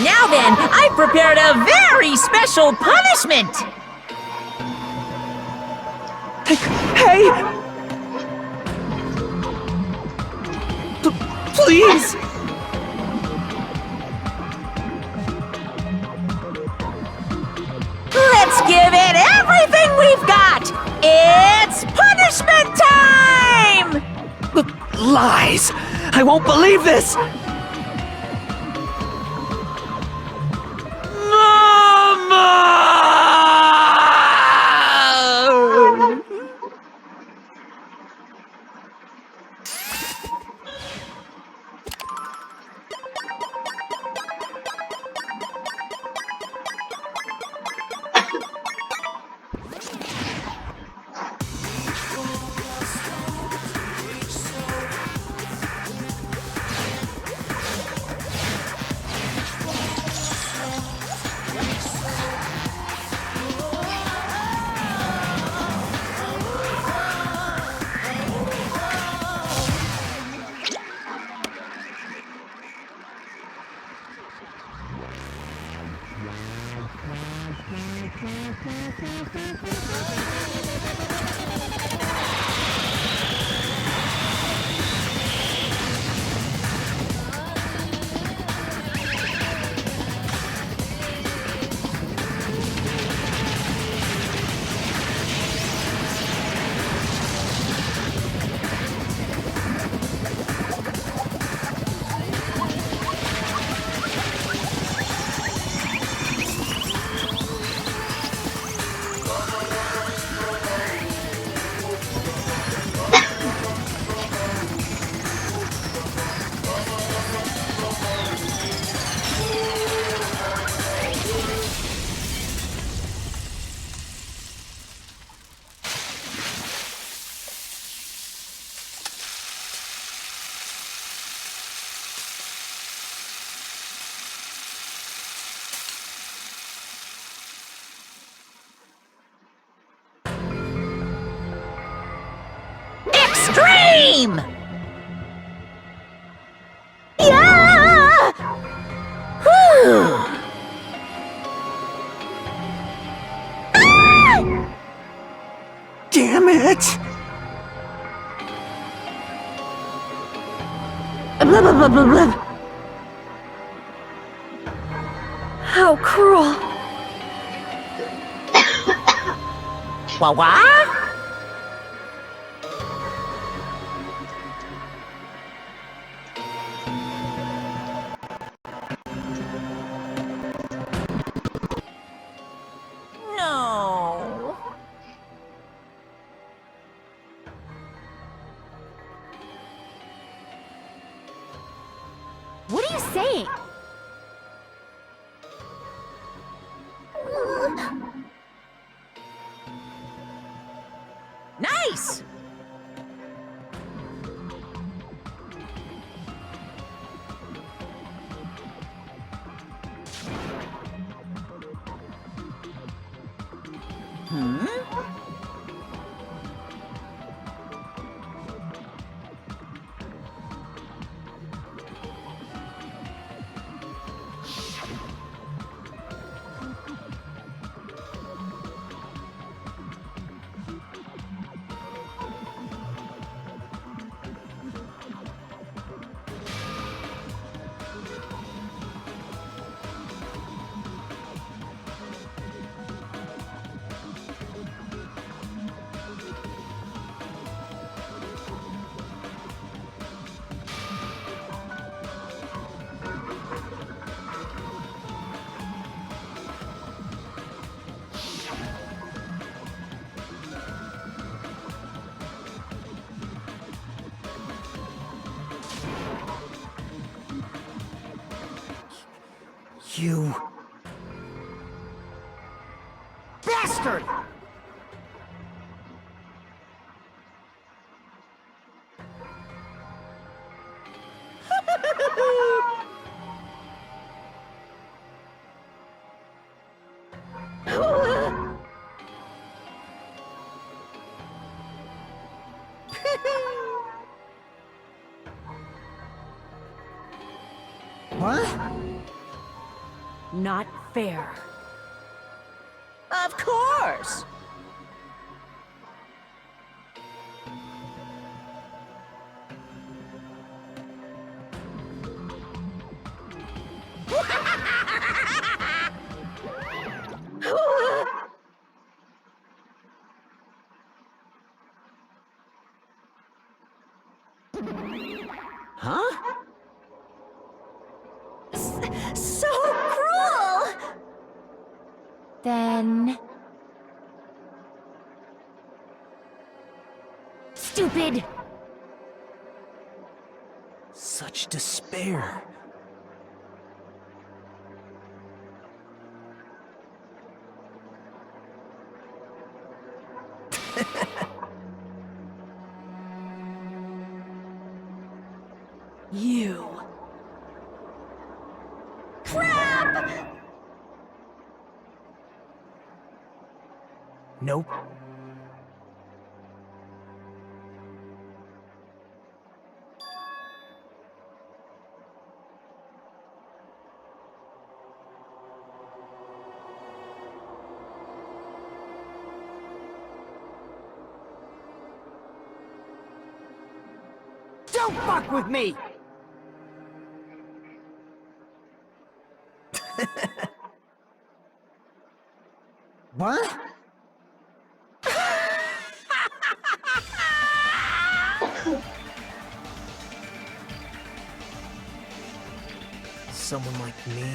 Now then, I've prepared a very special punishment! Hey! Please! Let's give it everything we've got! It's punishment time! Lies! I won't believe this! Mama! Extreme! Yeah! Whew. Damn it! Blah, blah, blah, blah, blah. How cruel. What? No. What are you saying? Nice! You... bastard! What? Not fair. Of course! Huh? So cruel! Then... Stupid! Such despair. You. Crap! Nope. Don't fuck with me! What? Someone like me?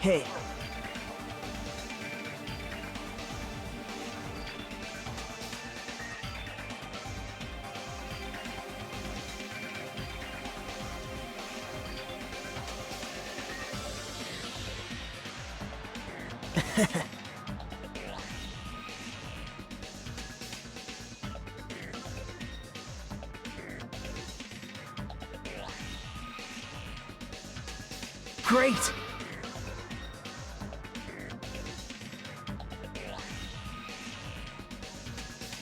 Hey. Great!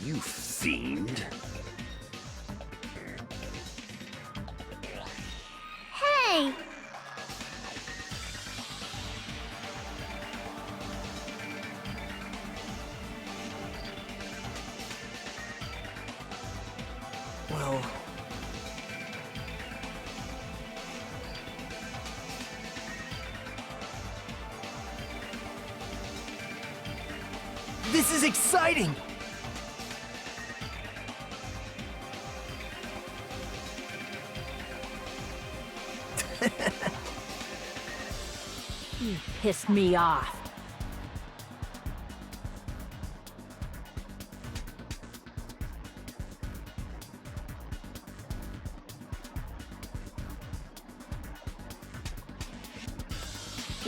You fiend. Hey! Well... This is exciting! You pissed me off.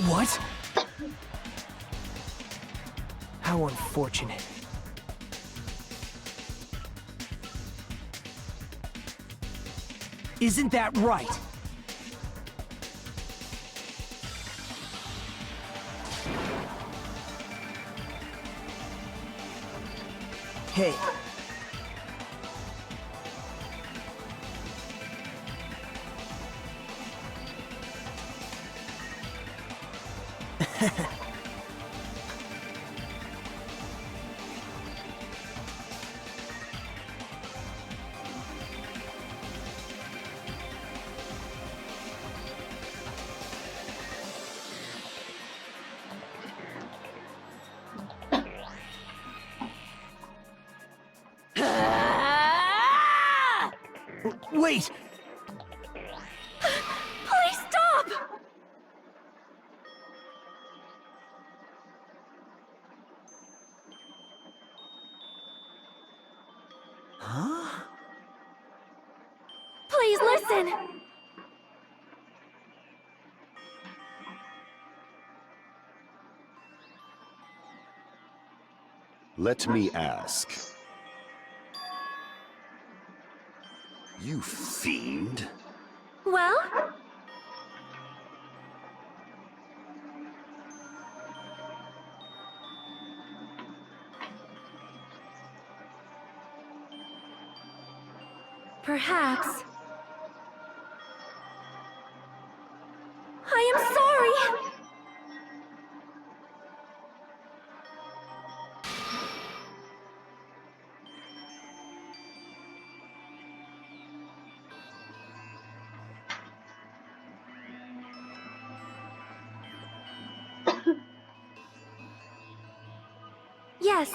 What? How unfortunate. Isn't that right? Hey. Wait! Please stop! Huh? Please listen! Let me ask. You fiend. Well? Perhaps. I am sorry! Yes.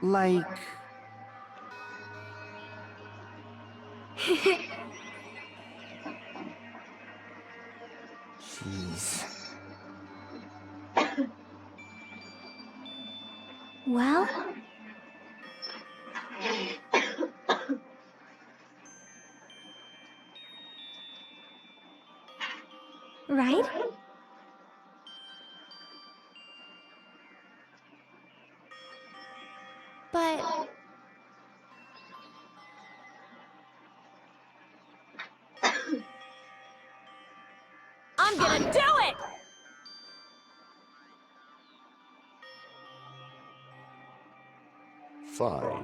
Like... Jeez. Well? Right? But... I'm gonna do it! Fine.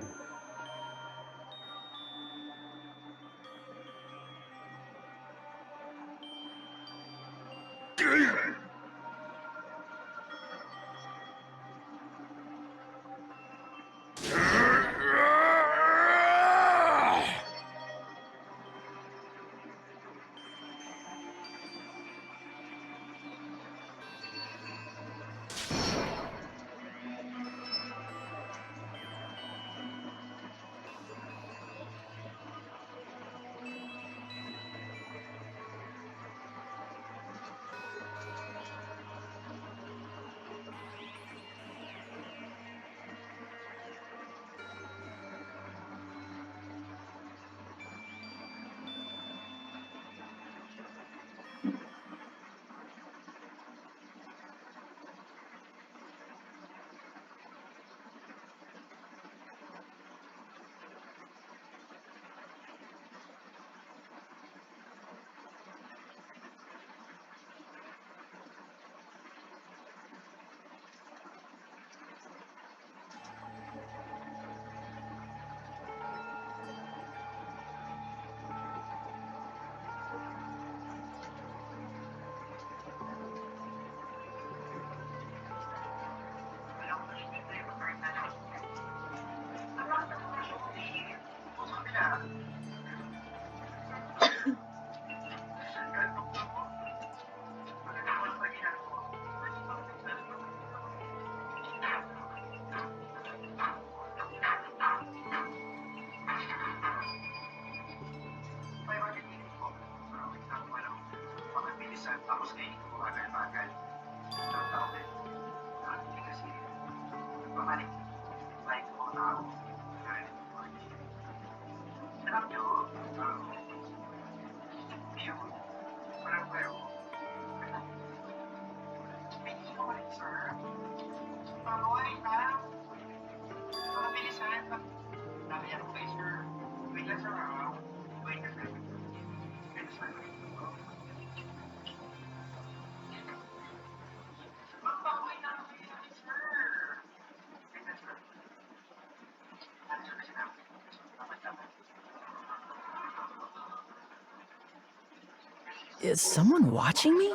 Is someone watching me?